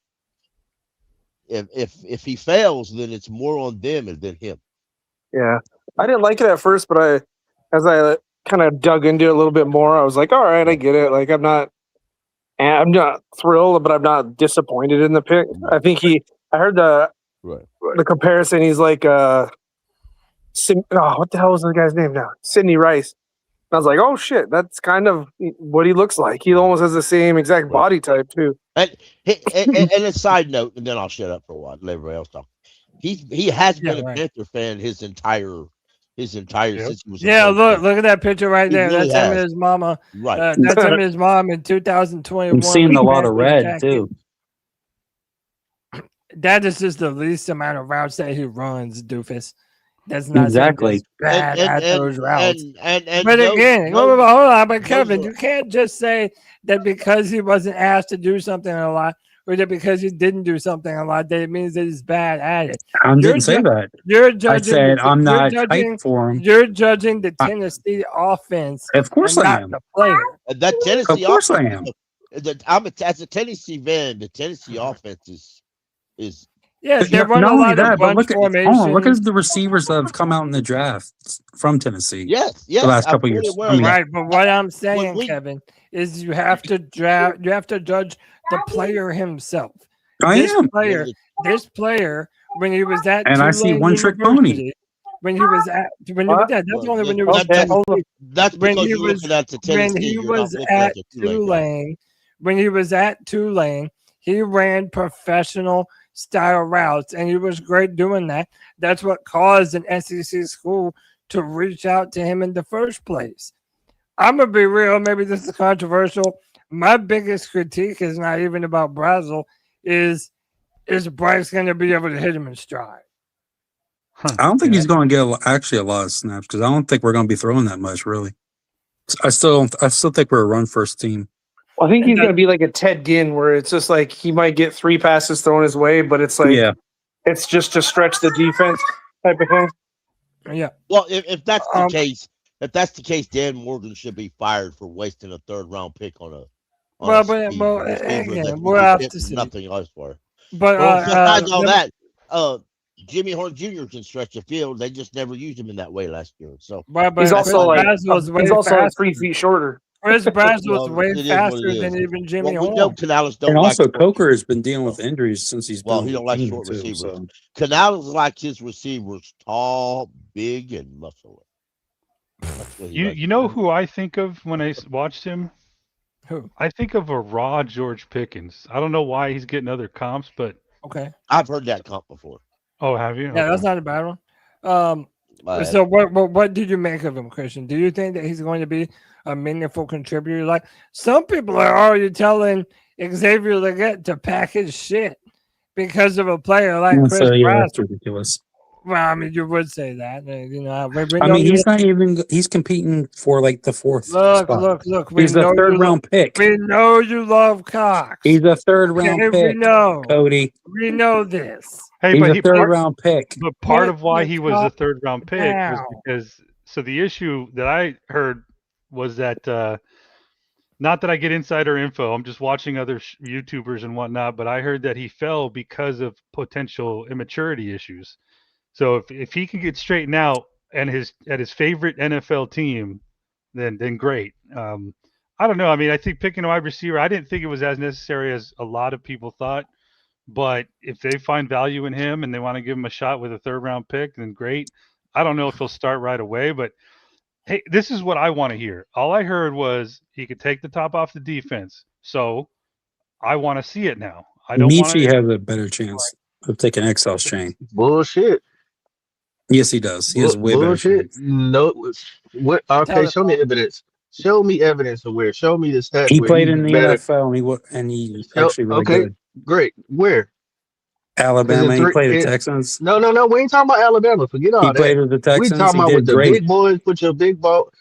if he fails, then it's more on them than him. Yeah, I didn't like it at first, but as I kind of dug into it a little bit more, I was like, all right, I get it. Like, I'm not thrilled, but I'm not disappointed in the pick. I think I heard the comparison. He's like, what the hell was the guy's name now? Sidney Rice. And I was like, oh shit, that's kind of what he looks like. He almost has the same exact body type too. And a side note, and then I'll shut up for a while. Let everybody else talk. He has been a Panther fan his entire since he was. Yeah, look at that picture right there. Really that's him and his mama. Right. That's him and his mom in 2021. I'm seeing a lot of red too. That is just the least amount of routes that he runs, doofus. That's not exactly bad at those routes. And but again, hold on, but Kevin, you can't just say that because he wasn't asked to do something a lot, or that because he didn't do something a lot, that it means that he's bad at it. I didn't say that. You're judging. I said I'm not hyped for him. You're judging the Tennessee offense. Of course I am. The player. That Tennessee. Of course I am. As a Tennessee fan, the Tennessee offense is. Yeah, they're not only that, but look at the receivers that have come out in the draft from Tennessee. Yes, the last couple of years. Right, but what I'm saying, Kevin, is you have to judge the player himself. This player, when he was at and I see one trick pony. When he was at that's only when he was that's when because he you're was looking at the Tennessee. When he was at Tulane. When he was at Tulane, he ran professional style routes, and he was great doing that. That's what caused an SEC school to reach out to him in the first place. I'm gonna be real. Maybe this is controversial. My biggest critique is not even about Brazel. Is Bryce going to be able to hit him in stride? I don't think he's going to get a lot of snaps because I don't think we're going to be throwing that much. Really, I still think we're a run first team. I think he's going to be like a Ted Ginn, where it's just like he might get 3 passes thrown his way, but it's like it's just to stretch the defense type of thing. Yeah. Well, if that's the case, Dan Morgan should be fired for wasting a 3rd round pick on a. Again, we'll have to see. Nothing else for. But besides all that, Jimmy Horn Jr. can stretch the field. They just never used him in that way last year. So he's also he's also 3 feet shorter. Chris Brazel is way faster than even Jimmy Horn. And also, Coker has been dealing with injuries since he's been. Well, he don't like short receivers. So. Canales like his receivers tall, big, and muscular. You know who I think of when I watched him? Who? I think of a raw George Pickens. I don't know why he's getting other comps, but okay, I've heard that comp before. Oh, have you? Yeah, okay. That's not a bad one. So what did you make of him, Christian? Do you think that he's going to be a meaningful contributor? Like some people are already telling Xavier Legette to pack his shit because of a player like Chris Brazel. That's ridiculous. Well, I mean, you would say that, you know. He's not even. He's competing for like the 4th spot. Look. He's a 3rd round pick. We know you love Cox. He's a 3rd round pick. We know, Cody. We know this. Hey, he's a 3rd round pick. But part of why he was a 3rd round pick was because. So the issue that I heard was that. Not that I get insider info. I'm just watching other YouTubers and whatnot. But I heard that he fell because of potential immaturity issues. So if he can get straightened out and at his favorite NFL team, then great. I don't know. I mean, I think picking a wide receiver, I didn't think it was as necessary as a lot of people thought. But if they find value in him and they want to give him a shot with a 3rd round pick, then great. I don't know if he'll start right away, but hey, this is what I want to hear. All I heard was he could take the top off the defense. So I want to see it now. I don't. Michi has a better chance of taking Excel's chain. Bullshit. Yes, he does. He has way better chance. No, what? Okay, show me evidence. Show me evidence of where. Show me the stats. He played in the NFL and he actually really good. Great. Where? Alabama. He played the Texans. No. We ain't talking about Alabama. Forget all that. He played with the Texans. We talking about with the big boys. Put your big ball.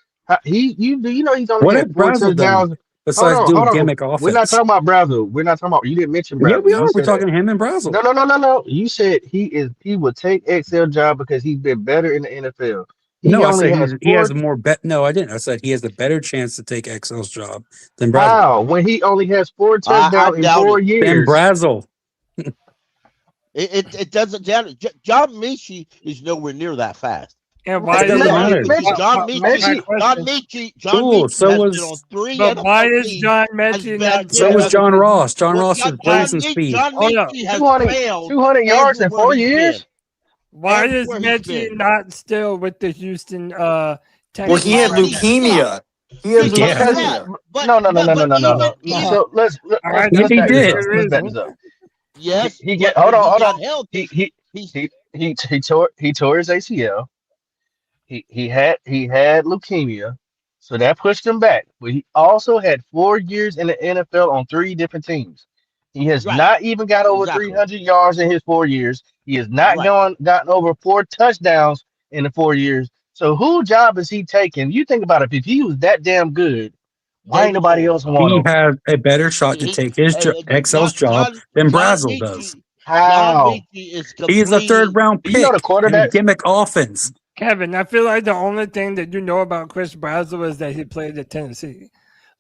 You know he's on. What had Brazel done besides doing gimmick offense? We're not talking about Brazel. We're not talking about. You didn't mention Brazel. Yeah, we are. We're talking him and Brazel. No. You said he would take XL job because he's been better in the NFL. No, I said has he has four. a more bet. No, I didn't. I said he has a better chance to take XL's job than Brazel. How? When he only has 4 I touchdowns in doubt 4 it. Than years. Brazel. It doesn't doubt it. John Michie is nowhere near that fast. And why It doesn't matter. John Mechie- Cool, so has was- been on 3 But why NFL is teams, John has Mechie been- not? So was John Ross. John Well, Ross is blazing speed. John Hold up. Michie has 200 failed 200 yards in everywhere 4 he's years. been. Why is Everywhere he's Mechie been. not still with the Houston Well, Texans? he had leukemia. He had Yeah. leukemia. But No. even- So let's All right, Yes, he back did. this up. Let's back this up. Yes, He get but hold when on, he hold got on. healthy, He tore his ACL. He had leukemia, so that pushed him back. But he also had 4 years in the NFL on 3 different teams. He has Right. not even got over Exactly. 300 yards in his 4 years. He has not Right. gotten over 4 touchdowns in the 4 years. So whose job is he taking? You think about it. If he was that damn good, why ain't nobody else want He him? has a better shot to take his XL's job than Brazel does. How? He is He is a third round You pick know the in a quarterback. gimmick offense. Kevin, I feel like the only thing that you know about Chris Brazel is that he played at Tennessee.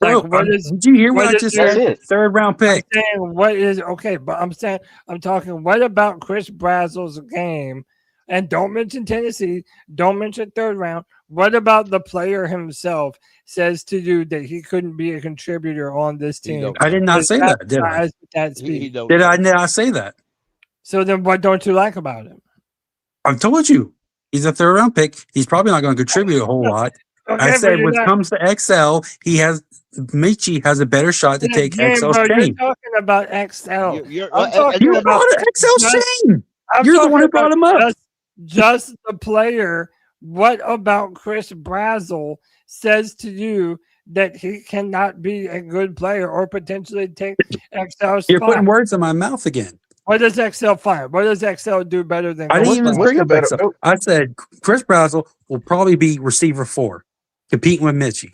Bro, Like, what is? did you hear what what I is just That's said? it. Third round I'm pick. saying what is okay, but I'm talking. What about Chris Brazel's game? And don't mention Tennessee. Don't mention third round. What about the player himself says to you that he couldn't be a contributor on this He team? don't I did not say that, did I? Guys with that He speed. don't Did know. I not say that? So then, what don't you like about him? I've told you. He's a third round pick. He's probably not going to contribute a whole lot. Okay, I but said you're when it not- comes to XL, Michi has a better shot to take Again, XL's bro, you're chain. talking about XL. You're- I'm talking You about brought XL's just- chain. I'm You're the talking one who brought about him up. Just the player. What about Chris Brazel says to you that he cannot be a good player or potentially take XL's You're spot? putting words in my mouth again. What does XL find? What does XL do better than I didn't Chris even Brazel? bring up better- XL. I said Chris Brazel will probably be receiver 4, competing with Mitchie.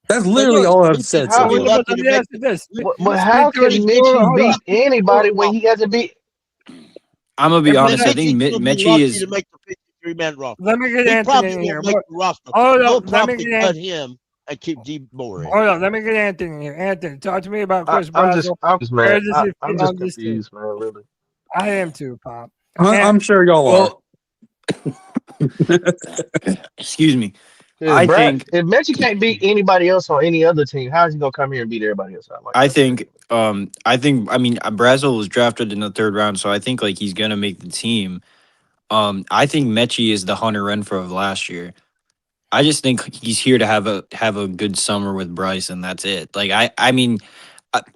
That's literally all I've said. how- So Let far. me ask you this. But how can Mitchie beat anybody when he hasn't beat? I'm gonna be honest. I think Mitchie's gonna be Mechie lucky is. to make the 53-man roster. Let me get He Anthony probably in here. won't make the roster. Hold He'll on, let me probably get cut him and keep D Moore in. Hold on, let me get Anthony in here. Anthony, talk to me about Chris I'm Brazel. just Where mad. does he I'm fit just on this team? confused, man. Really. I am too, Pop. I'm sure y'all Well, excuse me. I think if Mitchie can't beat anybody else on any other team, how is he gonna come here and beat everybody else? I think Brazel was drafted in the third round, so I think like he's gonna make the team. I think Mechie is the Hunter Renfrow of last year. I just think he's here to have a good summer with Bryce, and that's it. Like I mean,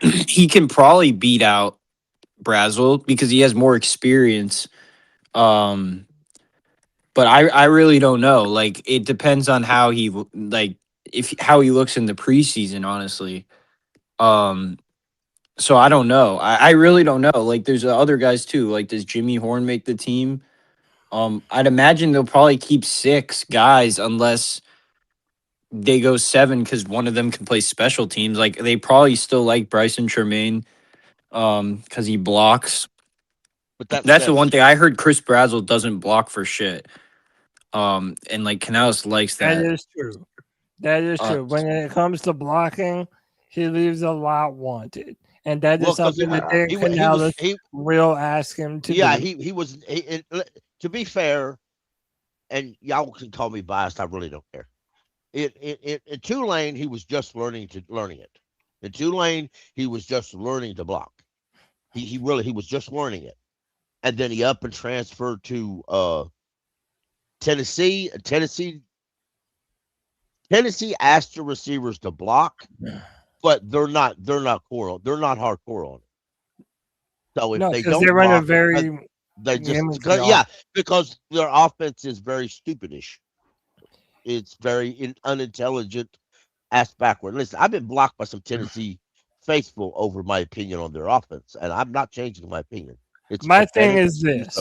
he can probably beat out Brazel because he has more experience. But I really don't know. Like it depends on how he how he looks in the preseason, honestly. So I don't know. I really don't know. Like there's other guys too. Like does Jimmy Horn make the team? I'd imagine they'll probably keep 6 guys unless they go 7 because one of them can play special teams. Like they probably still like Bryson Tremaine because he blocks. But That's the one thing I heard. Chris Brazel doesn't block for shit. And like Canales likes that. That is true. That is true. When it comes to blocking, he leaves a lot wanted. And that is something that Dave Canales will ask him to do. Yeah, he was. To be fair, and y'all can call me biased, I really don't care. In Tulane, he was just learning it. In Tulane, he was just learning to block. He was just learning it. And then he up and transferred to Tennessee. Tennessee asked the receivers to block, but they're not core. They're not hardcore on it. So if they don't, they run block, a very they just because their offense is very stupidish. It's very unintelligent, ass backward. Listen, I've been blocked by some Tennessee faithful over my opinion on their offense, and I'm not changing my opinion. It's my thing is this.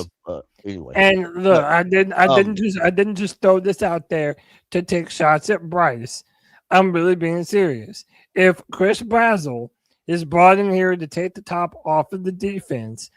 Anyway, and look, I didn't just throw this out there to take shots at Bryce. I'm really being serious. If Chris Brazel is brought in here to take the top off of the defense,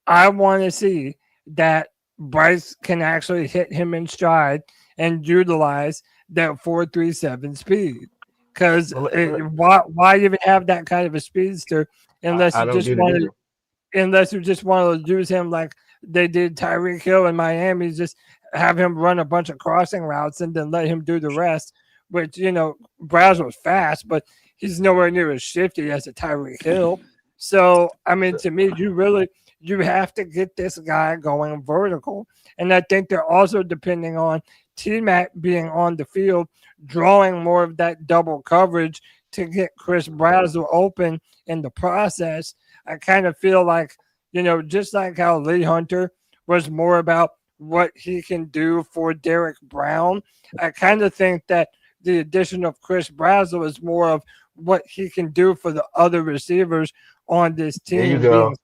I want to see that Bryce can actually hit him in stride and utilize that 4.37 speed. Because why even have that kind of a speedster unless I you don't just get it want either. to unless you just want to use him like they did Tyreek Hill in Miami, just have him run a bunch of crossing routes and then let him do the rest. Which, you know, Brazel's fast, but he's nowhere near as shifty as a Tyreek Hill. So, I mean, to me, you have to get this guy going vertical. And I think they're also depending on T-Mac being on the field, drawing more of that double coverage to get Chris Brazel open in the process. I kind of feel like, you know, just like how Lee Hunter was more about what he can do for Derek Brown, I kind of think that the addition of Chris Brazel is more of what he can do for the other receivers on this There you team, go.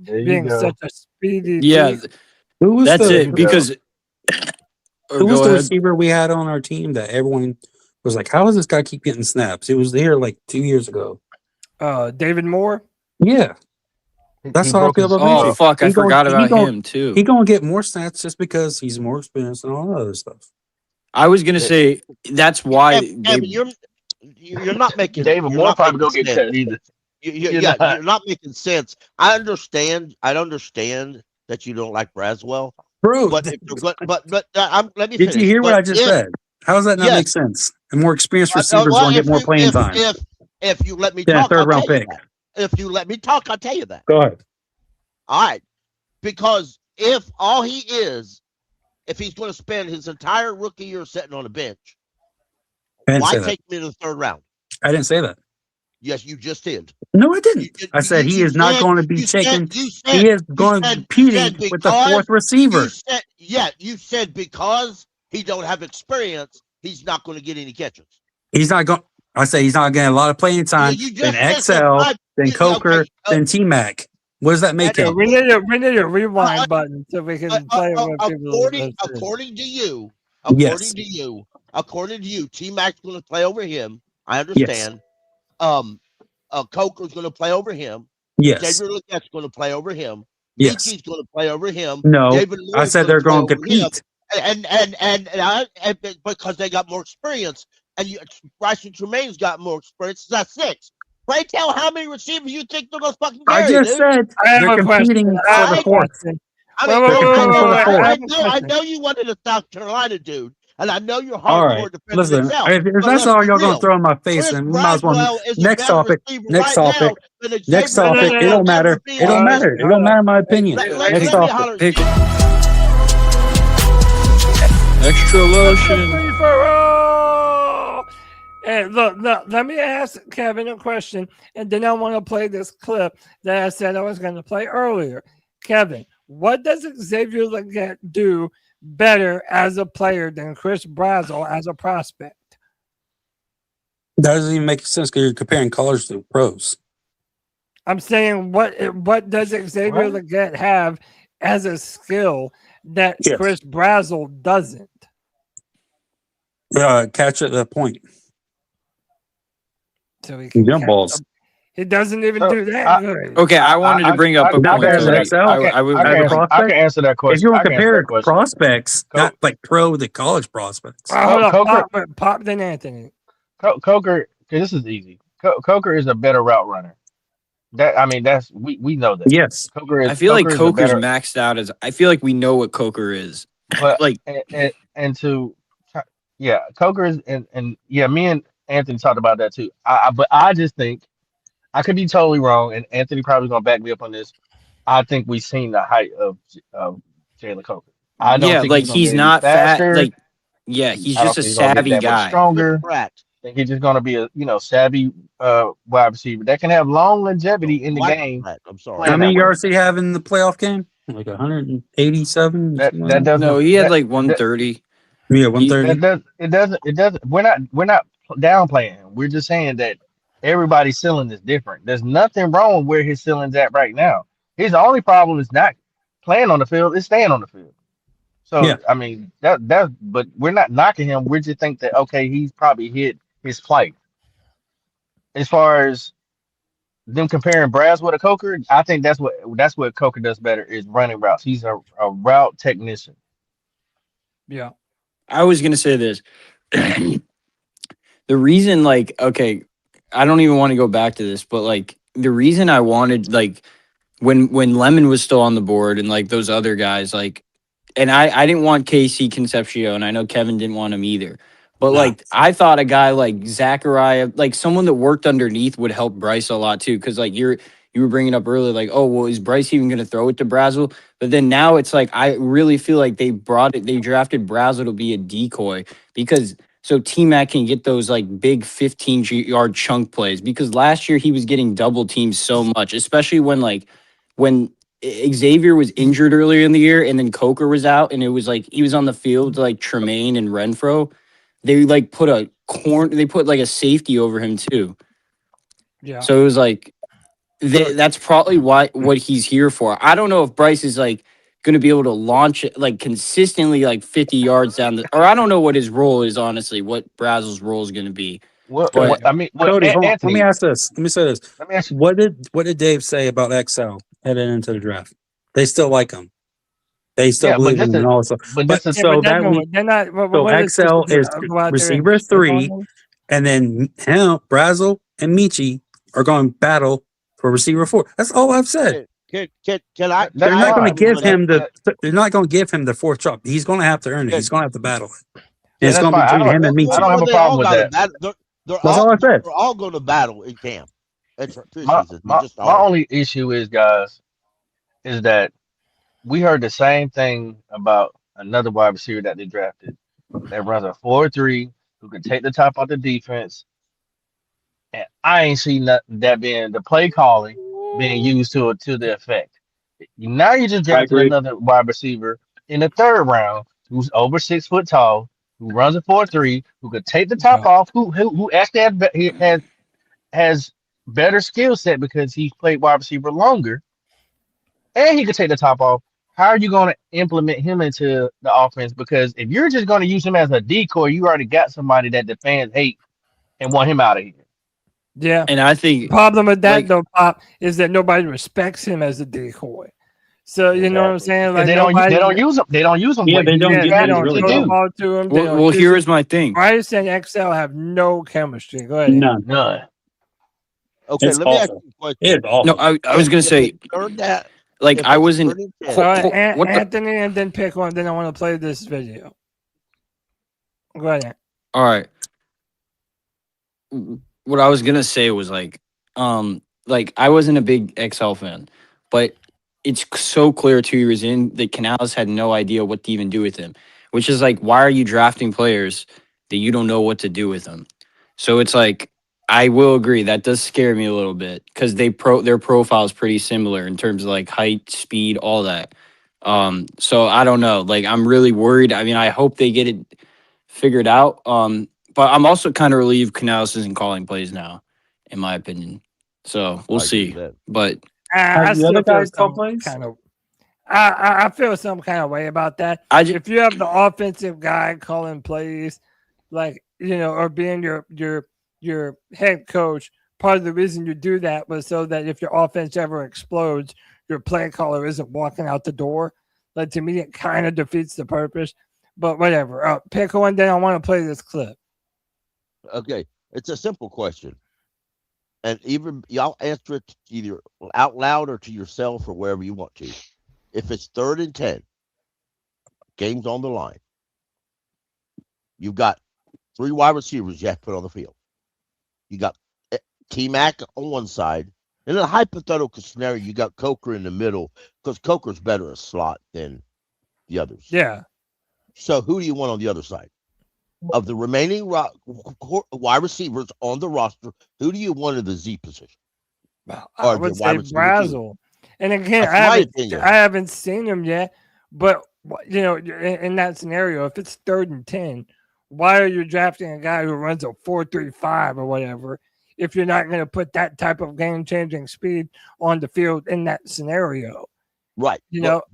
being such a speedy Yeah, team. that's it. Because who was the receiver we had on our team that everyone was like, how does this guy keep getting snaps? It was here like 2 years ago. David Moore. Yeah. That's how I feel about Oh him. fuck, I forgot about him too. He gonna get more snaps just because he's more experienced and all that other stuff. I was gonna say that's why You're not making David you're Moore not probably making don't get sense. cut either. You're not making sense. I understand that you don't like Braswell, Bro. but let me Did finish. you hear what But I just said? How does that not make sense? A more experienced receiver is well, going to get more playing time. If you let me Yeah, talk, third I'll round tell you pick. that. If you let me talk, I'll tell you that. Go ahead. All right, because if he's going to spend his entire rookie year sitting on a bench, why take him in the third round? I didn't say that. Yes, you just did. No, I didn't. I said he is not going to be taken. He is going to competing with the fourth receiver. You said because he don't have experience, he's not going to get any catches. He's not going. I say he's not getting a lot of playing time. Then XL, then Coker, then T-Mac. What does that make him? We need a rewind button so we can play with people. According to you, T-Mac's going to play over him. I understand. Coker's going to play over him. Yes. Xavier Leggette's going to play over him. Yes. Mickey's going to play over him. No, David I said they're going to compete. And because they got more experience, and Bryson Tremaine's got more experience. That's 6. Pray tell how many receivers you think they're going to fucking carry, I just said they're competing for the fourth. I know you wanted a South Carolina dude, and I know you're hardcore defending listen, yourself. if that's all y'all going to throw in my face, then we might as well. Next topic. It don't matter. It don't matter my opinion. Next topic. Extra lotion. Hey, look, let me ask Kevin a question, and then I want to play this clip that I said I was going to play earlier. Kevin, what does Xavier Legette do better as a player than Chris Brazel as a prospect? That doesn't even make sense because you're comparing college to pros. I'm saying what does Xavier Legette have as a skill that Chris Brazel doesn't? Catch at that point. So he can jump balls. He doesn't even do that good. Okay, I wanted to bring up a point. I can answer that question. If you want to compare prospects, not like pro to college prospects. Hold on, Pop than Anthony. Coker, this is easy. Coker is a better route runner. We know that. Yes, Coker is. I feel like Coker's maxed out as. I feel like we know what Coker is. But Coker is, and me and Anthony talked about that too. But I just think I could be totally wrong, and Anthony probably gonna back me up on this. I think we've seen the height of Jalen Coker. I don't think he's not faster. He's just a savvy guy. Stronger. I think he's just gonna be a savvy wide receiver that can have long longevity in the game. I'm sorry. How many yards did he have in the playoff game? Like 187. That doesn't. No, he had like 130. Yeah, 130. It doesn't. We're not downplaying him. We're just saying that everybody's ceiling is different. There's nothing wrong with where his ceiling's at right now. His only problem is not playing on the field; it's staying on the field. So I mean but we're not knocking him. We just think that he's probably hit his plight. As far as them comparing Braswell to Coker, I think that's what Coker does better is running routes. He's a route technician. Yeah. I was gonna say this. The reason, like, okay, I don't even want to go back to this, but like the reason I wanted, like, when Lemon was still on the board and like those other guys, like, and I didn't want Casey Concepcion, and I know Kevin didn't want him either. But like I thought a guy like Zachariah, like someone that worked underneath, would help Bryce a lot too. Because like you were bringing up earlier, like, oh well, is Bryce even going to throw it to Brazel? But then now it's like I really feel like they drafted Brazel to be a decoy because so T-Mac can get those like big 15-yard chunk plays. Because last year he was getting double teamed so much, especially when Xavier was injured earlier in the year and then Coker was out and it was like he was on the field like Tremaine and Renfro. They like put like a safety over him too. Yeah. So it was like that's probably what he's here for. I don't know if Bryce is like going to be able to launch it like consistently like 50 yards down or I don't know what his role is, honestly, what Brazel's role is going to be. But I mean, Cody, hold on. Anthony, Let me ask this. Let me say this. let me ask you. What did Dave say about XL heading into the draft? They still like him. They still believe in him and all this stuff. But So they're that not. means XL is receiver 3, and then him, Brazel, and Michi are going to battle for receiver 4. That's all I've said. Can I? They're not going to give him They're not going to give him the 4th job. He's going to have to earn it. He's going to have to battle it. And it's going to be between him and Michi. I don't have a problem with that. That's all I said. They're all going to battle in camp. My only issue is, guys, is that we heard the same thing about another wide receiver that they drafted that runs a 4.3 who can take the top off the defense. And I ain't seen that being the play calling being used to the effect. Now you just drafted another wide receiver in the 3rd round who's over 6 foot tall, who runs a 4.3, who could take the top off, who actually has better skill set because he's played wide receiver longer, and he could take the top off. How are you going to implement him into the offense? Because if you're just going to use him as a decoy, you already got somebody that the fans hate and want him out of here. Yeah. And I think the problem with that though, Pop, is that nobody respects him as a decoy. So you know what I'm saying? Like they don't use him. They don't use him. Yeah, they don't throw the do. ball to him. Well, here's my thing. Bryce and XL have no chemistry. Go ahead. None. Okay, It's let me ask awful. you a question. It's awful. No, I was going to say, like, I wasn't. So what the- Anthony, and then pick one. Then I want to play this video. Go ahead. All right. What I was gonna say was like I wasn't a big XL fan, but it's so clear 2 years in that Canales had no idea what to even do with him, which is like, why are you drafting players that you don't know what to do with them? So it's like, I will agree that does scare me a little bit because their profile is pretty similar in terms of like height, speed, all that. So I don't know. Like, I'm really worried. I mean, I hope they get it figured out. But I'm also kind of relieved Canales isn't calling plays now, in my opinion. So we'll see. But I the other guys call some plays? kind of. I feel some kind of way about that. If you have the offensive guy calling plays, like or being your head coach, part of the reason you do that was so that if your offense ever explodes, your play caller isn't walking out the door. Like, to me, it kind of defeats the purpose. But whatever. Pick one. Then I want to play this clip. Okay, it's a simple question, and even y'all answer it either out loud or to yourself or wherever you want to. If it's 3rd and 10, game's on the line, you've got 3 wide receivers you have to put on the field. You got T-Mac on one side, and in a hypothetical scenario, you got Coker in the middle because Coker's better a slot than the others. Yeah. So who do you want on the other side? Of the remaining wide receivers on the roster, who do you want in the Z position? I would say Brazel. And again, I haven't seen him yet. But in that scenario, if it's 3rd and 10, why are you drafting a guy who runs a 4.35 or whatever if you're not going to put that type of game-changing speed on the field in that scenario? Right.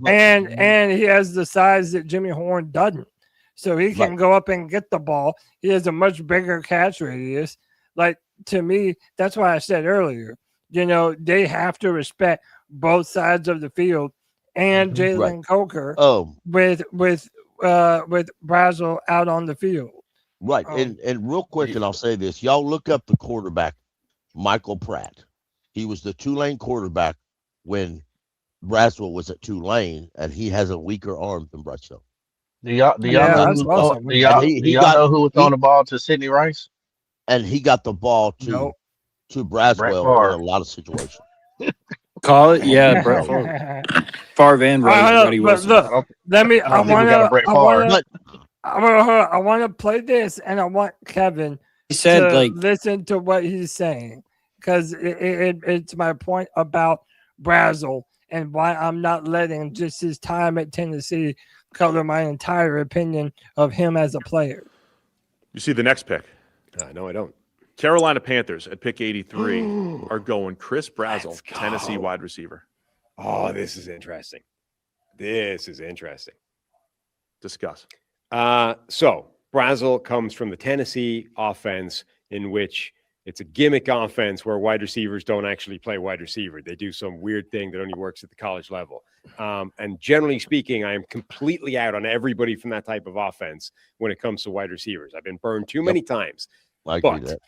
And he has the size that Jimmy Horn doesn't. So he can go up and get the ball. He has a much bigger catch radius. Like, to me, that's why I said earlier, they have to respect both sides of the field, and Jalen Coker with Brazel out on the field. Right. And real quick, and I'll say this. Y'all look up the quarterback, Michael Pratt. He was the Tulane quarterback when Brazel was at Tulane, and he has a weaker arm than Brazel. Do y'all know who was throwing the ball to Sidney Rice? And he got the ball to Braswell in a lot of situations. Call it, yeah, Brett Favre and Roddy Wilson. Look, I want to play this, and I want Kevin to listen to what he's saying, because it's my point about Brazel and why I'm not letting just his time at Tennessee color my entire opinion of him as a player. You see the next pick? No, I don't. Carolina Panthers at pick 83 are going Chris Brazel, Tennessee wide receiver. Oh, this is interesting. Discuss. So Brazel comes from the Tennessee offense, in which it's a gimmick offense where wide receivers don't actually play wide receiver. They do some weird thing that only works at the college level. And generally speaking, I am completely out on everybody from that type of offense when it comes to wide receivers. I've been burned too many times. But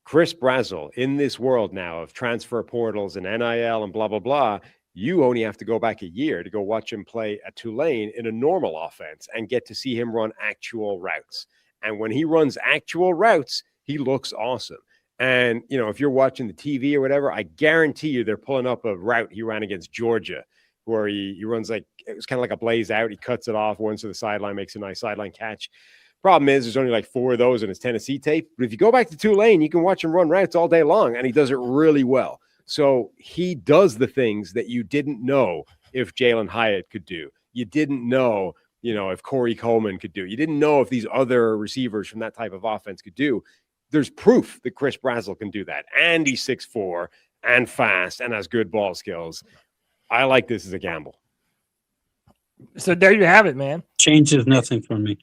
Chris Brazel, in this world now of transfer portals and NIL and blah, blah, blah, you only have to go back a year to go watch him play at Tulane in a normal offense and get to see him run actual routes. And when he runs actual routes, he looks awesome. And, if you're watching the TV or whatever, I guarantee you they're pulling up a route he ran against Georgia where he runs it was kind of like a blaze out. He cuts it off, runs to the sideline, makes a nice sideline catch. Problem is, there's only like 4 of those in his Tennessee tape. But if you go back to Tulane, you can watch him run routes all day long, and he does it really well. So he does the things that you didn't know if Jalen Hyatt could do. You didn't know, if Corey Coleman could do. You didn't know if these other receivers from that type of offense could do. There's proof that Chris Brazel can do that. And he's 6'4", and fast, and has good ball skills. I like this as a gamble. So there you have it, man. Changes nothing for me.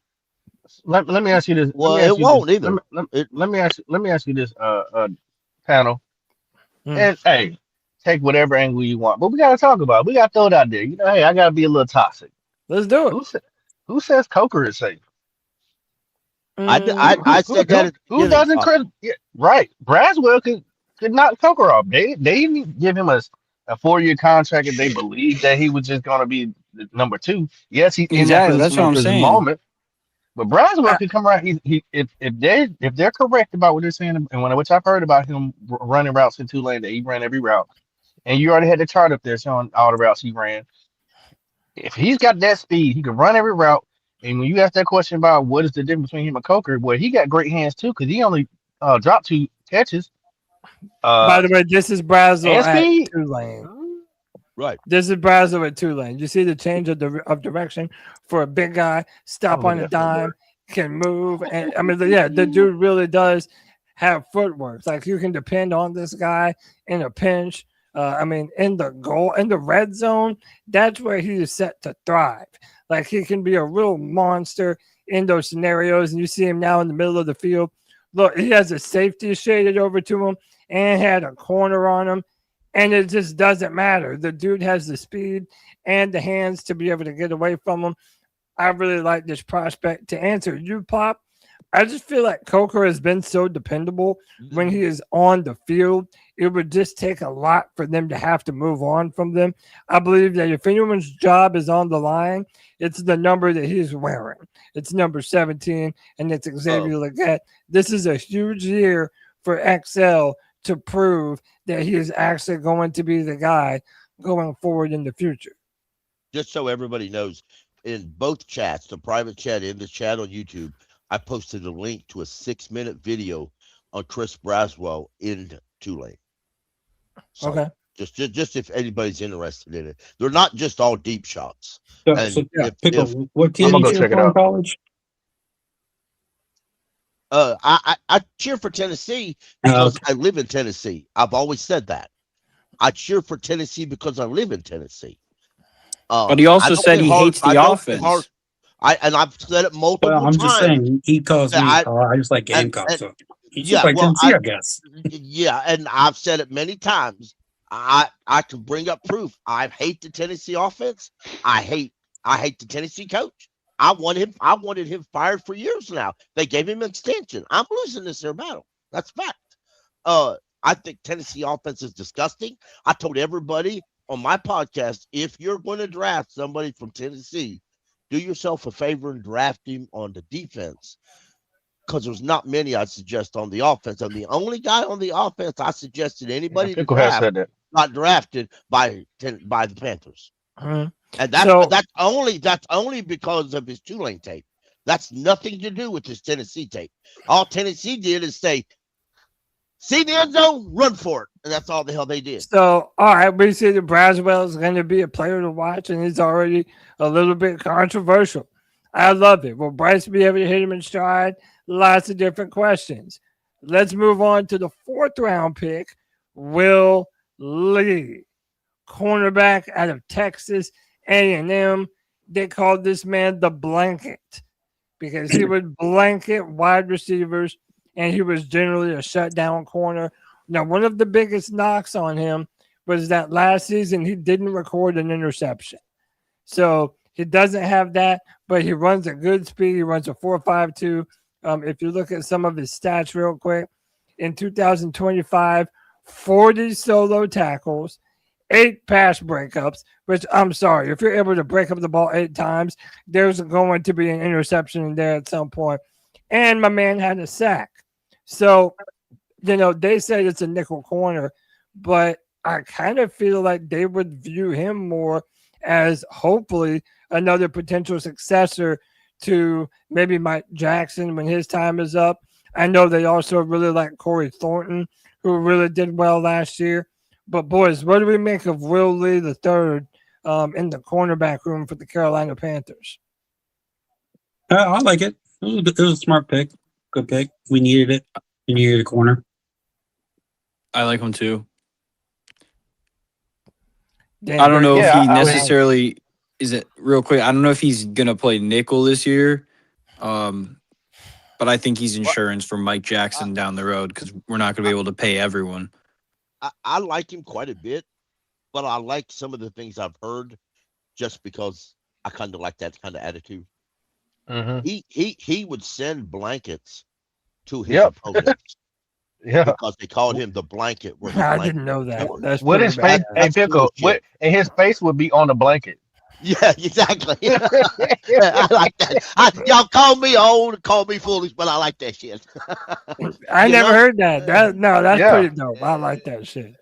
Let me ask you this. Well, it won't either. Let me ask you this, panel. And hey, take whatever angle you want, but we gotta talk about it. We gotta throw it out there. Hey, I gotta be a little toxic. Let's do it. Who says Coker is safe? I said that. Who doesn't credit? Yeah, right. Braswell could knock Coker off. They didn't give him a 4-year contract if they believed that he was just gonna be number 2. Yes, he exactly. That's what I'm saying. Moment. But Braswell could come around. If they're correct about what they're saying, and which I've heard about him running routes in Tulane, that he ran every route, and you already had the chart up there showing all the routes he ran. If he's got that speed, he can run every route. And when you ask that question about what is the difference between him and Coker, well, he got great hands too, because he only dropped 2 catches. By the way, this is Brazel at Tulane. Right. This is Brazel at Tulane. You see the change of direction for a big guy, stop on a dime, can move. And I mean, the dude really does have footwork. Like, you can depend on this guy in a pinch. In the red zone, that's where he is set to thrive. Like, he can be a real monster in those scenarios. And you see him now in the middle of the field. Look, he has a safety shaded over to him and had a corner on him. And it just doesn't matter. The dude has the speed and the hands to be able to get away from him. I really like this prospect. To answer you, Pop, I just feel like Coker has been so dependable when he is on the field. It would just take a lot for them to have to move on from them. I believe that if anyone's job is on the line, it's the number that he's wearing. It's number 17, and it's Xavier Legette. This is a huge year for XL to prove that he is actually going to be the guy going forward in the future. Just so everybody knows, in both chats, the private chat and the chat on YouTube, I posted a link to a 6-minute video on Chris Braswell in Tulane. So okay. Just if anybody's interested in it. They're not just all deep shots. What team I'm gonna go check it out. College? I cheer for Tennessee because I live in Tennessee. I've always said that. I cheer for Tennessee because I live in Tennessee. But he also said he hates the offense. I've said it multiple times. I'm just saying he calls me. I just like Gamecocks. He's just like Tennessee, I guess. Yeah, and I've said it many times. I can bring up proof. I hate the Tennessee offense. I hate the Tennessee coach. I wanted him fired for years now. They gave him an extension. I'm losing this here battle. That's fact. I think Tennessee offense is disgusting. I told everybody on my podcast, if you're going to draft somebody from Tennessee, do yourself a favor and draft him on the defense, because there's not many I'd suggest on the offense. And the only guy on the offense I suggested anybody to draft got drafted by the Panthers. Mhm. And that's only because of his Tulane tape. That's nothing to do with his Tennessee tape. All Tennessee did is say, see the end zone, run for it. And that's all the hell they did. So, all right, we see that Braswell is going to be a player to watch, and he's already a little bit controversial. I love it. Will Bryce be able to hit him in stride? Lots of different questions. Let's move on to the 4th round pick, Will Lee, cornerback out of Texas A&M. They called this man the blanket because he would blanket wide receivers, and he was generally a shutdown corner. Now, one of the biggest knocks on him was that last season he didn't record an interception. So he doesn't have that, but he runs a good speed. He runs a 4.52. If you look at some of his stats real quick, in 2025, 40 solo tackles, 8 pass breakups, which I'm sorry, if you're able to break up the ball 8 times, there's going to be an interception in there at some point. And my man had a sack. So, they said it's a nickel corner, but I kind of feel like they would view him more as hopefully another potential successor to maybe Mike Jackson when his time is up. I know they also really like Corey Thornton, who really did well last year. But, boys, what do we make of Will Lee III in the cornerback room for the Carolina Panthers? I like it. It was a smart pick. Good pick. We needed it. We needed a corner. I like him too. Dan, I don't know if he I necessarily is it real quick. I don't know if he's gonna play nickel this year, but I think he's insurance for Mike Jackson down the road because we're not gonna be able to pay everyone. I like him quite a bit, but I like some of the things I've heard just because I kind of like that kind of attitude. He would send blankets to his opponents. Yeah. Because they called him the blanket. I didn't know that. That's What pretty his bad. face? Hey, Pickle. And his face would be on the blanket. Yeah, exactly. I like that. Y'all call me old, call me foolish, but I like that shit. I never heard that. That's Yeah. pretty dope. I like that shit.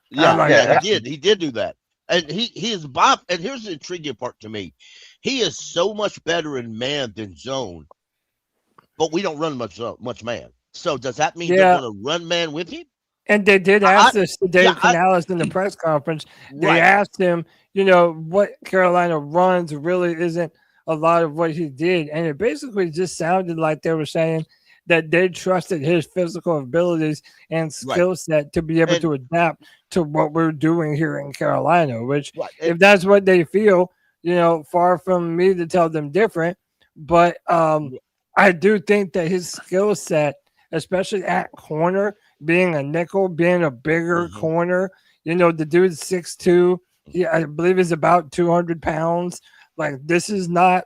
Yeah, like yeah, he did do that. And he is Bob. And here's the intriguing part to me: he is so much better in man than zone, but we don't run much man. So does that mean they're going to run man with him? And they did ask this to Dave Canales in the press conference. They asked him, what Carolina runs really isn't a lot of what he did. And it basically just sounded like they were saying that they trusted his physical abilities and skill set to be able to adapt to what we're doing here in Carolina, which if that's what they feel, far from me to tell them different. But I do think that his skill set, especially at corner, being a nickel, being a bigger corner, the dude's 6'2", I believe he's about 200 pounds. Like, this is not,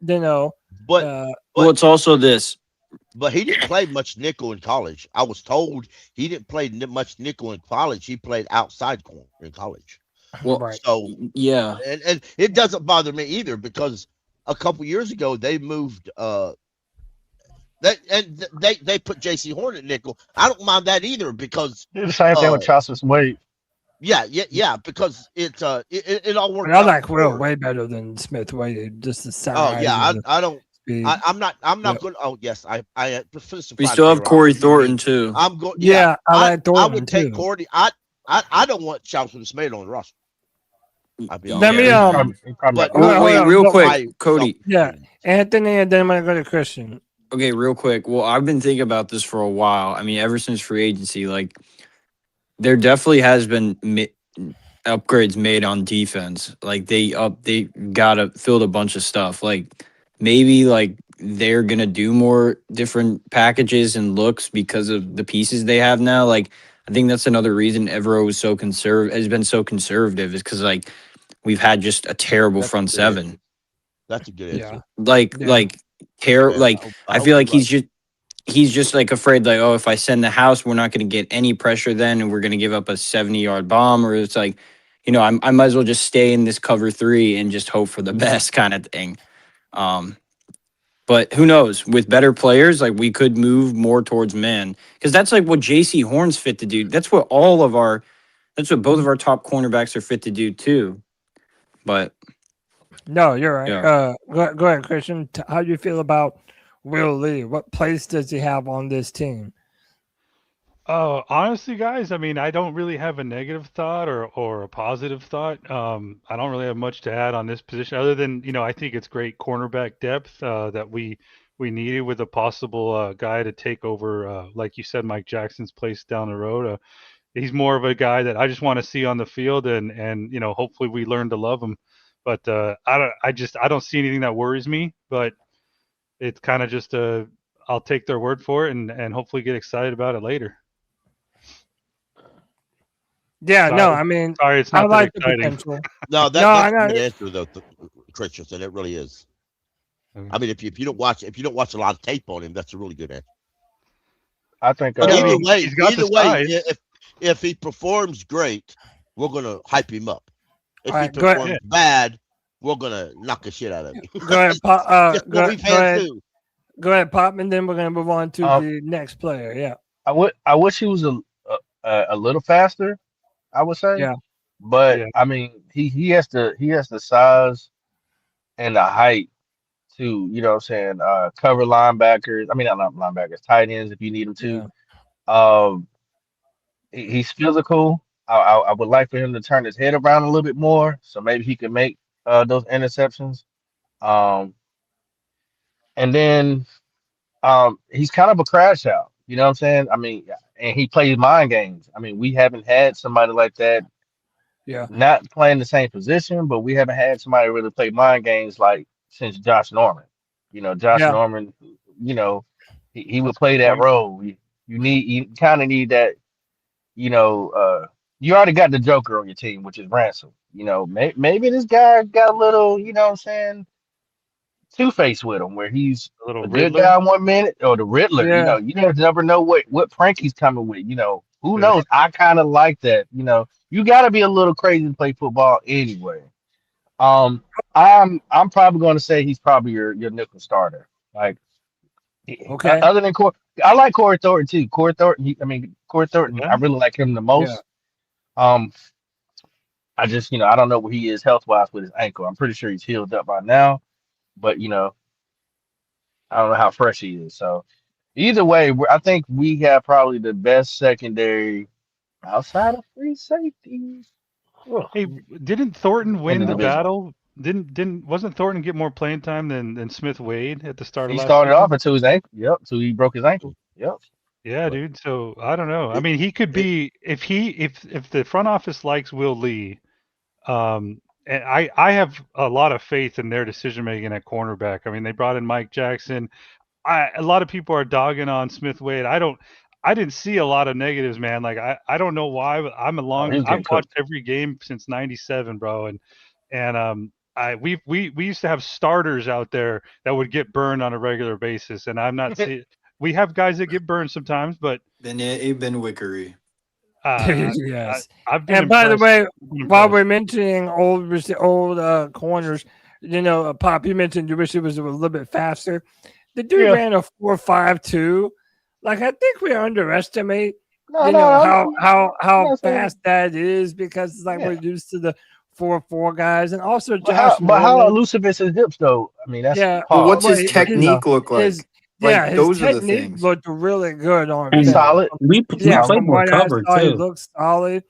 Well, it's also this. But he didn't play much nickel in college. I was told he didn't play much nickel in college. He played outside corner in college. Well, so yeah, and it doesn't bother me either because a couple years ago they moved. They put J.C. Horn at nickel. I don't mind that either because Do the same thing with Charles Wade. Yeah, because it all works. I like Will way better than Smith Wade. Just the size. Oh yeah, I don't. Speed. I'm not going. Oh yes, I. We still have Corey Thornton too. I'm going. Yeah, I like Thornton I would take too. Cordy. I don't want Charles Smith on the roster. Let me wait, real quick, Cody. Yeah, Anthony, and then I'm gonna go to Christian. Okay, real quick. Well, I've been thinking about this for a while. I mean, ever since free agency, like there definitely has been upgrades made on defense. Like they gotta filled a bunch of stuff. Like maybe like they're gonna do more different packages and looks because of the pieces they have now. Like I think that's another reason Evero was so has been so conservative, is because like we've had just a terrible That's a front good seven. answer. That's a good Yeah. answer. Like Yeah. like Yeah, like I I hope feel you're like right. he's just like afraid, like, oh, if I send the house, we're not going to get any pressure then, and we're going to give up a 70-yard bomb. Or it's like, I might as well just stay in this cover 3 and just hope for the best kind of thing. But who knows? With better players, like we could move more towards man, because that's like what J.C. Horn's fit to do. That's what that's what both of our top cornerbacks are fit to do too. But No, you're right. yeah. Go ahead, Christian. How do you feel about Will Lee? What place does he have on this team? Honestly, guys, I mean, I don't really have a negative thought or a positive thought. I don't really have much to add on this position other than, I think it's great cornerback depth that we needed with a possible guy to take over, like you said, Mike Jackson's place down the road. He's more of a guy that I just want to see on the field, and hopefully we learn to love him. But I don't see anything that worries me. But it's kind of just I'll take their word for it and hopefully get excited about it later. Yeah, Sorry. no, I mean, Sorry, it's I not like that the exciting. potential. No, No, that's I a good know. answer though, Christensen. It really is. I mean, if you don't watch a lot of tape on him, that's a really good answer. I think But Yeah, I either mean, way, he's got the size. if he performs great, we're gonna hype him up. If All he right, go ahead. performs bad, we're gonna knock the shit out of him. Go ahead, Pop. Just what we Go fans ahead. do. Go ahead, Pop, and then we're gonna move on to Um, the next player. Yeah, I wish he was a little faster, I would say. yeah, But Yeah. I mean, he has the size and the height to, what I'm saying, cover linebackers. I mean, not linebackers, tight ends if you need him yeah. to. He's physical. I would like for him to turn his head around a little bit more, so maybe he can make those interceptions. Um, and then he's kind of a crash out. You know what I'm saying? I mean, and he plays mind games. I mean, we haven't had somebody like that. Yeah. Not playing the same position, but we haven't had somebody really play mind games like since Josh Norman. Josh Yeah. Norman. He would play that Point. role. You kind of need that. You already got the Joker on your team, which is Ransom. Maybe this guy got a little, what I'm saying, two-face with him, where he's A little a good Riddler. guy 1 minute, or the Riddler. Yeah. You never know what prank he's coming with. Who Yeah. knows? I kind of like that. You got to be a little crazy to play football anyway. I'm probably going to say he's probably your nickel starter. Like, Okay. other than Corey, I like Corey Thornton too. Corey Thornton. Yeah. I really like him the most. I just, I don't know where he is health wise with his ankle. I'm pretty sure he's healed up by now, but I don't know how fresh he is. So either way, I think we have probably the best secondary outside of free safeties. Hey, didn't Thornton In win the the division. battle? Wasn't Thornton get more playing time than Smith Wade at the start of He last started season? off until his ankle. Yep. So he broke his ankle. Yep. Yeah, dude. So I don't know. I mean, he could be if the front office likes Will Lee, and I have a lot of faith in their decision making at cornerback. I mean, they brought in Mike Jackson. A lot of people are dogging on Smith Wade. I didn't see a lot of negatives, man. Like I don't know why, but He was getting I've watched cooked. every game since '97, bro, and we used to have starters out there that would get burned on a regular basis, and I'm not seeing. We have guys that get burned sometimes, but Ben Wickery. Yes. I've been And by the impressed. way, I've been while impressed. we're mentioning old corners, Pop, you mentioned you wish it was a little bit faster. The dude Yeah. ran a 4.52. Like, I think we underestimate No, how I'm not saying- fast that is, because it's like Yeah. we're used to the 4.4 guys, and also But how Josh Norman. elusive is his hips though? I mean, that's Yeah. Well, what's Well, his he- technique look like? his his those are the technique things. looked really good on And film. solid. we Yeah, played from more what cover I saw, he too. looks solid.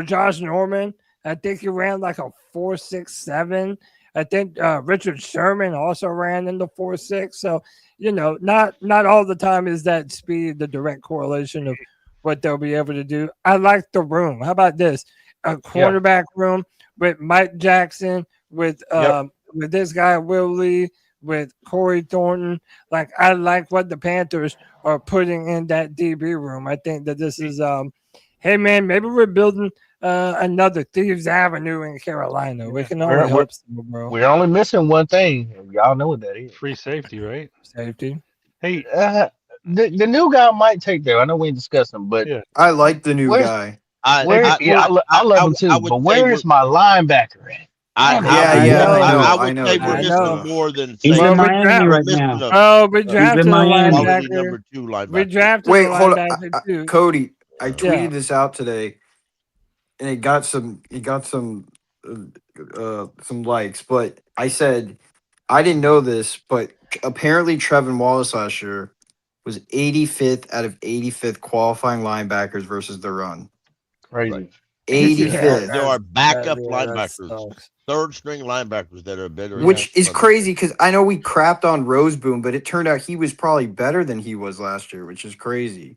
Josh Norman, I think he ran like a 4.67. I think Richard Sherman also ran in the 4.6. So, not all the time is that speed the direct correlation of what they'll be able to do. I like the room. How about this? A cornerback room with Mike Jackson, with Yep. with this guy Will Lee, with Corey Thornton. Like, I like what the Panthers are putting in that DB room. I think that this is, hey, man, maybe we're building another Thieves Avenue in Carolina. We can only hope so, bro. We're only missing one thing. Y'all know what that is. Free safety, right? Safety. Hey, the new guy might take there. I know we ain't discussing, but yeah. I like the new Where's- guy. I love him too. I would But say where is my linebacker at? I I would know, say I we're know. missing more than He's say in Well, Miami right now. Oh, we drafted a Miami. quality linebacker. number 2 linebacker. We drafted Wait, a hold on, linebacker too. Cody. I tweeted Yeah. this out today, and it got some likes. But I said I didn't know this, but apparently Trevin Wallace last year was 85th out of 85th qualifying linebackers versus the run. Crazy. 85th. There are backup that linebackers, sucks. third string linebackers that are better. than Which is others. crazy because I know we crapped on Roseboom, but it turned out he was probably better than he was last year, which is crazy.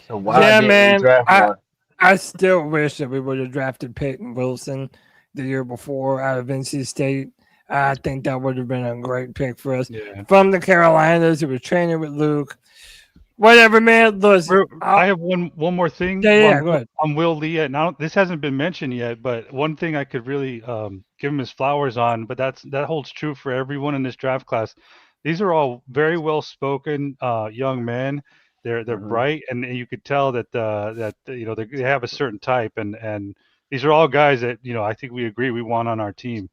So why Yeah, didn't man. we draft one? I still wish that we would have drafted Peyton Wilson the year before out of NC State. I think that would have been a great pick for us. Yeah. From the Carolinas, who was training with Luke. Whatever, man. Listen, I have one more thing. Yeah, go ahead. On Will Lee. Now this hasn't been mentioned yet, but one thing I could really give him his flowers on, but that holds true for everyone in this draft class. These are all very well spoken young men. They're bright, and you could tell that they have a certain type, and these are all guys that I think we agree we want on our team.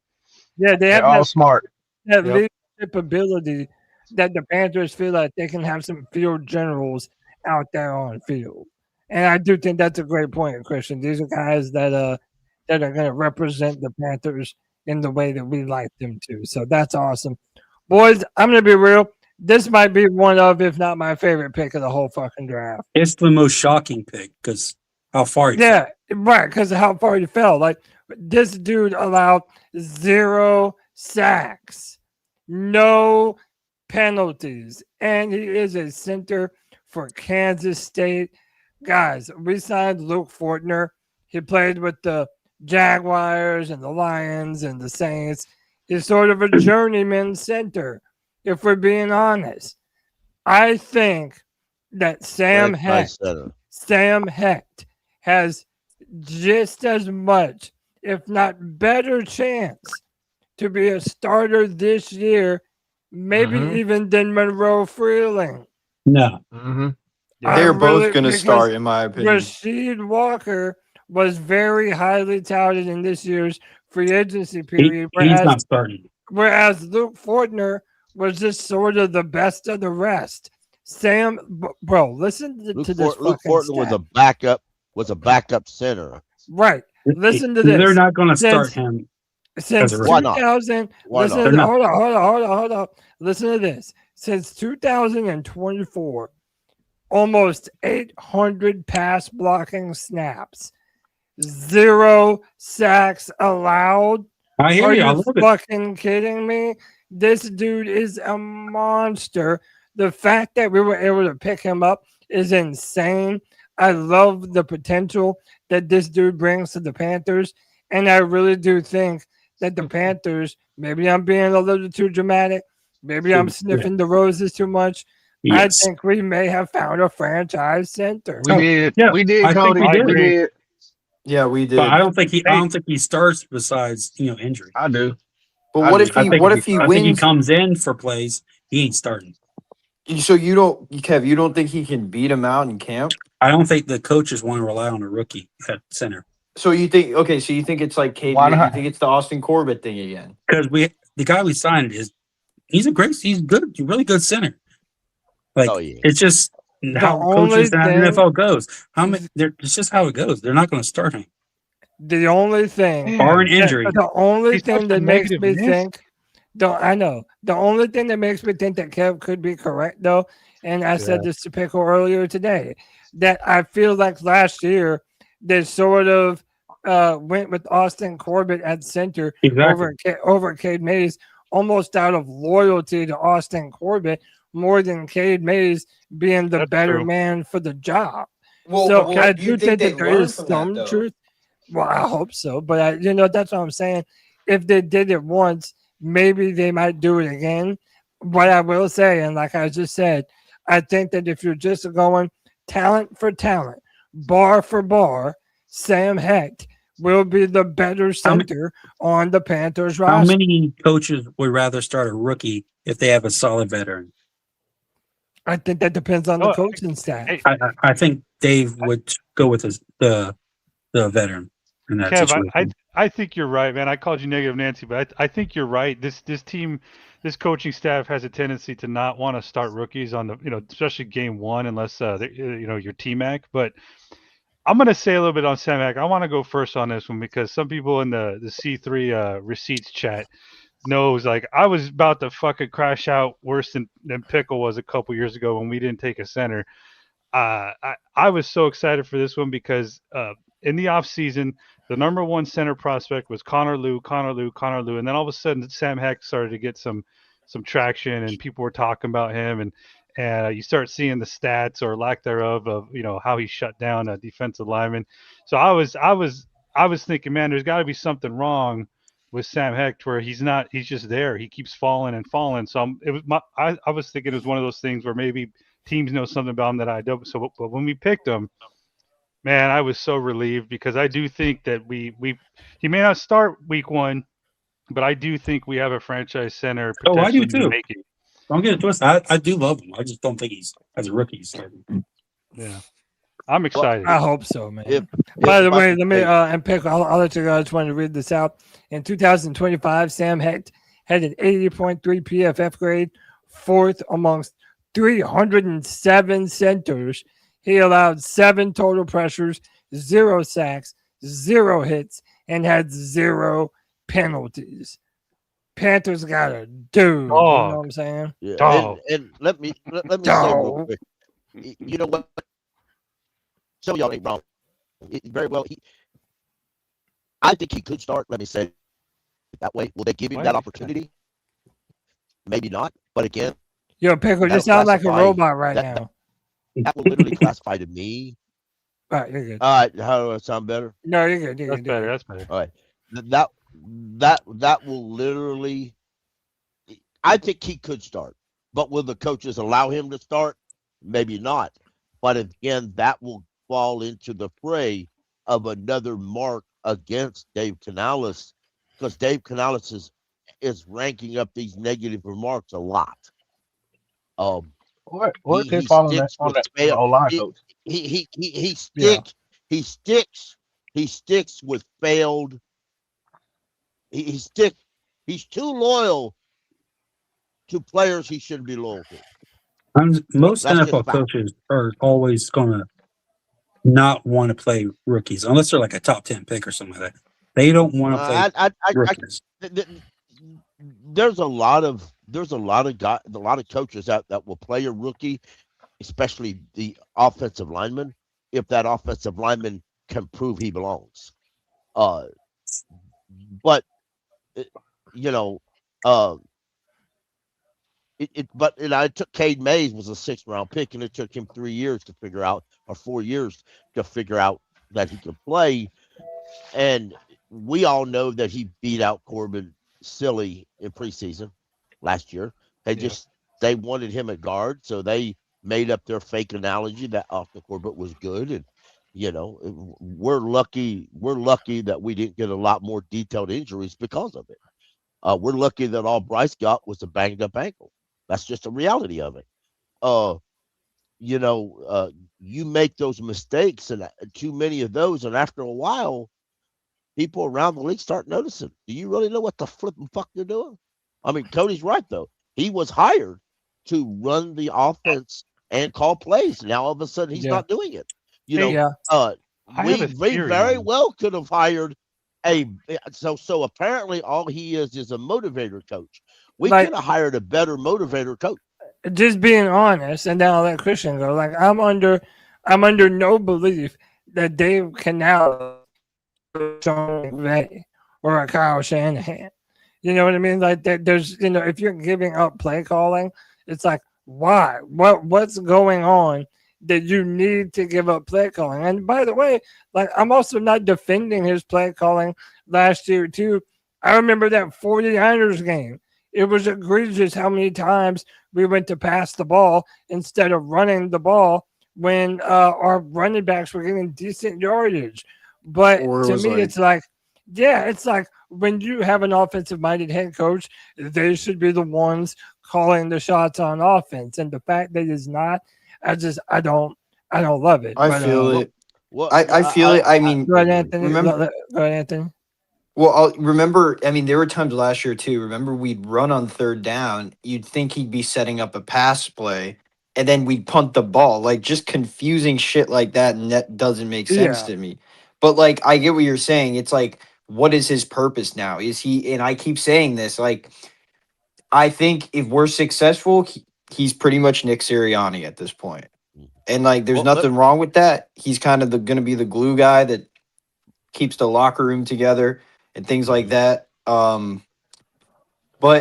Yeah, They're all smart. that Yep. leadership ability that the Panthers feel like they can have some field generals out there on field. And I do think that's a great point, Christian. These are guys that are going to represent the Panthers in the way that we like them to. So that's awesome. Boys, I'm going to be real. This might be one of, if not my favorite pick of the whole fucking draft. It's the most shocking pick because how far he Yeah, right, because of how far he fell. Like, this dude allowed 0 sacks, no penalties, and he is a center for Kansas State. Guys, we signed Luke Fortner. He played with the Jaguars and the Lions and the Saints. He's sort of a journeyman center, if we're being honest. I think that Sam Hecht has just as much, if not better chance to be a starter this year, maybe even than Monroe Freeling. No. They're both going to start, in my opinion. Rasheed Walker was very highly touted in this year's free agency period. He's not starting. Whereas Luke Fortner was just sort of the best of the rest. Sam, bro, listen to this. Luke fucking Fortner stat. was a backup center. Right. Listen to this. They're not going to start him. Since Why not? 2000, Why listen, not? hold on. Listen to this. Since 2024, almost 800 pass blocking snaps, 0 sacks allowed. I hear Are you. I you love it. fucking kidding me? This dude is a monster. The fact that we were able to pick him up is insane. I love the potential that this dude brings to the Panthers. And I really do think that the Panthers, maybe I'm being a little too dramatic. Maybe I'm sniffing the roses too much. Yes. I think we may have found a franchise center. We did. Yeah, We did, I think Cody. we did. We did. Yeah, we did. But I don't think he starts besides injury. I do. But what if he I think he wins? comes in for plays? He ain't starting. So Kev, you don't think he can beat him out in camp? I don't think the coaches want to rely on a rookie at center So you think it's like Cade? Why You not? think it's the Austin Corbett thing again? because the guy we signed he's good, really good center. Like it's just how coaches in the NFL goes. It's just how it goes. They're not going to start him. The only thing, Barring injury. the only He's thing such a that makes me negative think, the only thing that makes me think that Kev could be correct, though, and I said this to Pickle earlier today, that I feel like last year they sort of went with Austin Corbett at center over Cade Mays, almost out of loyalty to Austin Corbett more than Cade Mays being the better man for the job. So I do think that there is some truth. Well, I hope so, but that's what I'm saying. If they did it once, maybe they might do it again. What I will say, and like I just said, I think that if you're just going talent for talent, bar for bar, Sam Hecht will be the better center on the Panthers roster. How many coaches would rather start a rookie if they have a solid veteran? I think that depends on the coaching staff. I think Dave would go with the veteran in that situation. I think you're right, man. I called you negative Nancy, but I think you're right. This team, this coaching staff has a tendency to not want to start rookies on the, especially game one, unless your T-Mac. But I'm going to say a little bit on Sam Hecht. I want to go first on this one because some people in the C3 receipts chat knows, like, I was about to fucking crash out worse than Pickle was a couple years ago when we didn't take a center. I was so excited for this one because in the offseason, the number one center prospect was Connor Lew. And then all of a sudden, Sam Hecht started to get some traction and people were talking about him. And you start seeing the stats or lack thereof of, how he shut down a defensive lineman. So I was thinking, man, there's got to be something wrong with Sam Hecht where he's just there. He keeps falling and falling. So I was thinking it was one of those things where maybe teams know something about him that I don't. So, but when we picked him, man, I was so relieved because I do think that he may not start week one, but I do think we have a franchise center. Oh, I do too. Making. Don't get it twisted. I do love him. I just don't think he's as a rookie. Yeah, I'm excited. I hope so, man. By the way, let me and Pick. I'll let you go. I just wanted to read this out. In 2025, Sam Hecht had an 80.3 PFF grade, fourth amongst 307 centers. He allowed 7 total pressures, 0 sacks, 0 hits, and had 0 penalties. Panthers got a dude. You know what I'm saying? Yeah. And let me say real quick. You know what? Some of y'all ain't wrong. Very well. I think he could start. Let me say it that way. Will they give him that opportunity? Maybe not. But again, Yo, Pickle, you sound like a robot right now. That will literally classify to me. All right, you're good. All right, how do I sound better? No, you're good. That's better. That's better. All right, that will literally. I think he could start, but will the coaches allow him to start? Maybe not. But again, that will fall into the fray of another mark against Dave Canales, because Dave Canales is ranking up these negative remarks a lot. Or it could fall on the O-line coach. He sticks with failed. He's too loyal to players he shouldn't be loyal to. Most NFL coaches are always going to not want to play rookies unless they're like a top 10 pick or something like that. They don't want to play rookies. There's a lot of coaches that will play a rookie, especially the offensive lineman, if that offensive lineman can prove he belongs. But I took Cade Mays was a 6th round pick, and it took him 3 years to figure out, or 4 years to figure out that he could play. And we all know that he beat out Corbin silly in preseason last year. They wanted him at guard, so they made up their fake analogy that Austin Corbett was good. And we're lucky that we didn't get a lot more detailed injuries because of it. We're lucky that all Bryce got was a banged up ankle. That's just the reality of it. You make those mistakes, and too many of those, and after a while, people around the league start noticing. Do you really know what the flipping fuck you're doing? I mean, Cody's right, though. He was hired to run the offense and call plays. Now, all of a sudden, he's not doing it. We very well could have hired so apparently all he is a motivator coach. We could have hired a better motivator coach. Just being honest, and then I'll let Christian go. Like, I'm under no belief that Dave Canales or a Kyle Shanahan. You know what I mean? Like, there's, if you're giving up play calling, it's like, why? What's going on that you need to give up play calling? And by the way, like, I'm also not defending his play calling last year too. I remember that 49ers game. It was egregious how many times we went to pass the ball instead of running the ball when our running backs were getting decent yardage. But Or it to was me, like- it's like, yeah, it's like when you have an offensive-minded head coach, they should be the ones calling the shots on offense. And the fact that it's not, I don't love it. I But, feel it. Well, I feel it. I mean, Go ahead, Anthony. remember, Go ahead, Anthony. well, I'll remember. I mean, there were times last year too. Remember, we'd run on third down. You'd think he'd be setting up a pass play, and then we'd punt the ball. Like just confusing shit like that, and that doesn't make sense Yeah. to me. But like, I get what you're saying. It's like, what is his purpose now? Is he? And I keep saying this. Like, I think if we're successful, he's pretty much Nick Sirianni at this point. And like, there's Well, nothing wrong with that. He's kind of going to be the glue guy that keeps the locker room together and things like that. But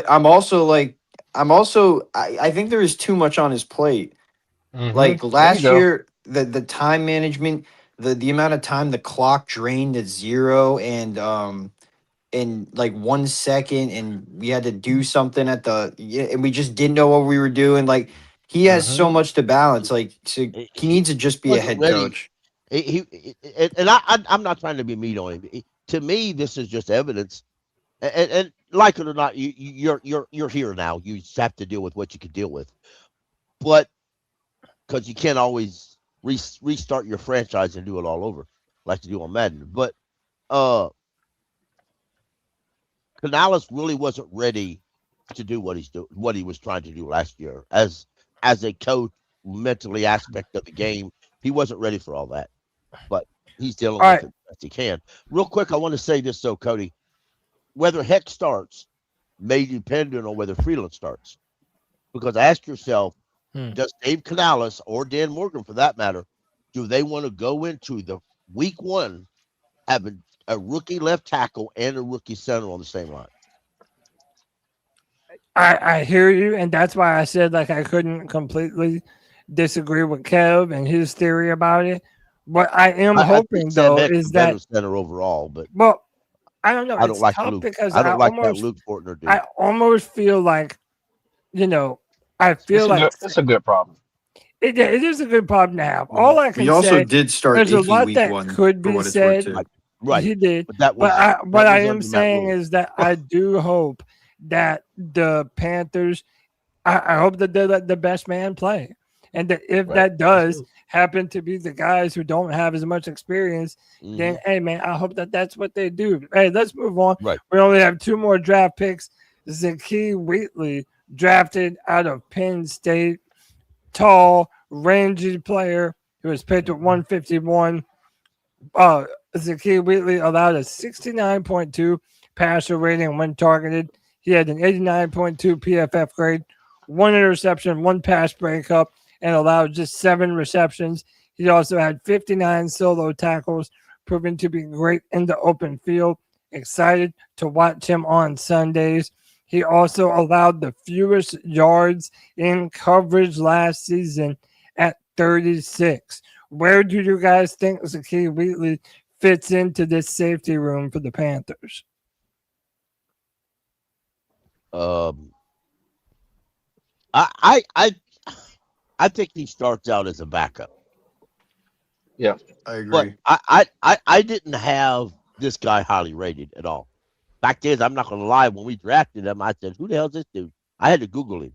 I'm also like, I think there is too much on his plate. Like last year, the time management, the amount of time the clock drained at 0 and in like 1 second, and we had to do something and we just didn't know what we were doing. Like he has so much to balance. Like he needs to just be a head coach. I'm not trying to be mean on him. To me, this is just evidence. And like it or not, you're here now. You just have to deal with what you can deal with. But because you can't always restart your franchise and do it all over like you do on Madden. But Canales really wasn't ready to do what he was trying to do last year as a coach, mentally aspect of the game. He wasn't ready for all that, but he's dealing with it as he can. Real quick, I want to say this though, Cody. Whether Heck starts may depend on whether Freeland starts, because ask yourself, does Dave Canales or Dan Morgan, for that matter, do they want to go into the week 1 having a rookie left tackle and a rookie center on the same line? I hear you, and that's why I said like I couldn't completely disagree with Kev and his theory about it. What I am hoping though is that center overall, but I don't know. I don't like tough Luke. because I don't like that Luke Fortner dude. I almost feel like, I feel like it's a good problem. It is a good problem to have. All I can We also say, did start there's a Icky lot week that 1 could for be what it's said. worth, too. Right, he did. But what I am under Matt saying Rule. is that I do hope that the Panthers, I hope that they let the best man play. And that if that does happen to be the guys who don't have as much experience, then, hey, man, I hope that that's what they do. Hey, let's move on. Right. We only have 2 more draft picks. Zakee Wheatley, drafted out of Penn State, tall, rangy player who was picked at 151. Zakee Wheatley allowed a 69.2 passer rating when targeted. He had an 89.2 PFF grade, 1 interception, 1 pass breakup, and allowed just 7 receptions. He also had 59 solo tackles, proving to be great in the open field. Excited to watch him on Sundays. He also allowed the fewest yards in coverage last season at 36. Where do you guys think Zakee Wheatley fits into this safety room for the Panthers? I think he starts out as a backup. Yeah, I agree. But I didn't have this guy highly rated at all. Fact is, I'm not going to lie. When we drafted him, I said, "Who the hell is this dude?" I had to Google him.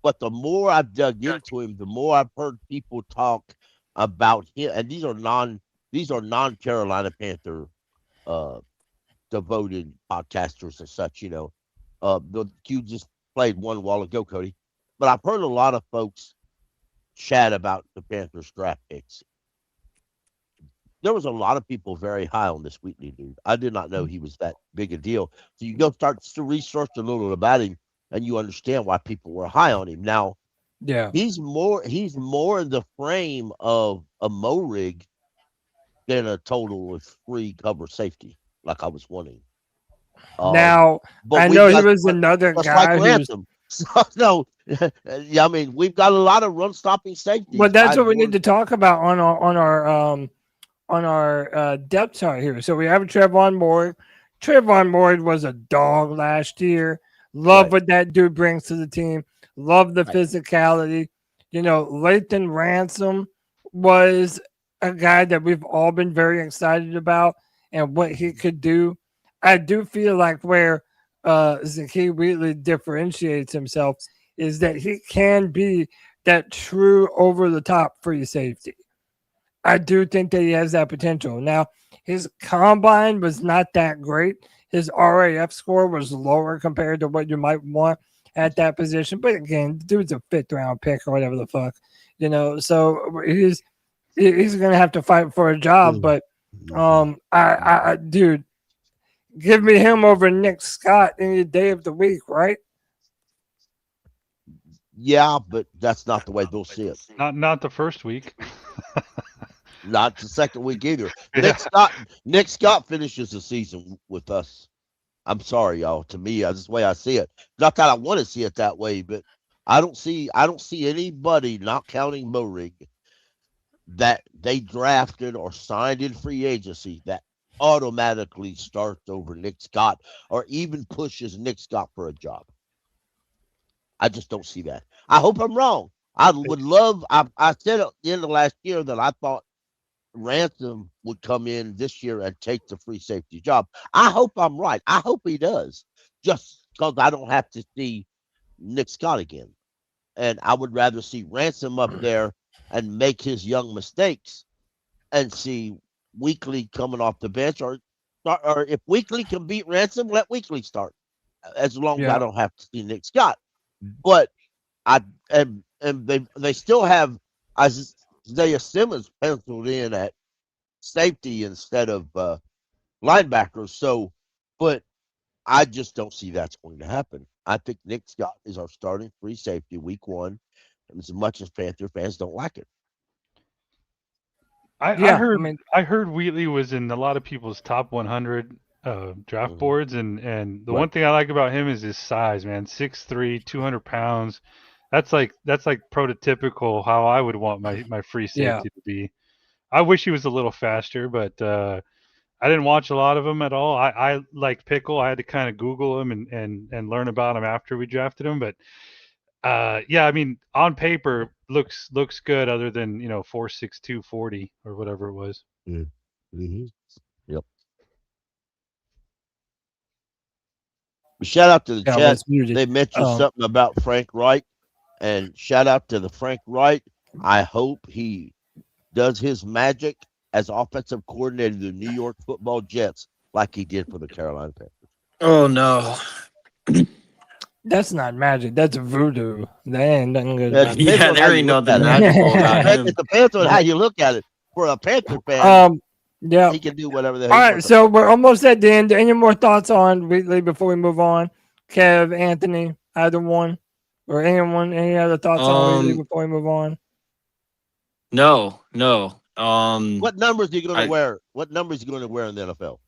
But the more I've dug into him, the more I've heard people talk about him. And these are non-Carolina Panther devoted podcasters and such. You just played one a while ago, Cody. But I've heard a lot of folks chat about the Panthers draft picks. There was a lot of people very high on this Wheatley dude. I did not know he was that big a deal. So you go start to research a little about him, and you understand why people were high on him. Now, yeah, he's more in the frame of a Mo rig than a total of free cover safety, like I was wanting. Now, I know he was another guy who's. No, yeah, I mean, we've got a lot of run-stopping safeties. But that's what we need to talk about on our depth chart here. So we have Trevon Moore, Trayvon Boyd was a dog last year. Love what that dude brings to the team. Love the physicality. You know, Lathan Ransom was a guy that we've all been very excited about and what he could do. I do feel like where Zakee Wheatley differentiates himself is that he can be that true over-the-top free safety. I do think that he has that potential. Now, his combine was not that great. His RAF score was lower compared to what you might want at that position. But again, the dude's a 5th-round pick or whatever the fuck, you know. So he's going to have to fight for a job. But dude, give me him over Nick Scott any day of the week, right? Yeah, but that's not the way they'll see it. Not the first week. Not the second week either. Yeah. Nick Scott finishes the season with us. I'm sorry, y'all. To me, that's the way I see it. Not that I want to see it that way, but I don't see anybody, not counting Morig, that they drafted or signed in free agency that automatically starts over Nick Scott or even pushes Nick Scott for a job. I just don't see that. I hope I'm wrong. I would love. I said at the end of last year that I thought Ransom would come in this year and take the free safety job. I hope I'm right. I hope he does, just because I don't have to see Nick Scott again. And I would rather see Ransom up there and make his young mistakes and see Weekly coming off the bench, or if Weekly can beat Ransom, let Weekly start, as long as I don't have to see Nick Scott. But they still have Isaiah Simmons penciled in at safety instead of linebackers. So, but I just don't see that's going to happen. I think Nick Scott is our starting free safety week 1, as much as Panther fans don't like it. I heard Wheatley was in a lot of people's top 100 draft boards, and the one thing I like about him is his size, man. 6'3", 200 pounds. That's like prototypical how I would want my free safety to be. I wish he was a little faster, but I didn't watch a lot of him at all. I like Pickle. I had to kind of Google him and learn about him after we drafted him. But I mean, on paper looks good, other than 4.62 40 or whatever it was. Mm-hmm. Yep. Shout out to the chat. They mentioned something about Frank Wright, and shout out to the Frank Wright. I hope he does his magic as offensive coordinator of the New York Football Jets, like he did for the Carolina Panthers. Oh no, that's not magic. That's voodoo. That ain't nothing good. There ain't nothing magical about him. It depends on how you look at it. For a Panther fan, he can do whatever the hell. All right, so we're almost at the end. Any more thoughts on Wheatley before we move on? Kev, Anthony, either one, or anyone? Any other thoughts on Wheatley before we move on? No. What numbers are you going to wear? What numbers are you going to wear in the NFL?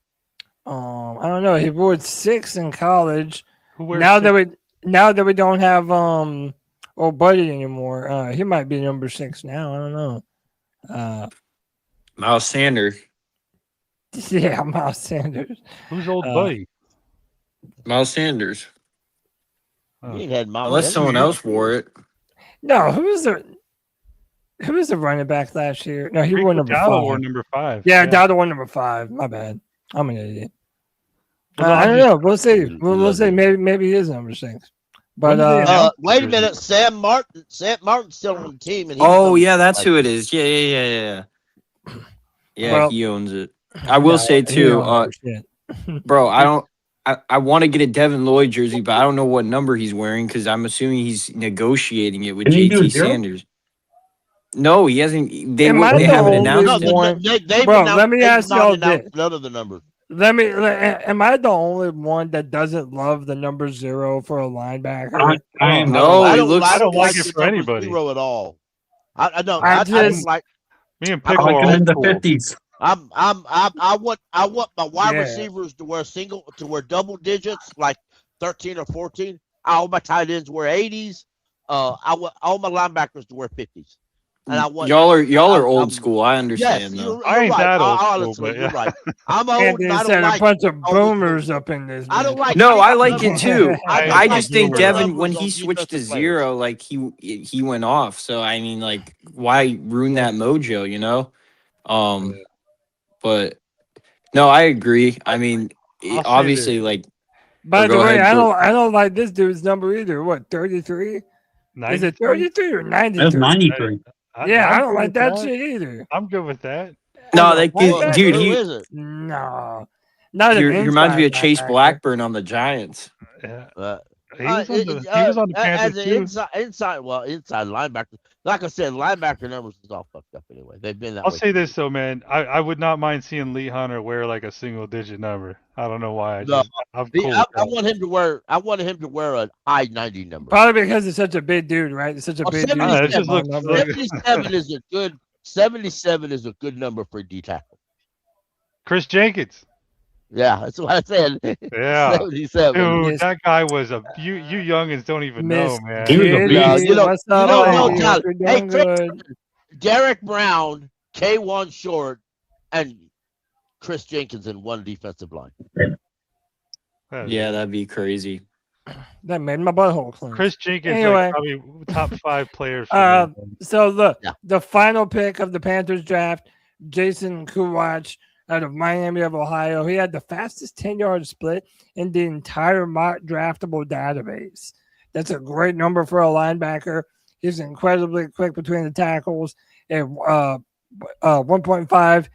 I don't know. He wore 6 in college. Now that we don't have old Buddy anymore, he might be number 6 now. I don't know. Miles Sanders. Yeah, Miles Sanders. Who's old Buddy? Miles Sanders. He ain't had Miles Unless Sanders. someone else wore it. No, who was the running back last year? No, he wore number 5. Wore number 5. Yeah, Dowdle wore number 5. My bad. I'm an idiot. I don't know. We'll see. We'll see. Maybe he is number 6. But wait a minute, Sam Martin's still on the team. And that's who it is. Yeah. Yeah, he owns it. I will say too, bro. I want to get a Devin Lloyd jersey, but I don't know what number he's wearing because I'm assuming he's negotiating it with JT Sanders. No, he hasn't. They haven't announced it. Bro, let me ask y'all this. None of the numbers. Am I the only one that doesn't love the number 0 for a linebacker? I am. No, I don't like it for anybody. 0 at all. I don't like. Me and Pickle are in the 50s. I want my wide receivers to wear double digits, like 13 or 14. All my tight ends wear 80s. I want all my linebackers to wear 50s. And I want Y'all are old I'm- school. I yes, understand though. you're I ain't right. that old school, Honestly, but you're yeah. right. I'm old. And And they I said don't a like bunch of all the boomers up in this. I don't bitch. like. No, I like numbers. it too. I I don't just like think bigger Devin, numbers when on he switched to defensive players. 0, like he went off. So I mean, like, why ruin that mojo? You know. But no, I agree. I mean, I'll say obviously, like, By go the way, ahead, I don't like this dude's number either. What, 33? Is it 33 or 93? That's 93. Yeah, I I'm don't good like with that shit either. I'm good with that. no, As a like, linebacker? dude, Who he is it? No. Not an he reminds me of inside Chase linebacker. Blackburn on the Giants. Yeah. He He was on the Panthers as an too. inside linebacker. Like I said, linebacker numbers is all fucked up anyway. They've been that I'll way. say this though, man. I would not mind seeing Lee Hunter wear like a single digit number. I don't know why. No, I'm See, cool. I with that. want him to wear. I wanted him to wear a high 90 number. Probably because he's such a big dude, right? He's such a Oh, big dude. 77. It just looks- Small number. 77 is a good. 77 is a good number for D tackle. Chris Jenkins. Yeah, that's what I said. Yeah. 77. Dude, Miss- that guy was you youngins don't even know, Miss man. He was a Kitty, beast. You know- what's you up, know, lady? no Hope doubt. you're Hey, doing Chris, good. Derek Brown, K1 Short, and Chris Jenkins in one defensive line. Yeah, that'd be crazy. That made my butthole clean. Chris Jenkins, Anyway. like, probably top 5 players. For Uh, me, man. So look, Yeah. the final pick of the Panthers draft, Jason Kuwach out of Miami of Ohio. He had the fastest 10-yard split in the entire mock draftable database. That's a great number for a linebacker. He's incredibly quick between the tackles. And 1.5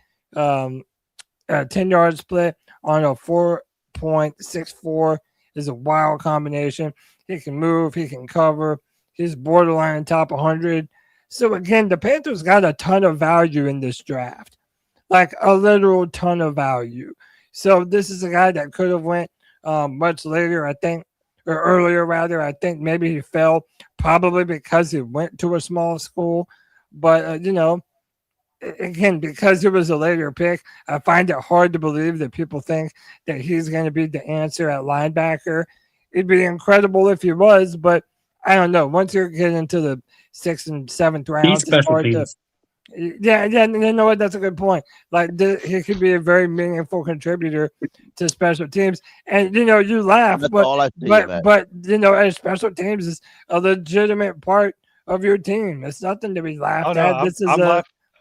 10-yard split on a 4.64 is a wild combination. He can move, he can cover. He's borderline top 100. So again, the Panthers got a ton of value in this draft, like a literal ton of value. So this is a guy that could have went much later, I think, or earlier rather. I think maybe he fell probably because he went to a small school. But again, because it was a later pick, I find it hard to believe that people think that he's going to be the answer at linebacker. It'd be incredible if he was, but I don't know. Once you get into the 6th and 7th rounds, He's special teams. Yeah, you know what? That's a good point. Like he could be a very meaningful contributor to special teams. And you laugh, That's all I think of that. but as special teams is a legitimate part of your team. It's nothing to be laughed Oh, no, at. I'm, This is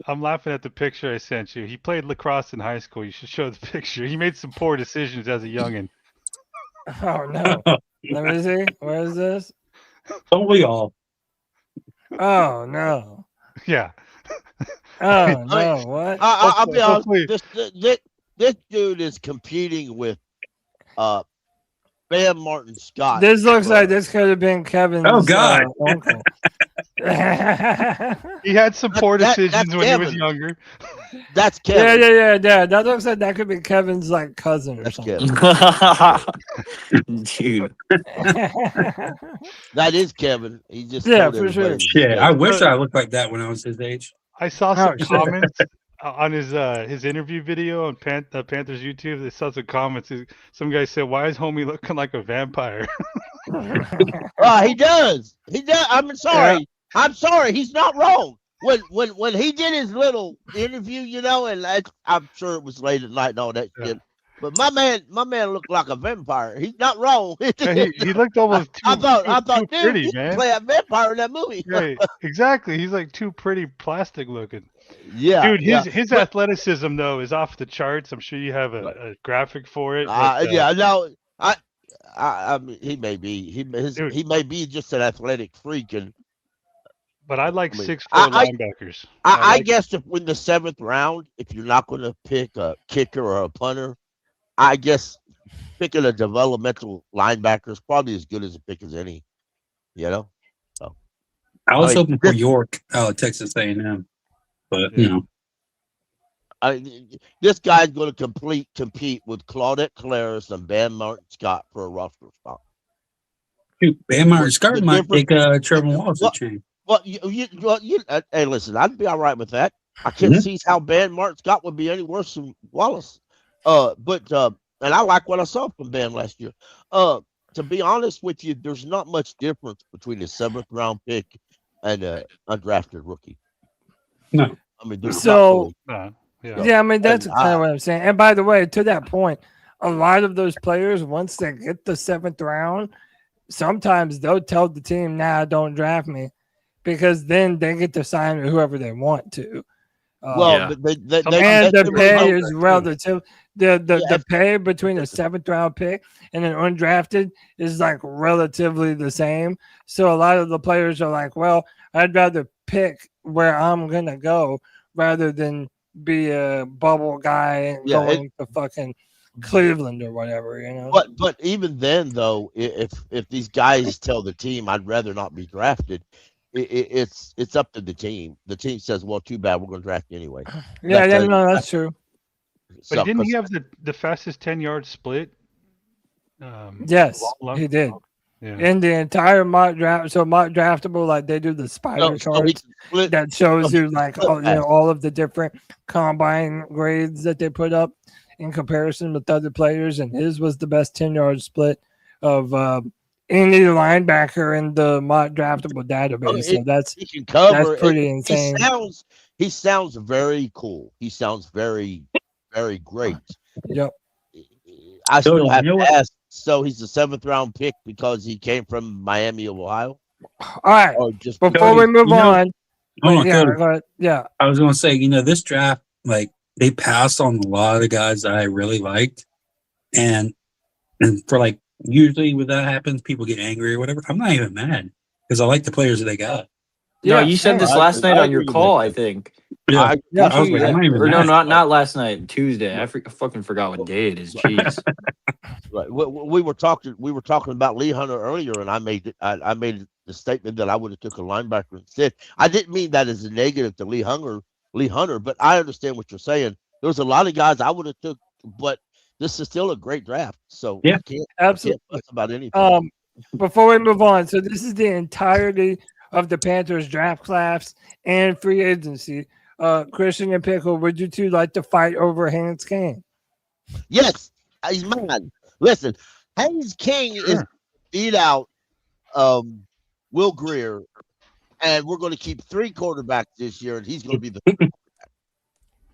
I'm laughing at the picture I sent you. He played lacrosse in high school. You should show the picture. He made some poor decisions as a youngin. Oh no. Let me see. Where is this? Don't we all? Oh no. Yeah. Oh no. What? I'll be honest. Hopefully- This dude is competing with Bam Martin Scott. This looks like this could have been Kevin's God. uncle. He had some poor that's decisions when he was Kevin. younger. That's Kevin. Yeah. That looks like that could be Kevin's like cousin or That's something. Kevin. Dude. That is Kevin. He just Yeah, told for sure. everybody. Shit, I wish I looked like that when I was his age. I saw some shit. comments on his interview video on Panthers YouTube. They saw some comments. Some guy said, "Why is homie looking like a vampire?" He does. He does. I'm sorry. Yeah. I'm sorry. He's not wrong. When he did his little interview, and I'm sure it was late at night and all that Yeah. shit. But my man looked like a vampire. He's not wrong. Yeah, he looked almost too, I thought, too dude, pretty, you man. play a vampire in that movie. Right, exactly. He's like too pretty, plastic looking. Yeah, Dude, yeah. his But, athleticism though is off the charts. I'm sure you have a graphic for it. yeah, no, I mean, he may be. Dude. He may be just an athletic freak, and But I like I mean, 6'4" I- linebackers. I like- guess if in the 7th round, if you're not going to pick a kicker or a punter, I guess picking a developmental linebacker is probably as good as a pick as any. So I was Like, hoping for this- York, Texas A&M, but Yeah. this guy's going to compete with Claudette Claris and Bam Martin Scott for a roster spot. shoot, Bam Martin The Scott might difference- take Trevor Wallace a What- chain. Well, hey, listen, I'd be all right with that. I can't see how Bam Martin Scott would be any worse than Wallace. And I like what I saw from Bam last year. To be honest with you, there's not much difference between a 7th round pick and an undrafted rookie. No. I mean, there's So not really, Yeah. yeah, I mean that's and kind of what I'm saying. And by the way, to that point, a lot of those players, once they get the 7th round, sometimes they'll tell the team, "Nah, don't draft me," because then they get to sign with whoever they want to. well, Yeah. but And the they pay really is don't. relative. The Yeah, pay between a 7th round pick and an undrafted is like relatively the same. So a lot of the players are like, "Well, I'd rather pick where I'm gonna go rather than be a bubble guy and Yeah, going to fucking Cleveland or whatever." You know. but even then, though, if these guys tell the team, "I'd rather not be drafted," it's up to the team. The team says, "Well, too bad, we're going to draft you anyway." Yeah, That's no, that's true. But so, didn't he 'cause- have the fastest 10-yard split? Yes, long- he did. Yeah. In the entire mock draft, so mock draftable, like they do the spider so he charts split. that shows so he you like split all, you know, fast. all of the different combine grades that they put up in comparison with other players, and his was the best 10-yard split of any linebacker in the mock draftable database. So that's He can cover. pretty insane. He sounds very cool. He sounds very, very great. Yep. I still Cody, have you know to what? ask. So he's a 7th round pick because he came from Miami of Ohio, All right. or just Before we move you know- on, Hold on, yeah, Cody. go ahead. Yeah. I was going to say, this draft, like they passed on a lot of the guys that I really liked, and for like usually when that happens, people get angry or whatever. I'm not even mad because I like the players that they got. No, Yeah, you said this I last agree- night I on your agree with call, that. I think. Yeah, I Yeah, I was like, I'm not even Or no, mad. not last night, Tuesday. I fucking forgot what day it is. Jeez. Right. We were talking about Lee Hunter earlier, and I made the statement that I would have took a linebacker instead. I didn't mean that as a negative to Lee Hunter, but I understand what you're saying. There's a lot of guys I would have took, but this is still a great draft. So Yeah, I can't absolutely. fuss about anything. Before we move on, so this is the entirety of the Panthers draft class and free agency. Christian and Pickle, would you two like to fight over Hans King? Yes, he's mine. Listen, Haynes King is beat out Will Greer, and we're going to keep 3 quarterbacks this year, and he's going to be the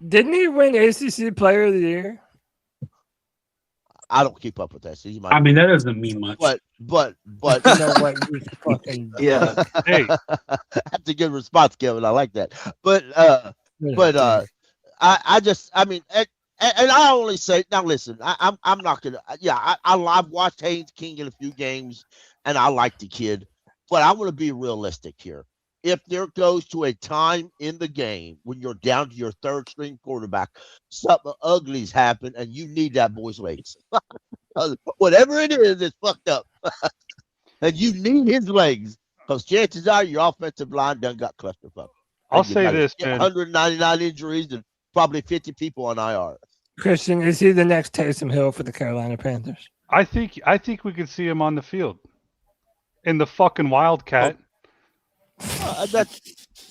Didn't he win ACC Player of the Year? I don't keep up with that. So he might I mean, that doesn't mean much. but You know what? You fucking Yeah. Hey. that's a good response, Kevin. I like that. But I mean, and I only say now. Listen, I'm not gonna. Yeah, I've watched Haynes King in a few games, and I like the kid, but I want to be realistic here. If there goes to a time in the game when you're down to your 3rd string quarterback, something ugly's happened, and you need that boy's legs. Whatever it is, it's fucked up, and you need his legs because chances are your offensive line done got clusterfuck. I'll And you say got this, man. 199 injuries and probably 50 people on IR. Christian, is he the next Taysom Hill for the Carolina Panthers? I think we could see him on the field in the fucking Wildcat. That's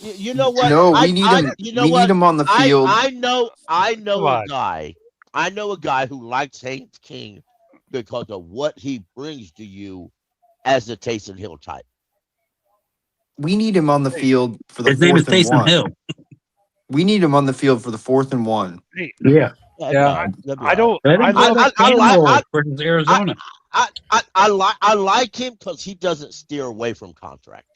you know what? No, we need him. You know We what? need him on the field. I know Why? a guy. I know a guy who likes Haynes King because of what he brings to you as a Taysom Hill type. We need him on the field for the His name is 4th and Taysom 1. Hill. We need him on the field for the 4th and 1. Yeah. Yeah. I don't. Let him I go don't. to Campbell versus Arizona. I like him because he doesn't steer away from contact.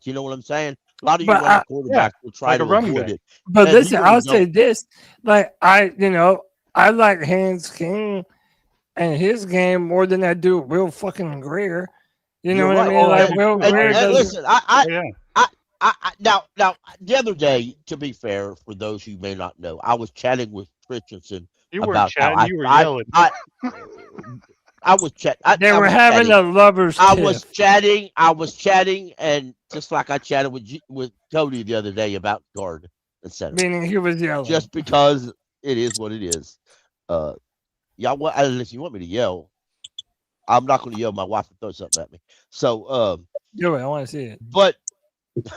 You know what I'm saying? A lot of you But running quarterbacks will try like to a running avoid back. it. But And listen, he I'll really say don't. this: like I like Hans King and his game more than I do Will fucking Greer. You know You're what I right. mean? Like And- Will Greer and does. listen, Yeah. now the other day, to be fair, for those who may not know, I was chatting with Christensen You weren't about how chatting. You were yelling. I was chatting. They were having a lovers' I tiff. was chatting, and just like I chatted with Cody the other day about guard, etc. Meaning he was yelling. Just because it is what it is. Y'all, unless you want me to yell, I'm not going to yell. My wife will throw something at me. So, Do it. I want to see it. but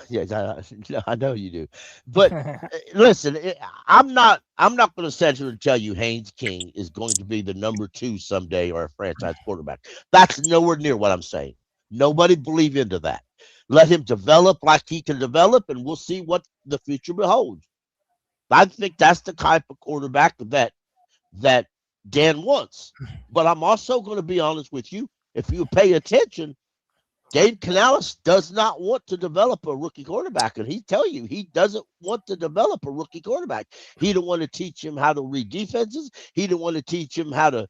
yes, I know you do. But listen, I'm not going to sit here and tell you Haynes King is going to be the number 2 someday or a franchise quarterback. That's nowhere near what I'm saying. Nobody believe into that. Let him develop like he can develop, and we'll see what the future beholds. I think that's the type of quarterback that Dan wants. But I'm also going to be honest with you. If you pay attention, Dave Canales does not want to develop a rookie quarterback, and he tell you he doesn't want to develop a rookie quarterback. He don't want to teach him how to read defenses. He don't want to teach him how to.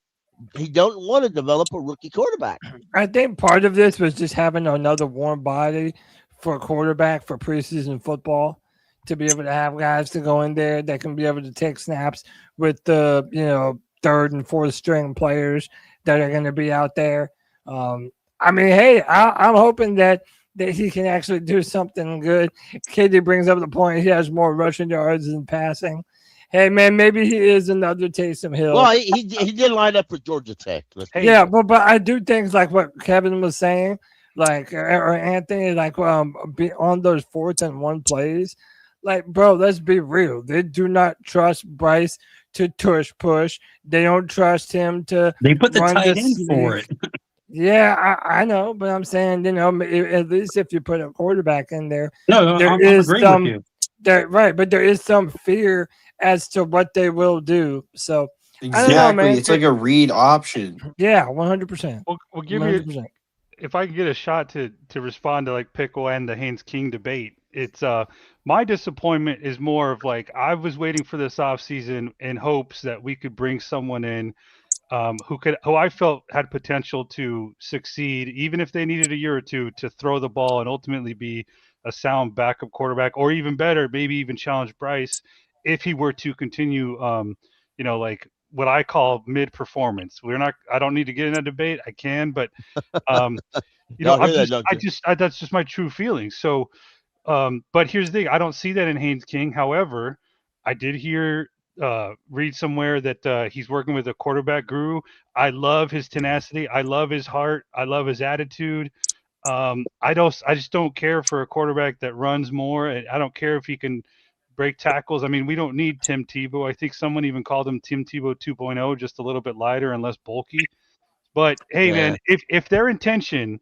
He don't want to develop a rookie quarterback. I think part of this was just having another warm body for a quarterback for preseason football, to be able to have guys to go in there that can be able to take snaps with the third and fourth string players that are going to be out there. I mean, hey, I'm hoping that he can actually do something good. Katie brings up the point he has more rushing yards than passing. Hey, man, maybe he is another Taysom Hill. Well, he did line up for Georgia Tech. Yeah, but I do things like what Kevin was saying, like or Anthony, like be on those 4th and 1 plays. Like, bro, let's be real. They do not trust Bryce to push. They don't trust him to. They put the tight end for it. Yeah, I know, but I'm saying, at least if you put a quarterback in there, No, I'm agreeing with you. Right, but there is some fear as to what they will do. So exactly, I don't know, man. It's like a read option. Yeah, 100%. Well, give 100%. me if I can get a shot to respond to like Pickle and the Haynes King debate. It's my disappointment is more of like I was waiting for this offseason in hopes that we could bring someone in who I felt had potential to succeed, even if they needed a year or two to throw the ball and ultimately be a sound backup quarterback, or even better, maybe even challenge Bryce if he were to continue, like what I call mid performance. I don't need to get in a debate. I can, but that's just my true feeling. So, but here's the thing: I don't see that in Haynes King. However, I did read somewhere that he's working with a quarterback guru. I love his tenacity. I love his heart. I love his attitude. I just don't care for a quarterback that runs more. I don't care if he can break tackles. I mean, we don't need Tim Tebow. I think someone even called him Tim Tebow 2.0, just a little bit lighter and less bulky. But hey, man, if their intention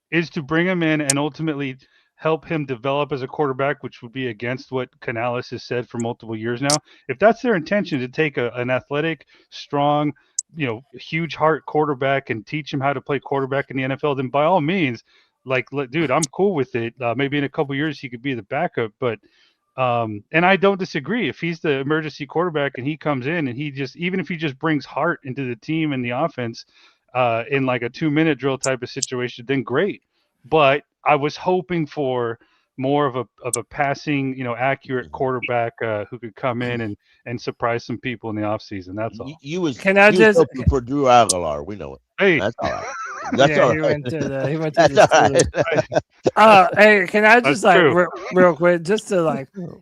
is to bring him in and ultimately help him develop as a quarterback, which would be against what Canales has said for multiple years now, if that's their intention to take an athletic, strong, huge heart quarterback and teach him how to play quarterback in the NFL, then by all means, dude, I'm cool with it. Maybe in a couple years he could be the backup, but and I don't disagree. If he's the emergency quarterback and he comes in and even if he just brings heart into the team and the offense in like a 2-minute drill type of situation, then great. But I was hoping for more of a passing, accurate quarterback who could come in and surprise some people in the offseason. That's all. You was hoping for Drew Aguilar. We know it. Hey, that's all right. That's all right. He went to the Steelers. Hey, can I just real quick, just to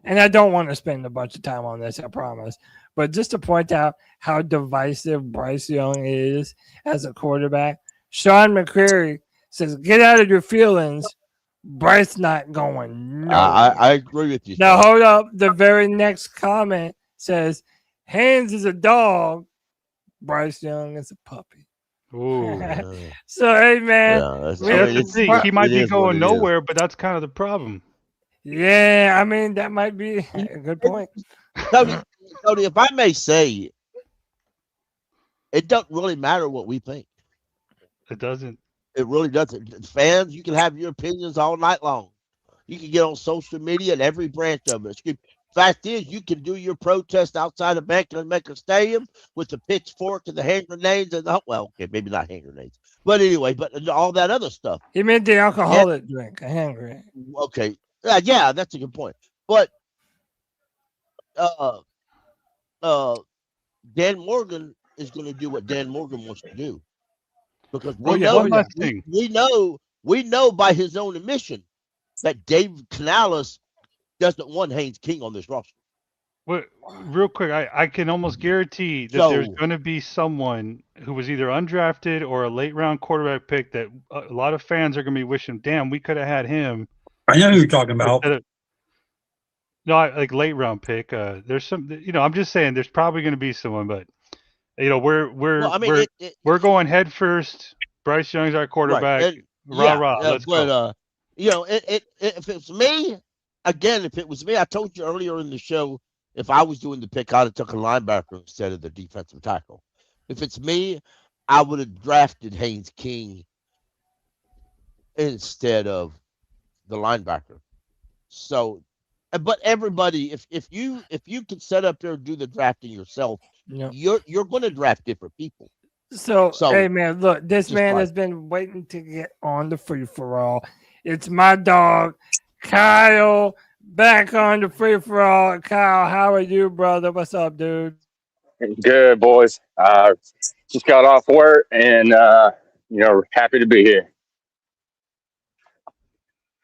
and I don't want to spend a bunch of time on this, I promise, but just to point out how divisive Bryce Young is as a quarterback. Sean McCreary says, "Get out of your feelings. Bryce not going." No, I agree with you. Now hold up. The very next comment says, "Haynes is a dog. Bryce Young is a puppy." Ooh. So hey, man, he might be going nowhere, but that's kind of the problem. Yeah, I mean that might be a good point. Cody, if I may say, it doesn't really matter what we think. It doesn't. It really doesn't. Fans, you can have your opinions all night long. You can get on social media and every branch of it. Fact is, you can do your protest outside of Bank-Maker Stadium with the pitchfork and the hand grenades and maybe not hand grenades, but anyway, but all that other stuff. He meant the alcoholic drink, a hand grenade. Okay, yeah, that's a good point. But Dan Morgan is going to do what Dan Morgan wants to do, because we know by his own admission that Dave Canales doesn't want Haynes King on this roster. Well, real quick, I can almost guarantee that there's going to be someone who was either undrafted or a late round quarterback pick that a lot of fans are going to be wishing, damn, we could have had him. I know who you're talking about. No, like late round pick. There's some, I'm just saying there's probably going to be someone, but we're going head first. Bryce Young's our quarterback. Right. Let's go. if it's me, again, if it was me, I told you earlier in the show, if I was doing the pick, I'd have took a linebacker instead of the defensive tackle. If it's me, I would have drafted Haynes King instead of the linebacker. So, but everybody, if you can set up there and do the drafting yourself, you're going to draft different people. So, hey man, look, this man has been waiting to get on the free for all. It's my dog, Kyle, back on the free for all. Kyle, how are you, brother? What's up, dude? Good, boys. Just got off work and happy to be here.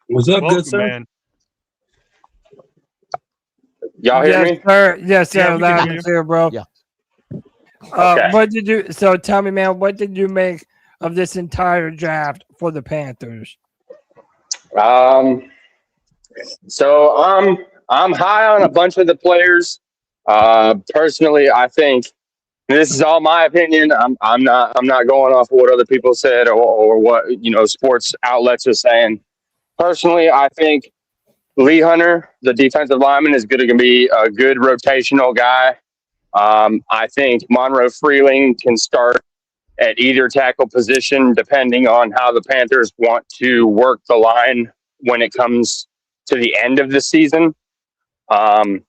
What's up, Welcome, good sir? man. Y'all hear me? Sir. Yes, sir. Yeah, we can Loud hear and you. clear, bro. Yeah. Okay. What did you? So tell me, man, what did you make of this entire draft for the Panthers? So I'm high on a bunch of the players. Personally, I think this is all my opinion. I'm not going off of what other people said or what sports outlets are saying. Personally, I think Lee Hunter, the defensive lineman, is going to be a good rotational guy. I think Monroe Freeling can start at either tackle position, depending on how the Panthers want to work the line when it comes to the end of the season. I'm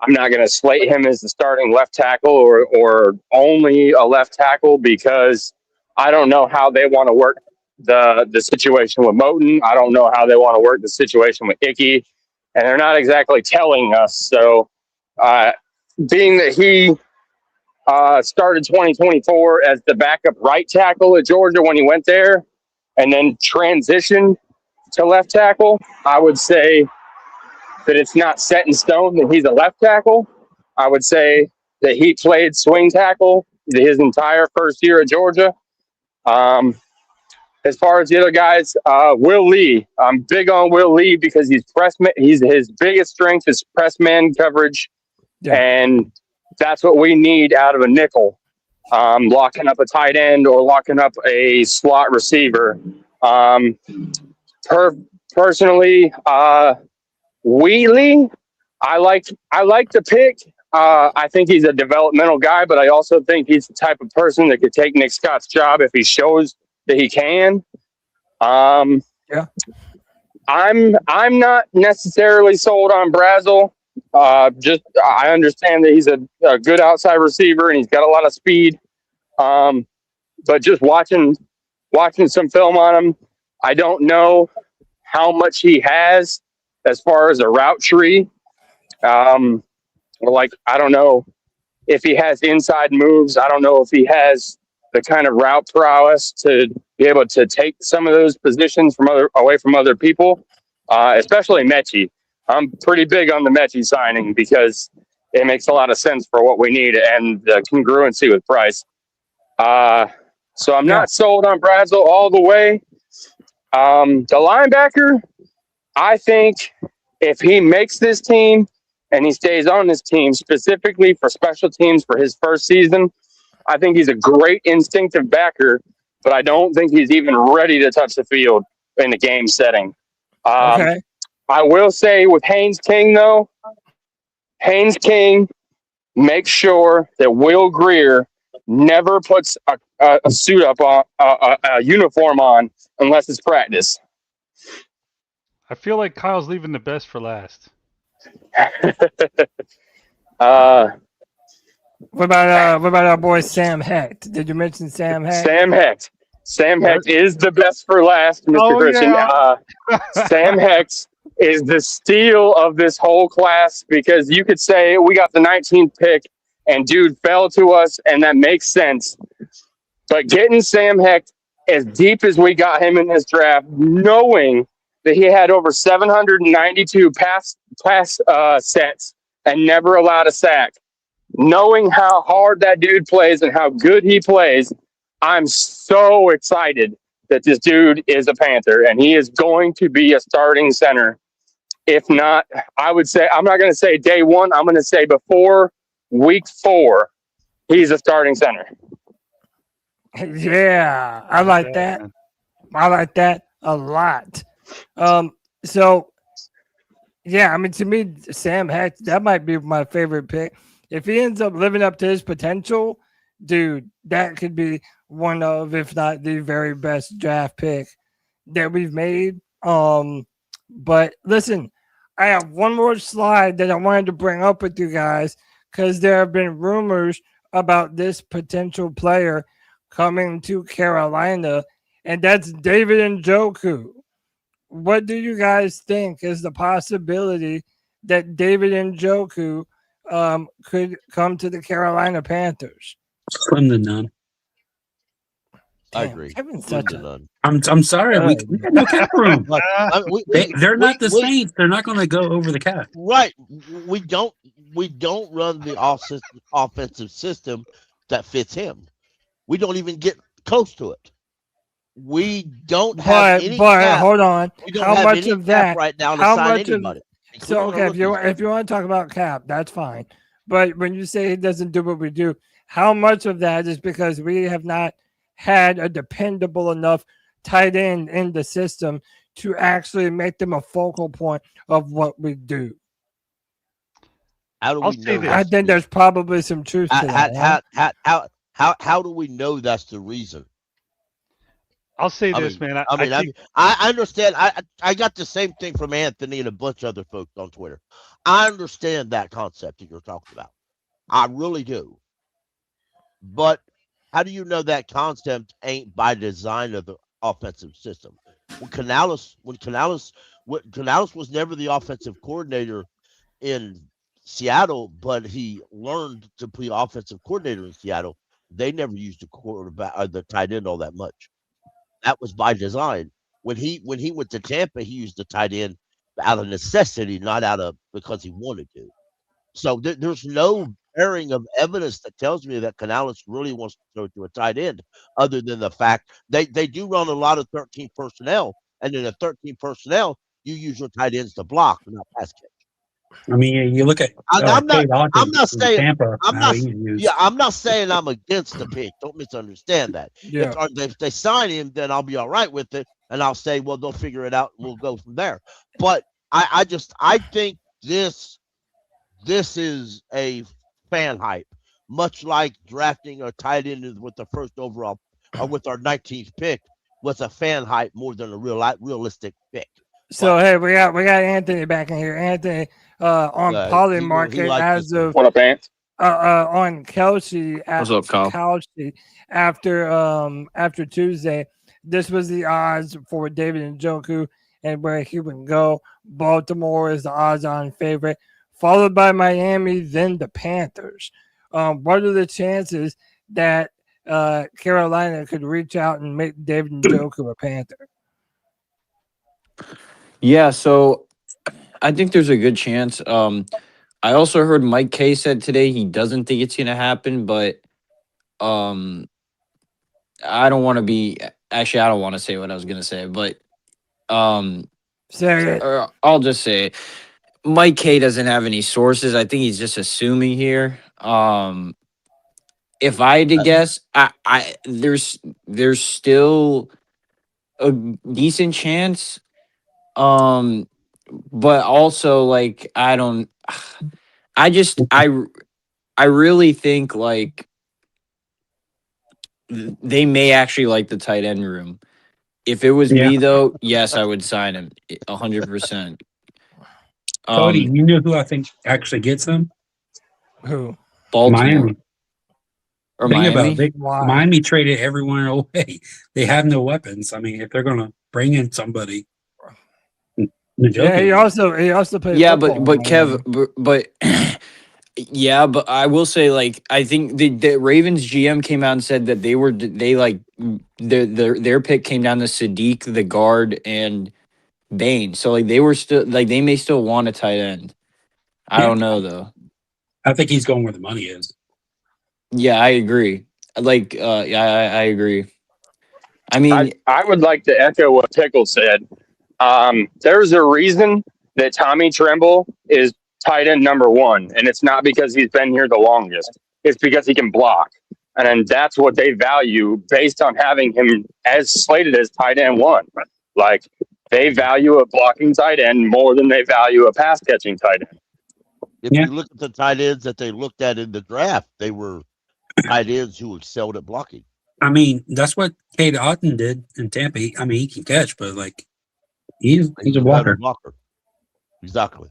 not going to slate him as the starting left tackle or only a left tackle because I don't know how they want to work the situation with Moten. I don't know how they want to work the situation with Icky, and they're not exactly telling us. So, being that he started 2024 as the backup right tackle at Georgia when he went there, and then transitioned to left tackle, I would say that it's not set in stone that he's a left tackle. I would say that he played swing tackle his entire first year at Georgia. As far as the other guys, Will Lee, I'm big on Will Lee because he's his biggest strength is press man coverage, and that's what we need out of a nickel, locking up a tight end or locking up a slot receiver. Personally, Wheatley, I like the pick. I think he's a developmental guy, but I also think he's the type of person that could take Nick Scott's job if he shows that he can. I'm not necessarily sold on Brazel. I understand that he's a good outside receiver and he's got a lot of speed. But just watching some film on him, I don't know how much he has as far as a route tree. I don't know if he has inside moves. I don't know if he has the kind of route prowess to be able to take some of those positions away from other people, especially Mechie. I'm pretty big on the Mechie signing because it makes a lot of sense for what we need and the congruency with Price. So I'm not sold on Brazel all the way. The linebacker, I think if he makes this team and he stays on this team specifically for special teams for his first season, I think he's a great instinctive backer, but I don't think he's even ready to touch the field in a game setting. I will say with Haynes King, though, Haynes King makes sure that Will Greer never puts a suit up on a uniform on unless it's practice. I feel like Kyle's leaving the best for last. What about our boy Sam Hecht? Did you mention Sam Hecht? Sam Hecht is the best for last, Mr. Christian. Yeah. Sam Hecht is the steal of this whole class because you could say we got the 19th pick and dude fell to us, and that makes sense. But getting Sam Hecht as deep as we got him in this draft, knowing that he had over 792 pass sets and never allowed a sack, knowing how hard that dude plays and how good he plays, I'm so excited that this dude is a Panther and he is going to be a starting center. If not, I would say, I'm not going to say day one. I'm going to say before week 4, he's a starting center. Yeah, I like that. I like that a lot. So yeah, I mean, to me, Sam Heck, that might be my favorite pick. If he ends up living up to his potential, dude, that could be one of, if not the very best draft pick that we've made. But listen, I have one more slide that I wanted to bring up with you guys because there have been rumors about this potential player coming to Carolina, and that's David Njoku. What do you guys think is the possibility that David Njoku could come to the Carolina Panthers? Slim to none. I agree. Kevin's Slim such to a none. I'm sorry. We got no cap room. They're not the we- Saints. They're not going to go over the cap. Right. We don't run the offensive system that fits him. We don't even get close to it. We don't have any cap. Hold on. We don't How have much any of cap that right now to how sign much of anybody. so including okay, our if you want to talk about cap, that's fine. But when you say he doesn't do what we do, how much of that is because we have not had a dependable enough tight end in the system to actually make them a focal point of what we do? How do I'll we say know this. I think there's probably some truth to that. how do we know that's the reason? I'll say this, man. I understand. I got the same thing from Anthony and a bunch of other folks on Twitter. I understand that concept that you're talking about. I really do. But how do you know that concept ain't by design of the offensive system? When Canales was never the offensive coordinator in Seattle, but he learned to be offensive coordinator in Seattle. They never used the quarterback or the tight end all that much. That was by design. When he went to Tampa, he used the tight end out of necessity, not out of because he wanted to. So there's no bearing of evidence that tells me that Canales really wants to throw to a tight end, other than the fact they do run a lot of 13 personnel, and in a 13 personnel, you use your tight ends to block, not pass catch. I mean, you look at I'm Cade not Hawkins in saying Tampa. I'm how not. he was used. Yeah, I'm not saying I'm against the pick. Don't misunderstand that. Yeah. If they sign him, then I'll be all right with it, and I'll say, well, they'll figure it out. We'll go from there. But I think this is a fan hype, much like drafting a tight end with the first overall or with our 19th pick was a fan hype more than a realistic pick. So hey, we got Anthony back in here. Anthony on Poly Market as of what up, Ant? On Kelsey. What's up, Kyle? Kelsey after Tuesday. This was the odds for David Njoku and where he would go. Baltimore is the odds-on favorite, followed by Miami, then the Panthers. What are the chances that Carolina could reach out and make David Njoku a Panther? Yeah, so I think there's a good chance. I also heard Mike K said today he doesn't think it's gonna happen, but I don't want to be. Actually, I don't want to say what I was gonna say, but say it. or I'll just say it. Mike K doesn't have any sources. I think he's just assuming here. If I had to guess, there's still a decent chance. But also like I really think like they may actually like the tight end room. If it was me though, yes, I would sign him 100%. Cody, you know who I think actually gets them? Who? Baltimore. Miami. Or Think Miami? about it. Miami traded everyone away. They have no weapons. I mean, if they're going to bring in somebody. Yeah, he also played. Yeah, football, but Kev, but yeah, but I will say like I think the Ravens GM came out and said that their pick came down to Sadiq, the guard, and Bain. So like they were still like they may still want a tight end. I don't know though. I think he's going where the money is. Yeah, I agree. Like I agree. I mean, I would like to echo what Pickle said. There's a reason that Tommy Tremble is tight end number one, and it's not because he's been here the longest. It's because he can block, and then that's what they value based on having him as slated as tight end one. Like they value a blocking tight end more than they value a pass catching tight end. If you look at the tight ends that they looked at in the draft, they were tight ends who excelled at blocking. I mean, that's what Cade Otton did in Tampa. I mean, he can catch, but like he's a blocker. Exactly.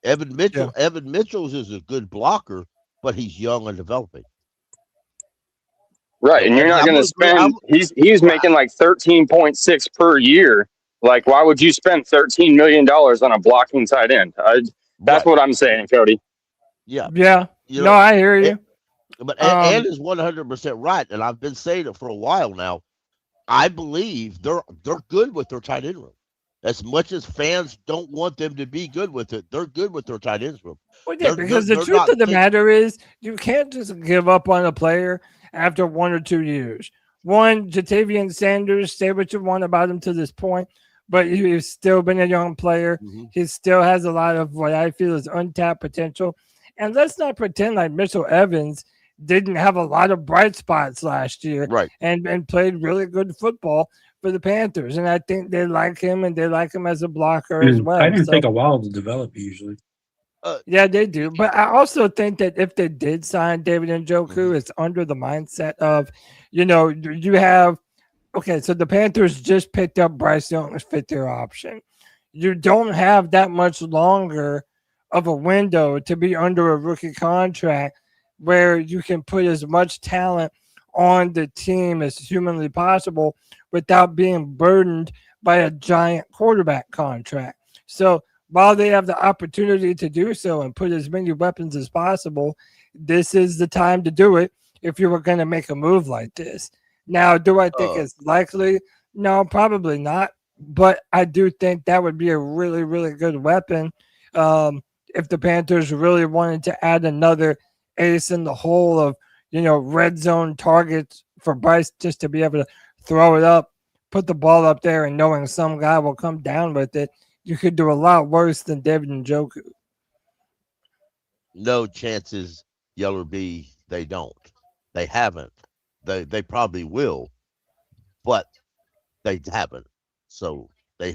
Evan Mitchell's is a good blocker, but he's young and developing. Right, and you're not going to spend. He's making like 13.6 per year. Like, why would you spend $13 million on a blocking tight end? That's what I'm saying, Cody. Yeah. No, I hear you. But Ed is 100% right, and I've been saying it for a while now. I believe they're good with their tight end room. As much as fans don't want them to be good with it, they're good with their tight ends room. Well, yeah, because the truth of the matter is, you can't just give up on a player after 1 or 2 years. One, Jatavian Sanders, say what you want about him to this point, but he's still been a young player. Mm-hmm. He still has a lot of what I feel is untapped potential. And let's not pretend like Mitchell Evans didn't have a lot of bright spots last year, right? And played really good football for the Panthers. And I think they like him, and they like him as a blocker as well. I didn't take a while to develop usually. Yeah, they do. But I also think that if they did sign David Njoku, it's under the mindset of, you have, okay, so the Panthers just picked up Bryce Young's fifth-year option. You don't have that much longer of a window to be under a rookie contract where you can put as much talent on the team as humanly possible without being burdened by a giant quarterback contract. So while they have the opportunity to do so and put as many weapons as possible, this is the time to do it if you were going to make a move like this. Now, do I think it's likely? No, probably not. But I do think that would be a really, really good weapon if the Panthers really wanted to add another ace in the hole of, red zone targets for Bryce just to be able to throw it up, put the ball up there, and knowing some guy will come down with it. You could do a lot worse than David Njoku. No chances, Yeller B, they don't. They haven't. They probably will, but they haven't. So they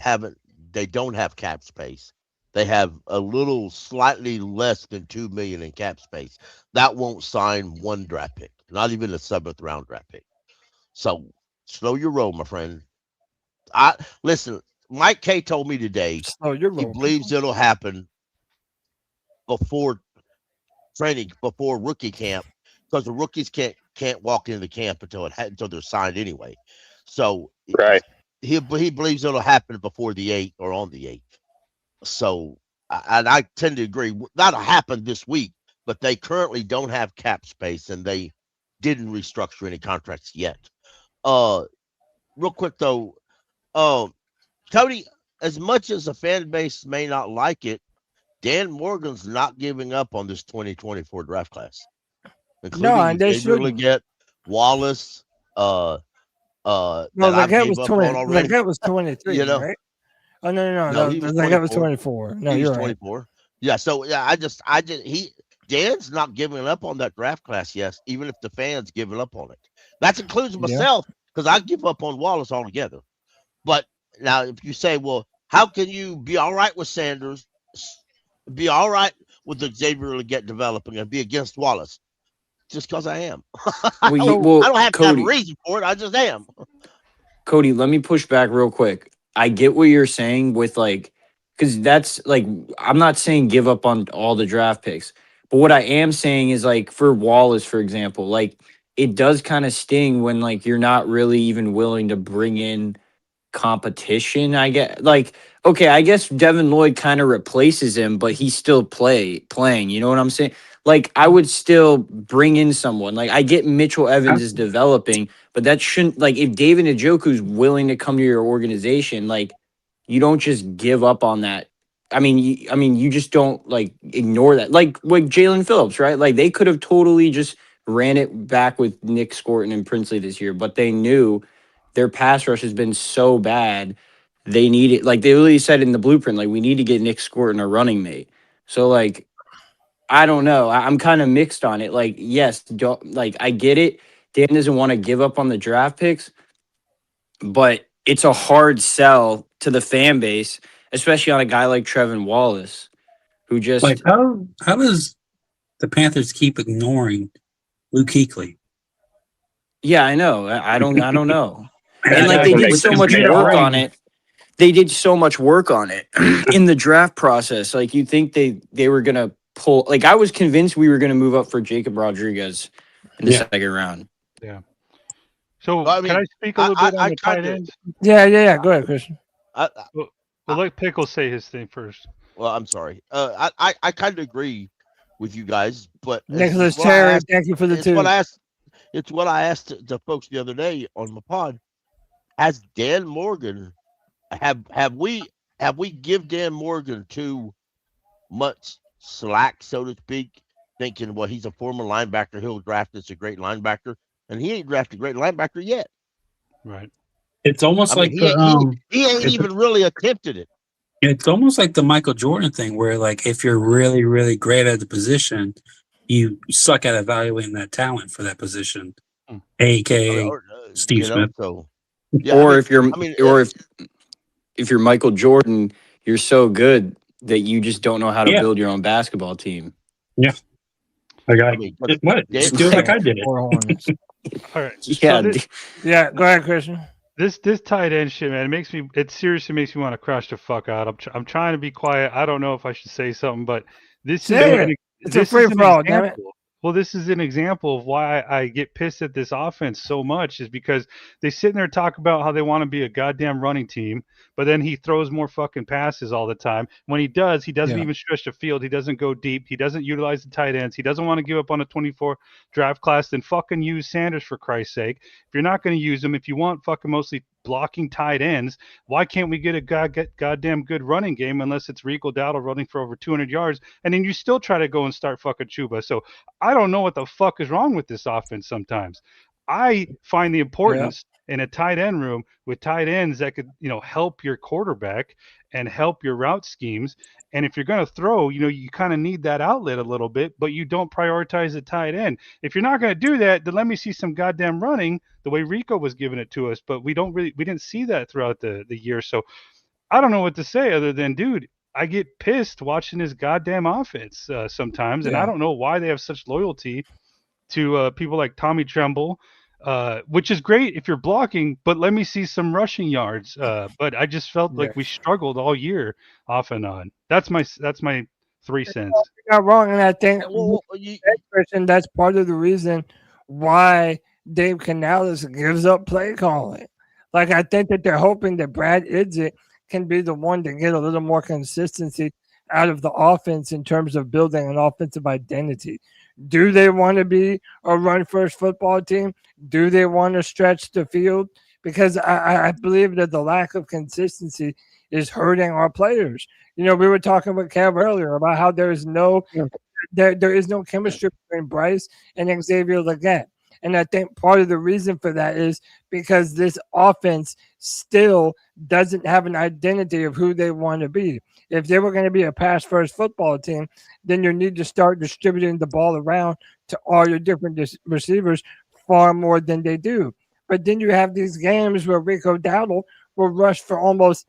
don't have cap space. They have a little slightly less than $2 million in cap space. That won't sign one draft pick, not even a 7th round draft pick. So slow your roll, my friend. Listen. Mike K told me today he believes it'll happen before rookie camp, because the rookies can't walk into the camp until they're signed anyway. So he believes it'll happen before the 8th or on the 8th. So I tend to agree. That'll happen this week, but they currently don't have cap space and they didn't restructure any contracts yet. Real quick though, Cody, as much as the fan base may not like it, Dan Morgan's not giving up on this 2024 draft class, including and they should get Wallace. The guy was 20. The guy was 23, right? Oh no! The guy was 24. No, you're 24. Right. Yeah. So yeah, Dan's not giving up on that draft class, yes, even if the fans giving up on it. That includes myself, because I give up on Wallace altogether. But now, if you say, well, how can you be all right with Sanders, be all right with Xavier Legette developing, and be against Wallace? Just because I am. I don't have to have a reason for it. I just am. Cody, let me push back real quick. I get what you're saying with because that's I'm not saying give up on all the draft picks, but what I am saying is for Wallace, for example, it does kind of sting when you're not really even willing to bring in competition. I get okay, I guess Devin Lloyd kind of replaces him, but he's still playing. You know what I'm saying? I would still bring in someone. I get Mitchell Evans is developing, but that shouldn't if David Njoku's willing to come to your organization, you don't just give up on that. I mean, you just don't ignore that. Like Jalen Phillips, right? They could have totally just ran it back with Nick Scorton and Princely this year, but they knew their pass rush has been so bad. They need it. They really said in the blueprint, we need to get Nick Scorton a running mate. So I don't know. I'm kind of mixed on it. Yes, I get it. Dan doesn't want to give up on the draft picks, but it's a hard sell to the fan base, especially on a guy like Trevin Wallace, who just Like how does the Panthers keep ignoring Luke Kuechly? yeah, I know. I don't know. And And like they did with so the much great work on ring, it. They did so much work on it in the draft process. Like you think they were gonna pull. Like I was convinced we were gonna move up for Jacob Rodriguez in the second round. Yeah. So Well, I can I mean, speak a little bit on I the tight kinda, ends? Yeah. Go ahead, Christian. Well, let Pickle say his thing first. well, I'm sorry. I kind of agree with you guys, but Nicholas what I Terry, asked, thank you for the it's two. what I asked. It's what I asked the folks the other day on my pod. Has Dan Morgan have we give Dan Morgan too much slack, so to speak, thinking, well, he's a former linebacker, he'll draft us a great linebacker, and he ain't drafted a great linebacker yet. Right. it's almost I mean, he ain't it's, even really attempted it. it's almost like the Michael Jordan thing, where like if you're really really great at the position, you suck at evaluating that talent for that position. A.K.A. Steve Smith. So yeah, Or if you're Michael Jordan, you're so good that you just don't know how to build your own basketball team. Yeah. Like I mean, just do it like I did it. All right. Yeah. So Yeah, go ahead, Christian. this tight end shit, man, it seriously makes me want to crash the fuck out. I'm trying to be quiet. I don't know if I should say something, but this Say is it. It's a free for all, damn it. Well, this is an example of why I get pissed at this offense so much, is because they sit in there and talk about how they want to be a goddamn running team, but then he throws more fucking passes all the time. When he does, he doesn't even stretch the field. He doesn't go deep. He doesn't utilize the tight ends. He doesn't want to give up on a 24 draft class. Then fucking use Sanders, for Christ's sake. If you're not going to use him, if you want fucking mostly blocking tight ends, why can't we get a goddamn good running game unless it's Rico Dowdle running for over 200 yards, and then you still try to go and start fucking Chuba? So I don't know what the fuck is wrong with this offense sometimes. I find the importance in a tight end room with tight ends that could, help your quarterback and help your route schemes. And if you're going to throw, you kind of need that outlet a little bit, but you don't prioritize the tight end. If you're not going to do that, then let me see some goddamn running the way Rico was giving it to us. But we didn't see that throughout the year. So I don't know what to say other than, dude, I get pissed watching this goddamn offense sometimes. And I don't know why they have such loyalty to people like Tommy Tremble, which is great if you're blocking, but let me see some rushing yards. But I just felt like we struggled all year off and on. That's my 3 cents. You're not wrong, and I think Well, Christian, that's part of the reason why Dave Canales gives up play calling. Like I think that they're hoping that Brad Idzik can be the one to get a little more consistency out of the offense in terms of building an offensive identity. Do they want to be a run-first football team? Do they want to stretch the field? Because I believe that the lack of consistency is hurting our players. We were talking with Kev earlier about how there is no chemistry between Bryce and Xavier Legette. And I think part of the reason for that is because this offense still doesn't have an identity of who they want to be. If they were going to be a pass-first football team, then you need to start distributing the ball around to all your different receivers far more than they do. But then you have these games where Rico Dowdle will rush for almost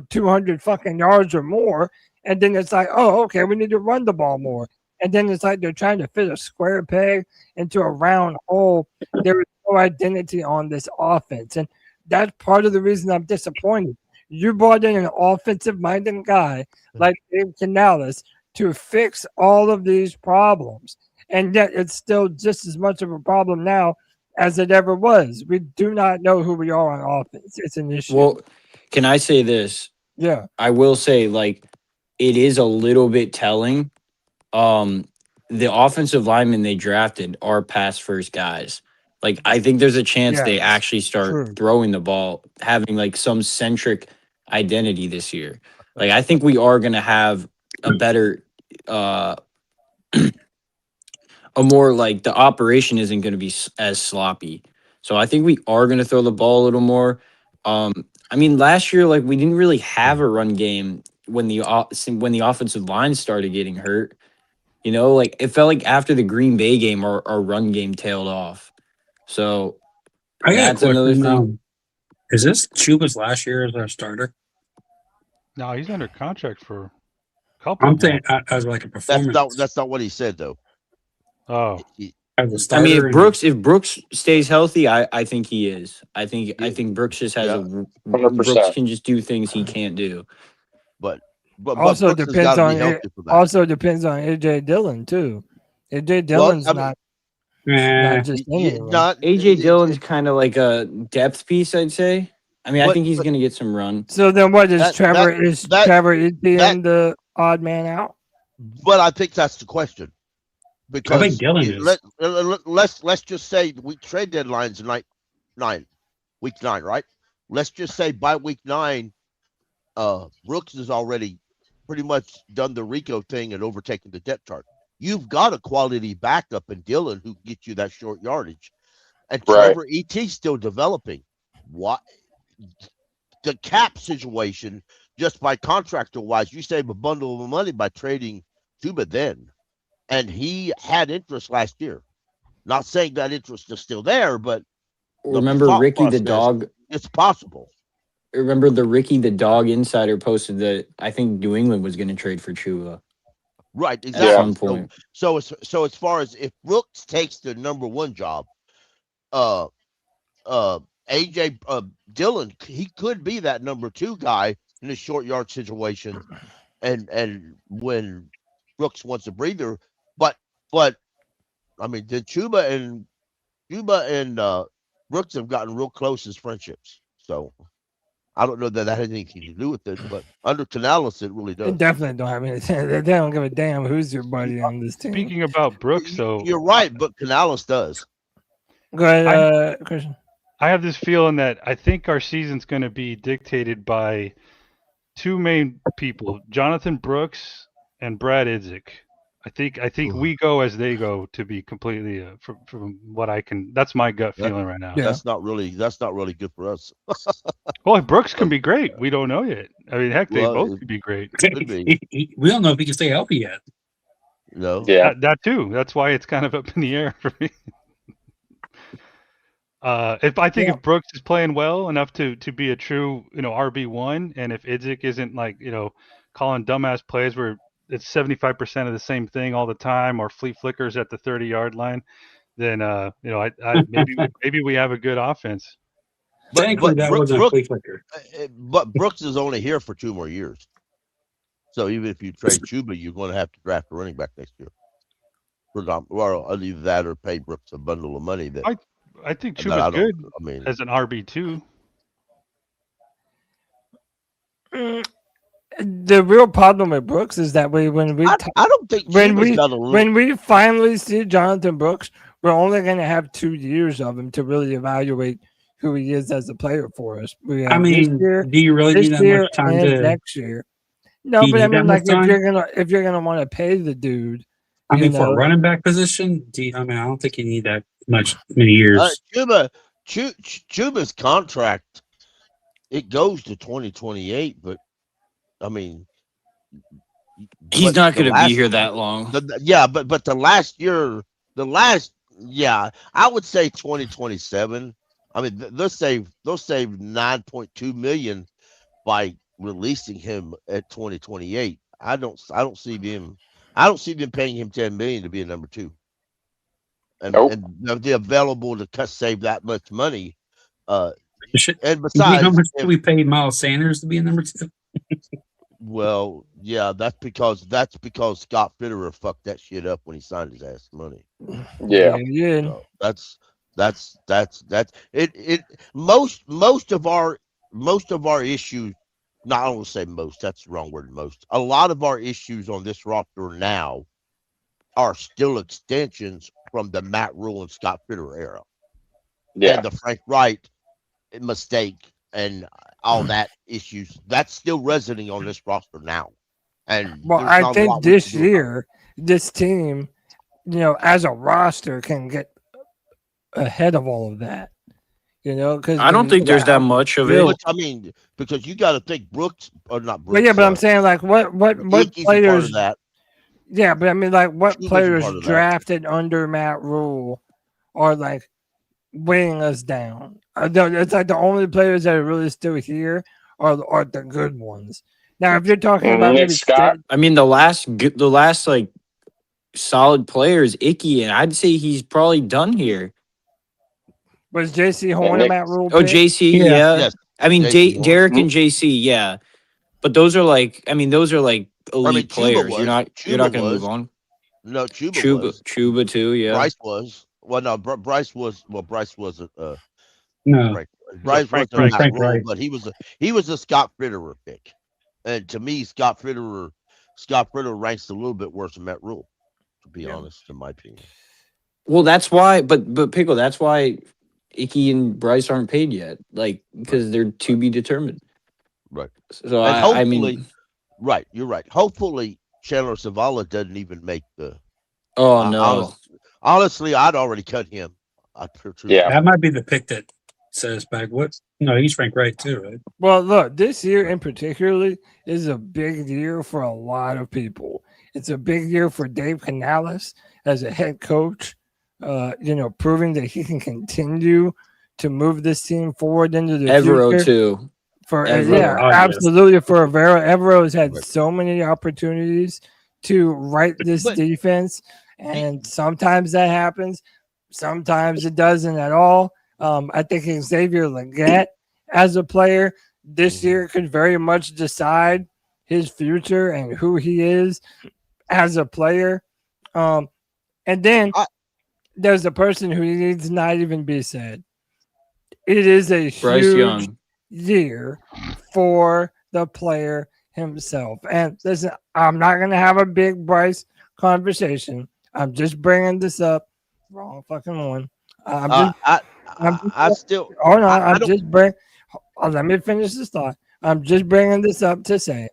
200 fucking yards or more, and then it's like, oh, okay, we need to run the ball more. And then it's like they're trying to fit a square peg into a round hole. There is no identity on this offense. And that's part of the reason I'm disappointed. You brought in an offensive-minded guy like Dave Canales to fix all of these problems. And yet it's still just as much of a problem now as it ever was. We do not know who we are on offense. It's an issue. Well, can I say this? Yeah. I will say, it is a little bit telling. The offensive linemen they drafted are pass first guys. I think there's a chance they actually start throwing the ball, having some centric identity this year. I think we are going to have a better, a more the operation isn't going to be as sloppy. So I think we are going to throw the ball a little more. Last year, we didn't really have a run game when the offensive line started getting hurt. It felt like after the Green Bay game, our run game tailed off. So I got that's a another question. thing. Is this Chuba's last year as our starter? No, he's under contract for a couple. I'm more. saying as like a performance. That's not what he said though. Oh, As a I starter. mean, and- if Brooks stays healthy, I think he is. I think Brooks just has 100%. Brooks can just do things he can't do. But Also Brooks has depends gotta on be healthy for that. also depends on AJ Dillon too. AJ Dillon's I mean, not Nah, just y- anywhere. not AJ Dillon's kind of like a depth piece, I'd say. I mean, I think he's going to get some run. So then, what is That- Trevor? that- is that- Trevor being that- the odd man out? But I think that's the question. Because I think Dillon is. let's just say we trade deadlines in week 9, right? Let's just say by week 9, Brooks has already pretty much done the Rico thing and overtaken the depth chart. You've got a quality backup in Dillon who can get you that short yardage, and Right. Trevor ET's still developing. What the cap situation, just by contractor wise, you save a bundle of money by trading Tuba then. And he had interest last year. Not saying that interest is still there, but Remember thought Ricky the process, dog? it's possible. Remember the Ricky the dog insider posted that I think New England was going to trade for Chua Right, at exactly. some point. So as far as if Brooks takes the number 1 job, AJ Dillon, he could be that number 2 guy in a short yard situation, and when Brooks wants a breather, but I mean, then Chuba and Brooks have gotten real close as friendships. So I don't know that had anything to do with it, but under Canales, it really They does. definitely don't have anything. They don't give a damn who's your buddy on this team. speaking about Brooks, though, You're right, but Canales does. Go ahead, Christian. I have this feeling that I think our season's going to be dictated by 2 main people, Jonathan Brooks and Brad Idzik. I think we go as they go, to be completely from what I can. That's my gut feeling right now. Yeah. That's not really good for us. Well, Brooks can be great. We don't know yet. I mean, heck, they Well, both could be great. Could be. We don't know if he can stay healthy yet. No. Yeah. That too. That's why it's kind of up in the air for me. If Brooks is playing well enough to be a true RB1, and if Idzik isn't like calling dumbass plays where it's 75% of the same thing all the time, or flea flickers at the 30-yard line, then maybe we have a good offense. Thankfully, that wasn't a flea flicker. But Brooks is only here for 2 more years. So even if you trade Chuba, you're going to have to draft a running back next year. Well, either that or pay Brooks a bundle of money. That I think that I Chuba's don't- good I mean, as an RB2. The real problem with Brooks is that when we I don't think when Chuba's we got a little. when we finally see Jonathan Brooks, we're only going to have 2 years of him to really evaluate who he is as a player for us. We have I mean, this year, do you really need this that year much time and to? next year. No, Do you but I need that mean, much like time? if you're gonna want to pay the dude, I mean, you for know, a running back position, I don't think you need that many years. Chuba's contract, it goes to 2028, but I mean, He's but not the going to last- be here that long. but the last year, I would say 2027. I mean, they'll save 9.2 million by releasing him at 2028. I don't see them paying him 10 million to be a number 2. And Nope. and they're available to save that much money. And You know besides, how much if- we paid Miles Sanders to be a number 2? well, yeah, that's because Scott Fitterer fucked that shit up when he signed his ass money. Yeah. So that's it. Most of our issues, not I don't say most, that's the wrong word. Most, a lot of our issues on this roster now are still extensions from the Matt Rule and Scott Fitterer era. Yeah. And the Frank Wright mistake and all that issues that's still resonating on this roster now. And well, there's I not a think lot we this can do about it. year, this team, as a roster, can get ahead of all of that. Because I don't think there's that much of it. Which, I mean, because you got to think Brooks or not Brooks. Well, yeah, but I'm saying like what Ickey's a part players? of that. Yeah, but I mean like what Chuba's a players part of that. drafted under Matt Rule are like weighing us down. It's like the only players that are really still here are the good ones. Now, if you're talking about Nick maybe Scott. I mean, the last like solid player is Icky, and I'd say he's probably done here. was JC Horn a Matt Rule Oh, pick? JC, Yeah. yeah. Yes. I mean, JC Horn. Derek and JC, yeah. But those are like elite Chuba players. was. You're not Chuba going to was. move on. No, Chuba was. Chuba too, yeah. Bryce was. Well, no, Bryce was. Well, Bryce wasn't. No. Bryce Frank wasn't Matt Frank Rule, Wright. but he was a Scott Fitterer pick, and to me, Scott Fitterer ranks a little bit worse than Matt Rule, to be honest, in my opinion. Well, that's why. But Pickle, that's why Icky and Bryce aren't paid yet. Because they're to be determined. Right. So And I mean, right, you're right. Hopefully, Chandler Zavala doesn't even make the. oh no. Honestly, I'd already cut him. Yeah. That might be the pick that says back. What? No, he's Frank Wright too, right? Well, look, this year in particularly is a big year for a lot of people. It's a big year for Dave Canales as a head coach, proving that he can continue to move this team forward into the Evero future. too. Yeah, absolutely. For Evero, Evero has had so many opportunities to right this defense, and sometimes that happens, sometimes it doesn't at all. I think Xavier Leggett as a player this year could very much decide his future and who he is as a player. And then there's a person who needs not even be said. It is a Bryce huge Young. year for the player himself. And listen, I'm not going to have a big Bryce conversation. I'm just bringing this up. Wrong fucking one. Let me finish this thought. I'm just bringing this up to say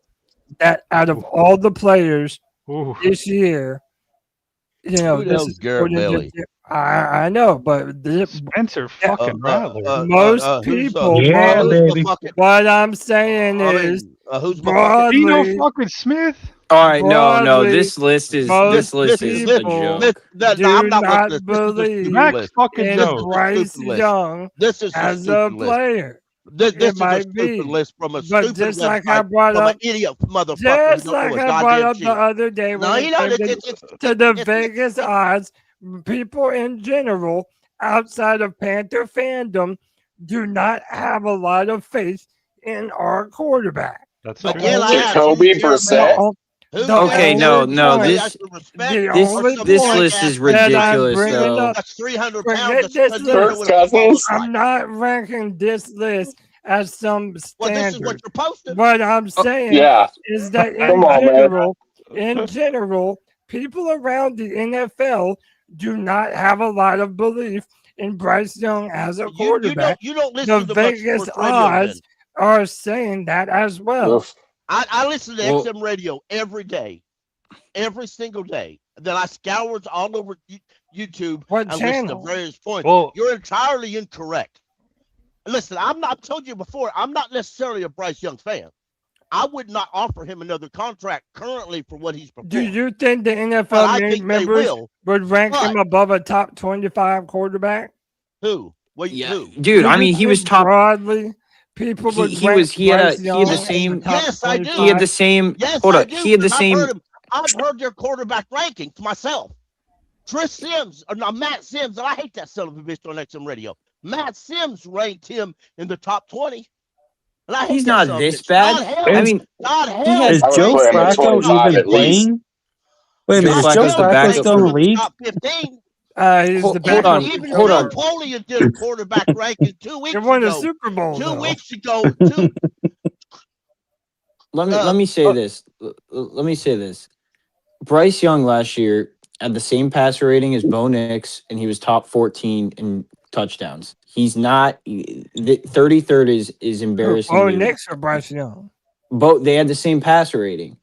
that out of all the players this year, Who knows Garrett Bailey? I know, but Spencer fucking Rattler. most people. What I'm saying is, broadly, Dino fucking Smith. All right, no. broadly, This list is most a people joke. do I'm not not with this. believe Max fucking in Jones. Bryce Young This is as a stupid list. player. This It is a might stupid be, list from a but stupid just like I website brought from up, an idiot motherfucker just who don't like know a I brought goddamn up shit. the other day when No, it you know, came to the Vegas odds, people in general outside of Panther fandom do not have a lot of faith in our quarterback. That's Again, I ask Jacoby you, Garrett Brissett. Bailey, who's Okay, Garrett no. Bailey? This Has to respect The or only some this point list is blank-ass that I'm ridiculous, bringing though. up, that's 300 forget pounds. this Doesn't know list. what a ball Cousins. looks like. I'm not ranking this list as some Well, this is what standard. you're posting. What I'm saying Yeah. is that Come on, man. in general, people around the NFL do not have a lot of belief in Bryce Young as a quarterback. You don't The listen to much Vegas sports radio. odds are saying that as well. Oof. I listen to Well- XM radio every day, every single day. Then I scours all over YouTube What and listen to channel? various points. Well- You're entirely incorrect. Listen, I've told you before, I'm not necessarily a Bryce Young fan. I would not offer him another contract currently for what he's Do performing. you think the But I NFL think they members will. would rank But- him above a top 25 quarterback? Who? Yeah, Who? dude. I mean, he was top. Broadly, people would He rank was. He had Bryce the Young same. in the top Yes, I do. 25. He had the same. Yes, Hold I up. do. He had the because same. I've heard their quarterback rankings myself. Tris Sims, or no, Matt Sims, and I hate that son of a bitch on XM radio. Matt Sims ranked him in the top 20. And I hate He's that not son of a this bitch. bad. God hell, I mean, God he hell. has I would Joe put him at Flacco 25 even at least. playing? Wait a minute, is Joe Joe Flacco's the Flacco backup still in the league? Top 15. He's Hold the on, backup. Even hold Bill on. Polian did a quarterback ranking 2 weeks They won a ago. Super Bowl. 2 though. weeks ago. Let me say this. Let me say this. Bryce Young last year had the same passer rating as Bo Nix, and he was top 14 in touchdowns. He's not. The 33rd is embarrassing. Oh, to me. Knicks or Bryce Young? Both they had the same passer rating,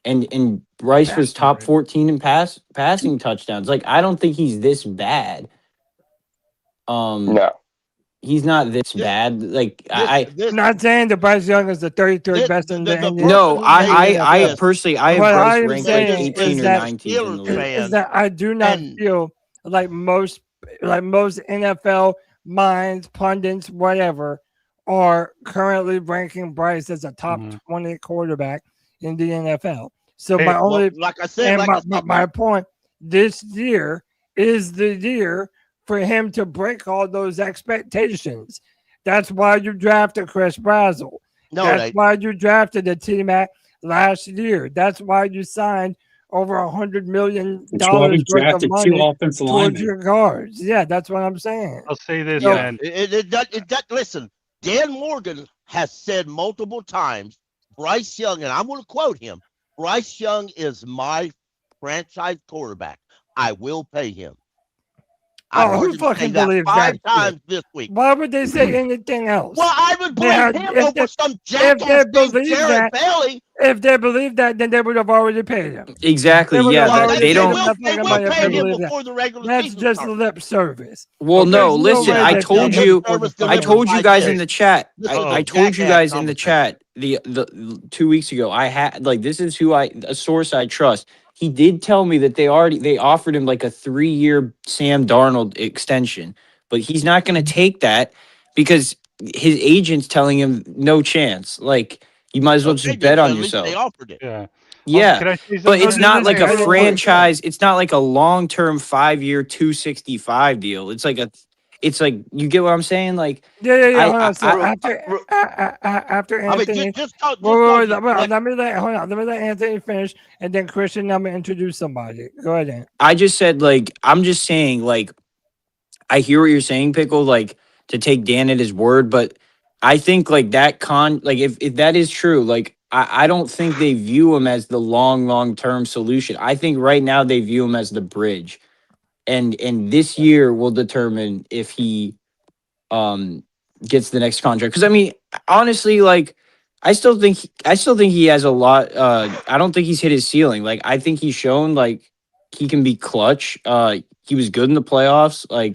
and Bryce was Passer top rating. 14 in passing touchdowns. Like, I don't think he's this bad. No. He's not this bad. Like, I'm not saying that Bryce Young is the 33rd best in the NBA. No, I personally, I have What Bryce I am ranked like saying 18 is or that 19 in the league. is that I do not feel like most NFL minds, pundits, whatever, are currently ranking Bryce as a top 20 quarterback in the NFL. So my only, like I said, my point, this year is the year for him to break all those expectations. That's why you drafted Chris Brazel. That's why you drafted the T-Mac last year. That's why you signed over $100 million worth of money towards your guards. Yeah, that's what I'm saying. I'll say this, Yeah, man. Listen, Dan Morgan has said multiple times, Bryce Young, and I'm going to quote him, Bryce Young is my franchise quarterback. I will pay him. Who fucking believes that? 5 times this week. Why would they say anything else? Well, I would blame him over some jackass named Jared Bailey. If they believe that, then they would have already paid him. Exactly. Yeah, they don't. They will pay him before the regular That's season just starts. lip service. Well, no, listen. I told you guys in the chat. I told you guys in the chat the 2 weeks ago. I had this is a source I trust. He did tell me that they offered him like a 3-year Sam Darnold extension, but he's not going to take that because his agent's telling him no chance. Like, you might as well just bet on yourself. They offered it. Yeah. Yeah, Can I say but it's something? not like a franchise. It's not like a long-term 5-year 265 deal. It's like you get what I'm saying? Like, yeah. Hold on. So after Anthony, let me let Anthony finish, and then Christian, I'm gonna introduce somebody. Go ahead, Anthony. I just said, I'm just saying, I hear what you're saying, Pickle, to take Dan at his word, but I think if that is true, I don't think they view him as the long-term solution. I think right now they view him as the bridge. And this year will determine if he gets the next contract. Because I mean, honestly, I still think he has a lot. I don't think he's hit his ceiling. I think he's shown he can be clutch. He was good in the playoffs. I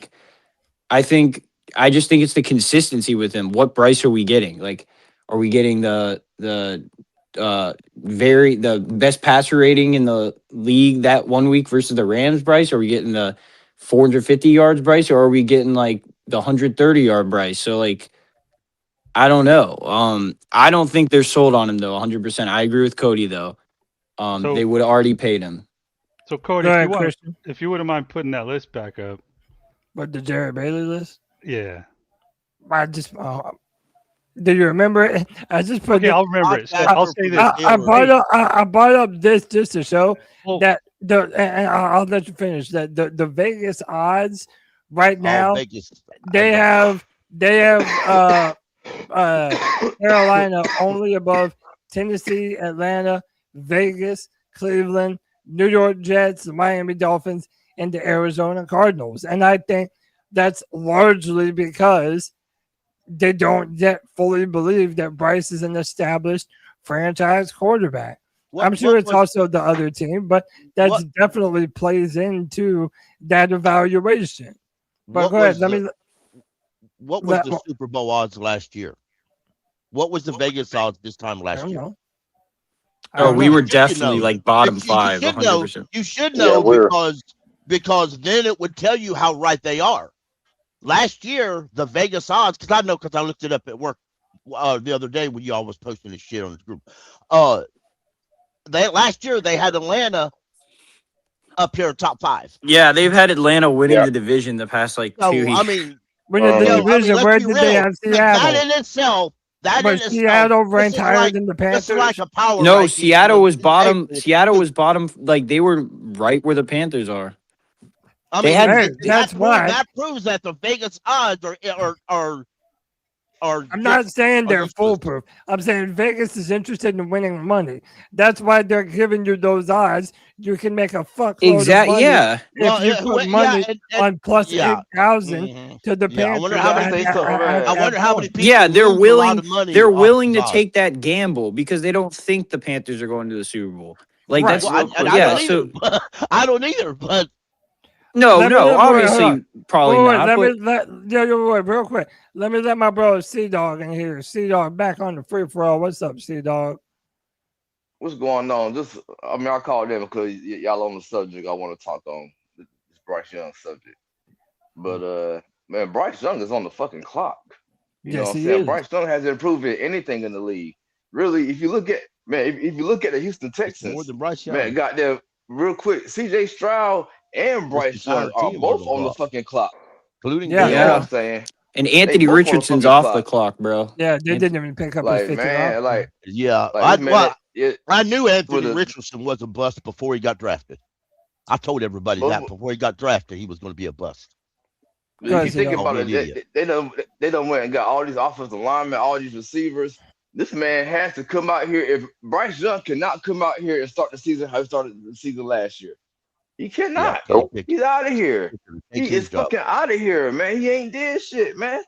just think it's the consistency with him. What Bryce are we getting? Are we getting the best passer rating in the league that 1 week versus the Rams Bryce? Are we getting the 450 yards Bryce, or are we getting the 130 yard Bryce? So I don't know. I don't think they're sold on him though 100%. I agree with Cody though. They would have already paid him. So Cody, Go ahead, if you wouldn't mind putting that list back up. What, the Jared Bailey list? Yeah. I just do you remember it? I just put. Okay, I'll remember it. So I'll say this. I brought up this just to show that and I'll let you finish that the Vegas odds right now they have Carolina only above Tennessee, Atlanta, Vegas, Cleveland, New York Jets, the Miami Dolphins, and the Arizona Cardinals. And I think that's largely because they don't yet fully believe that Bryce is an established franchise quarterback. I'm sure it's also the other team, but that definitely plays into that evaluation. But go ahead. What was the Super Bowl odds last year? What was the Vegas odds this time last year? We were definitely bottom 5, 100%. You should know because then it would tell you how right they are. Last year, the Vegas odds, because I looked it up at work the other day when y'all was posting this shit on this group. Last year they had Atlanta up here top 5. Yeah, they've had Atlanta winning the division the past 2 years. I mean, winning the division. Where did they have Seattle? That in itself. Seattle ranked higher than the Panthers. No, Seattle was bottom. Seattle was bottom. They were right where the Panthers are. I mean, that's why that proves that the Vegas odds are. I'm not saying they're foolproof. I'm saying Vegas is interested in winning money. That's why they're giving you those odds. You can make a fuckload of money. Yeah. If you put money on plus 8,000 to the Panthers. I wonder how many people. Yeah, they're willing. They're willing to take that gamble because they don't think the Panthers are going to the Super Bowl. That's I don't either, but. No, obviously, probably not. Real quick. Let me let my bro C-Dog in here. C-Dog back on the free for all. What's up, C-Dog? What's going on? I called in because y'all on the subject I want to talk on, this Bryce Young subject. But man, Bryce Young is on the fucking clock. You know Yes, what I'm he saying? is. Bryce Young hasn't improved in anything in the league. Really, if you look at if you look at the Houston It's more Texans, than Bryce Young. man, goddamn, real quick, CJ Stroud and Bryce Young entire are team both on the on the clock. fucking clock. Including You know what Yeah. I'm saying? And They Anthony both on the Richardson's fucking off the clock. clock, bro. Yeah, they And- didn't even pick up his Like, fifth man, option. like Yeah, this man, I knew Anthony with a- Richardson was a bust before he got drafted. I told everybody But- that before he got drafted, he was going to be a bust. if you Because, you think know, about Called me an it, they done went and got all these offensive linemen, all these receivers. This man has to come out here. If Bryce Young cannot come out here and start the season how he started the season last year, he cannot. Yeah, can't He's out of here. take He his is job. fucking out of here, man. He ain't did shit, man.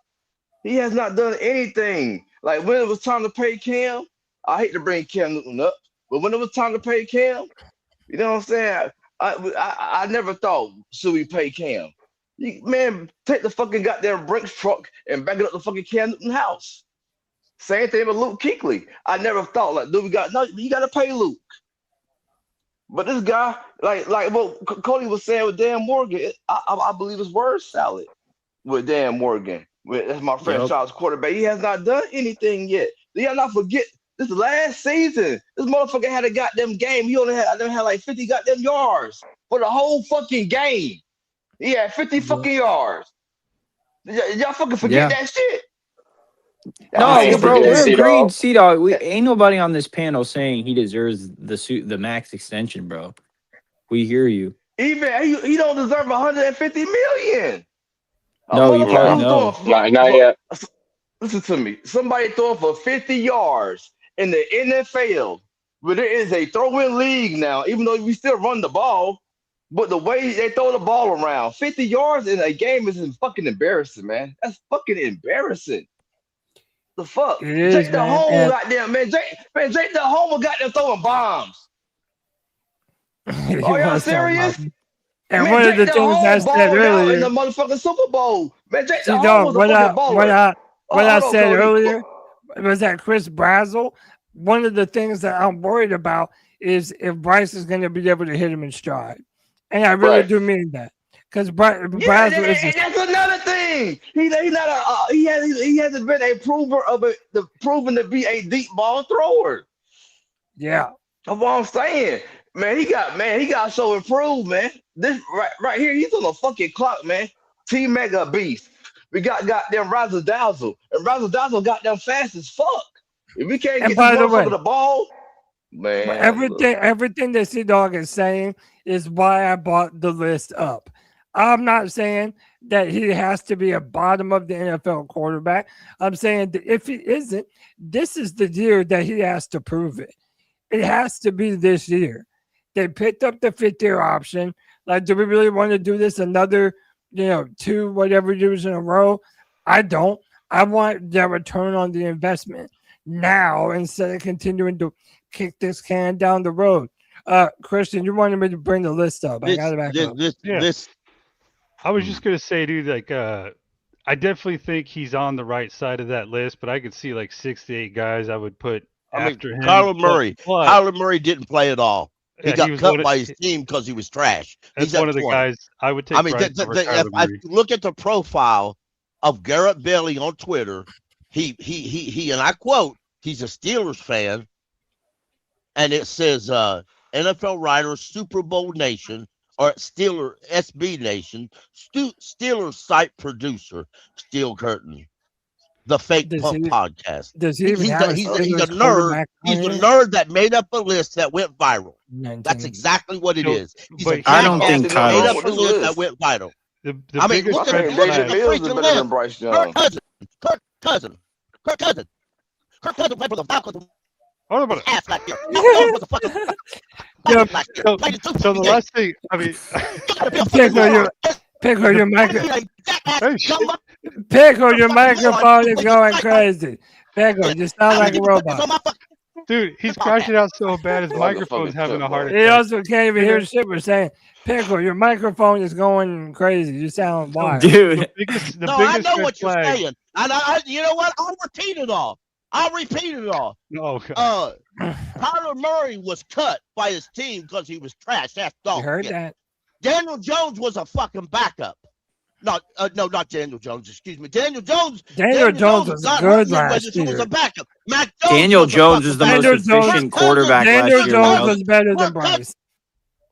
He has not done anything. Like when it was time to pay Cam, I hate to bring Cam Newton up, but when it was time to pay Cam, you know what I'm saying? I never thought, should we pay Cam? Man, take the fucking goddamn Brinks truck and back it up the fucking Cam Newton house. Same thing with Luke Kuechly. I never thought, like, dude, you got to pay Luke. But this guy, like what Cody was saying with Dan Morgan, I believe his word's salad with Dan Morgan. That's my franchise quarterback. He has not done anything yet. Do y'all not forget this last season? This motherfucker had a goddamn game. He only had like 50 goddamn yards for the whole fucking game. He had 50 fucking yards. Y'all fucking forget that shit. No, bro, forget we're C-Dog. agreeing, C-Dog. We ain't nobody on this panel saying he deserves the max extension, bro. We hear you. Even he don't deserve 150 million. No, you probably no. Not yet. Listen to me. Somebody throwing for 50 yards in the NFL, but there is a throw-in league now, even though we still run the ball. But the way they throw the ball around, 50 yards in a game is fucking embarrassing, man. That's fucking embarrassing. The fuck? It is, Jake the man. Home And- goddamn, man. Jake the Home got them throwing bombs. He Are y'all was talking about- serious? And Man, one of Jake the the things Home I said balled out earlier, in the motherfucking Super Bowl. Man, Jake the see, Home dog, was a what fucking baller. I Hold on, said Cody. earlier was that Chris Brazel. One of the things that I'm worried about is if Bryce is going to be able to hit him in stride, and I really Right. do mean that because Brazel is. And that's another thing. He hasn't been a prover of proven to be a deep ball thrower. Yeah. That's what I'm saying. Man, he got so improved, man. This right here, he's on the fucking clock, man. T-Mac a beast. We got goddamn Razzle Dazzle, and Razzle Dazzle got them fast as fuck. If we can't And get by this the way- motherfucker the ball, man. But everything that C Dog is saying is why I brought the list up. I'm not saying that he has to be a bottom of the NFL quarterback. I'm saying that if he isn't, this is the year that he has to prove it. It has to be this year. They picked up the fifth-year option. Like, do we really want to do this another, 2 whatever years in a row? I don't. I want the return on the investment now instead of continuing to kick this can down the road. Christian, you wanted me to bring the list up. I got it back up. I was just gonna say, dude, like I definitely think he's on the right side of that list, but I could see like 6 to 8 guys I would put after him. Kyler Murray. But- Kyler Murray didn't play at all. He Yeah, got he was cut one of- by his team because he was trash. That's He's at one of the 20. guys I would take. I mean, Bryce over if Kyler I Murray. look at the profile of Garrett Bailey on Twitter, he and I quote, he's a Steelers fan, and it says NFL writer, Super Bowl Nation, or Steeler SB Nation, Steelers site producer, Steel Curtain, the Fake Pump podcast. Does he even have he's a Steelers nerd. quarterback on He's a here? nerd that made up a list that went viral. 19. That's exactly what it So- is. He's but a I don't jackass think that made Kyler- up a list that went viral. The I mean, biggest look at red the flag- Mills is freaking better than list. Bryce Kirk Young. Cousins played for the Falcons. Hold on a minute. Ass like this. Was a fucking Yeah, last year. Played in two So the games. last thing, I mean, Pickle, your microphone. hey, shit. Pickle, your microphone is going crazy. Pickle, you sound like a robot. Dude, he's crashing out so bad his Motherfucker microphone's having a heart He attack. also can't even hear shit we're saying. Pickle, your microphone is going crazy. You sound wild. Dude, The biggest No, I know red what you're flag. saying. And you know what? I'll repeat it all. Oh, God. Kyler Murray was cut by his team because he was trash. That's You dog. heard shit. that? Daniel Jones was a fucking backup. not Daniel Jones. Excuse me, Daniel Jones. Daniel Jones was got good hurt last this was year. a backup. Mac Jones Daniel Jones a is the fucking most Daniel Jones- efficient quarterback Daniel last year. Jones Will. was better than Kirk Bryce.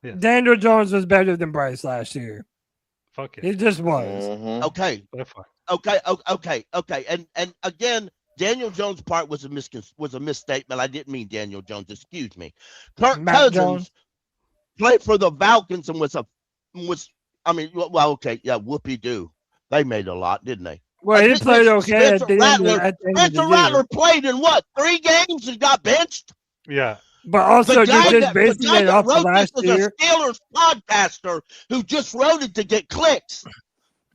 Yeah. Daniel Jones was better than Bryce last year. Fuck it. He just was. Mhm. Okay, They're fine. okay. And again, Daniel Jones' part was a misstatement. I didn't mean Daniel Jones. Excuse me. Kirk Mac Cousins Jones. played for the Falcons and whoopee doo. They made a lot, didn't they? Well, he played okay Spencer at the end of the Rattler year. played in what, 3 games and got benched? Yeah. But also, The guy you're just that basing it off of wrote last this is year. a Steelers podcaster who just wrote it to get clicks.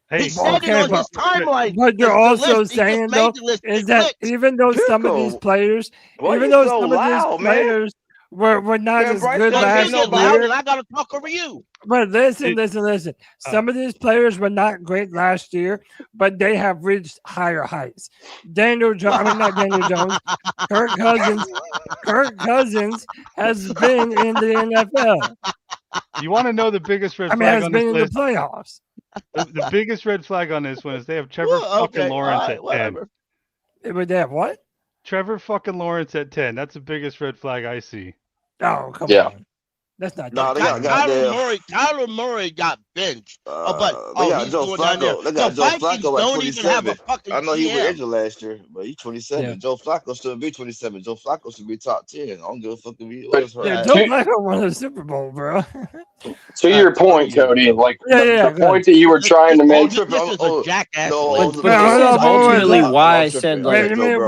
Hey, He said it on his timeline. But you're The also list, he just saying, made though, the list to is get that clicks. even though some of these Pickle. players, Why even you though so some of loud, these man? players were not Man, as Bryce good don't Don't get last get nobody. loud year. and I got to talk over you. But listen. Some of these players were not great last year, but they have reached higher heights. Not Daniel Jones. Kirk Cousins has been in the NFL. you want to know the biggest red I mean, flag has on been this in the list? playoffs. The biggest red flag on this one is they have Trevor Well, fucking okay, Lawrence all right, at 10. whatever. Would they have what? Trevor fucking Lawrence at 10. That's the biggest red flag I see. Oh, come Yeah. on. That's not Nah, that. they got goddamn. Kyler Murray got benched. They got he's Joe going down there. Flacco. They got The Joe Vikings Flacco at don't even have a 27. fucking I know he was GM. injured last year, but he's 27. Yeah. Joe Flacco should be 27. Joe Flacco should be top 10. I don't give a fuck if he But- was hurt. Yeah, Right. Joe Flacco won the Super Bowl, bro. To your point, Cody, like Yeah, the point that you were trying to make. This is a jackass. No, list. But Wait, this hold is on, ultimately wait. why I said Wait like a minute.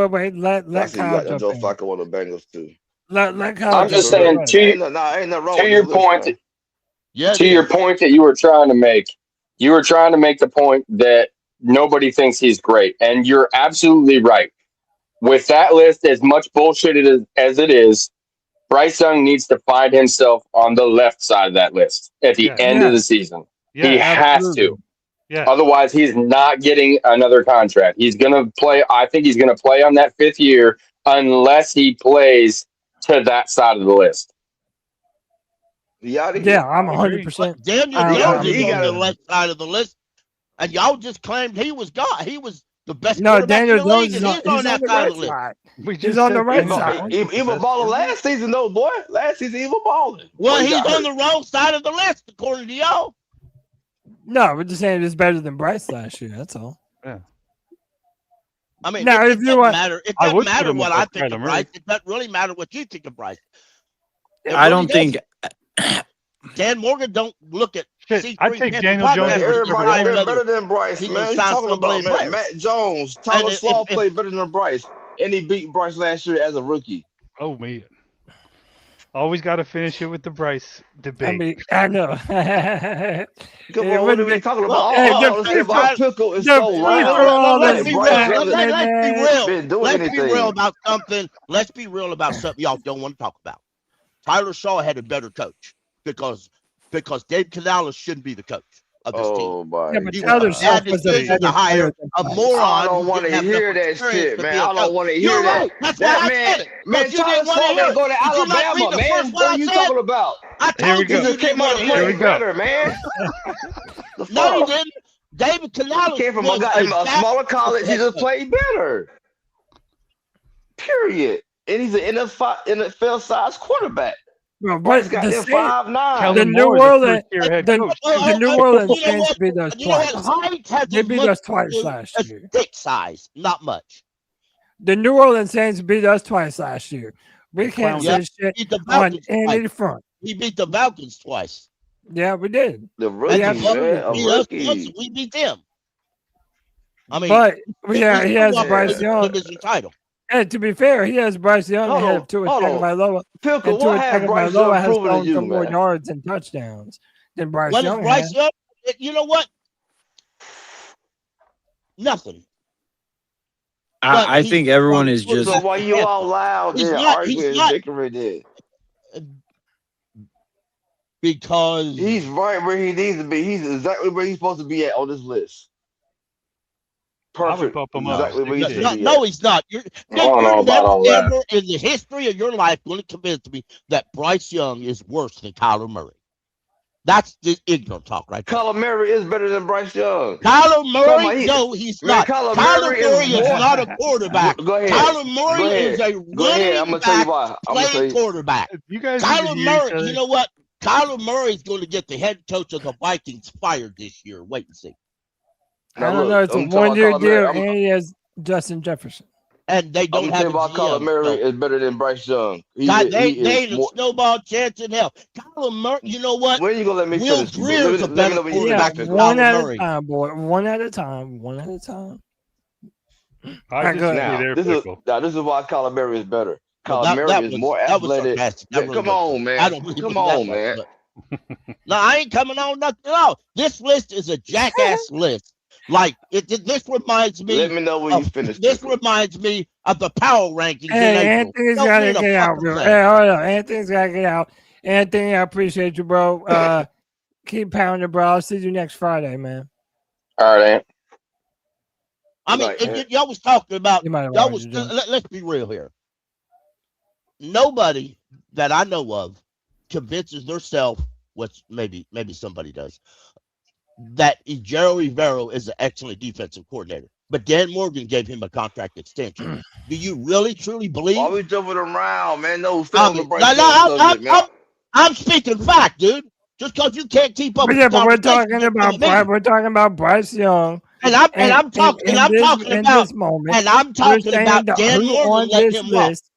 Wait. I Let see you Kyle got jump Joe in. Flacco on the Bengals too. Let Kyle I'm just jump in. saying, Ain't nothing wrong to with your this list, point, man. Yeah, to your point that you were trying to make, you were trying to make the point that nobody thinks he's great, and you're absolutely right. With that list, as much bullshit as it is, Bryce Young needs to find himself on the left side of that list at the end of the season. He has to. Yeah. Otherwise, he's not getting another contract. He's going to play. I think he's going to play on that 5th year unless he plays to that side of the list. Yeah, I'm 100%. Daniel I- Jones is he on got the left side of the list, and y'all just claimed he was God. He was the best No, quarterback Daniel in the league, Jones and is he's on on that the side right of the list. side. We He's just on the said right that. side. He was balling last season though, boy. Last season he was balling. Well, Boy, he he's got on hurt. the wrong side of the list, according to y'all. No, we're just saying it's better than Bryce last year. That's all. I mean, Now, it if you doesn't want- matter. It I doesn't would put matter him what above I think Kyler of Murray. Bryce. It doesn't really matter what you think of Bryce. It I really don't think doesn't. Dan Morgan don't look at Shit, C3 I take Panthers Daniel Podcast Jones and over Everybody find played another- better than Bryce, he man. gonna You sign talking somebody about else. Matt Jones, Tyler And if- Slaw if- played better than Bryce, and he beat Bryce last year as a rookie. Oh, man. Always got to finish it with the Bryce debate. I mean, I know. Come It on, what wouldn't are we be- talking about? Well, All, hey, all the this free about throw- Pickle is the so free loud. throw Let's is be Bryce real. hasn't Let's be real. been doing Let's be anything. real about something. Let's be real about something y'all don't want to talk about. Tyler Shaw had a better coach because Dave Canales shouldn't be the coach of this team. Oh my Yeah, but He Tyler was Shaw bad was a decision better to hire player than a Bryce. moron. I don't who want didn't to have hear enough that experience shit, to man. be a I don't coach. want to You're hear that. right. That's That why I man, said it. man, But you Tyler didn't want to Slaw hear ain't it. go to Did you not Alabama, read the man. first What one are I you said? talking about? I Here we told you go. He you just came didn't out want of to hear play it. better, man. The No, he fuck? didn't. David Canales He came from a was a bad smaller college. He head just coach. played better. Period. And he's an NFL size quarterback. Bro, Bryce but got the them Saints, 5'9". the Kellen New Moore is a Orleans, first-year head the coach. the New Orleans You know Saints what? beat us You know what? twice. Height has They as beat much us twice to do last as year. stick size, not much. The New Orleans Saints beat us twice last year. We can't Yeah, say shit beat the on Falcons any twice. front. He beat the Falcons twice. Yeah, we did. The And rookie, the Yeah, man. Falcons A beat us rookie. once, and we beat them. I mean, But we yeah, he still has walked Bryce away with the Young. division title. And to be fair, he has Bryce Young Hold ahead on, of Tua hold on. Tagovailoa, Pickle, and Tua what had Bryce Tagovailoa Young has proven to thrown for you, more man? yards and touchdowns than Bryce What is Young Bryce has. Young? You know what? Nothing. But I think everyone is So just why you all loud He's there not- arguing he's and not- bickering there? Because He's right where he needs to be. He's exactly where he's supposed to be at on this list. I would Perfect. bump him up. Exactly where he should no, be no, at. he's not. I don't know You're about all that. never in the history of your life going to convince me that Bryce Young is worse than Kyler Murray. That's just ignorant talk right there. Kyler Murray is better than Bryce Young. Kyler Come Murray? on, No, he's man, not. Kyler Kyler Murray Murray is is more. not a quarterback. Go ahead. Kyler Murray Go is ahead. a Go ahead. I'm running gonna tell you back why. I'm gonna tell playing you. quarterback. You guys Kyler need to hear each Murray, other. you know what? Kyler Murray is going to get the head coach of the Vikings fired this year. Wait and see. I Now don't know. look, It's a I'm talking about one-year Kyler deal, Murray. and he has Justin Jefferson. And they I'm don't gonna tell have you a about Kyler GM. Murray So, is better than Bryce Young. God, they He ain't is a more. snowball chance in hell. Kyler Murray, you know what? When you gonna let me Will finish? Greer's a Let me better know when you Yeah, finish, quarterback than Pickle. one Kyler at a Murray. time, boy. One at a time. One at a time. I Go ahead. disagree there, Pickle. This is why Kyler Murray is better. Well, Kyler Murray that is was more that was athletic. sarcastic. That Man, really come wasn't. on, man. I don't believe Come it that on, much. man. But no, I ain't coming on nothing at all. This list is a jackass list. Like this reminds me. Let me know when you finish, This Pickle. reminds me of the power rankings in Hey, April. Anthony's Don't got to mean a get out, fucking bro. thing. Hey, hold on. Anthony's got to get out. Anthony, I appreciate you, bro. Keep pounding, bro. I'll see you next Friday, man. All right, Ant. I mean, Right, man. y'all was talking about. You might have Y'all already was. done. Let's be real here. Nobody that I know of convinces themselves, which maybe somebody does, that Ejiro Rivero is an excellent defensive coordinator. But Dan Morgan gave him a contract extension. Do you really truly believe? Why we jumping around, man? No, stay I on the mean, Bryce Young subject, man. I'm speaking fact, dude. Just because you can't keep up But with yeah, the but we're conversation, talking don't about come at me. We're talking about Bryce Young. And I'm talking in this moment. and I'm We're talking saying about that Dan who Morgan on letting this him walk. list,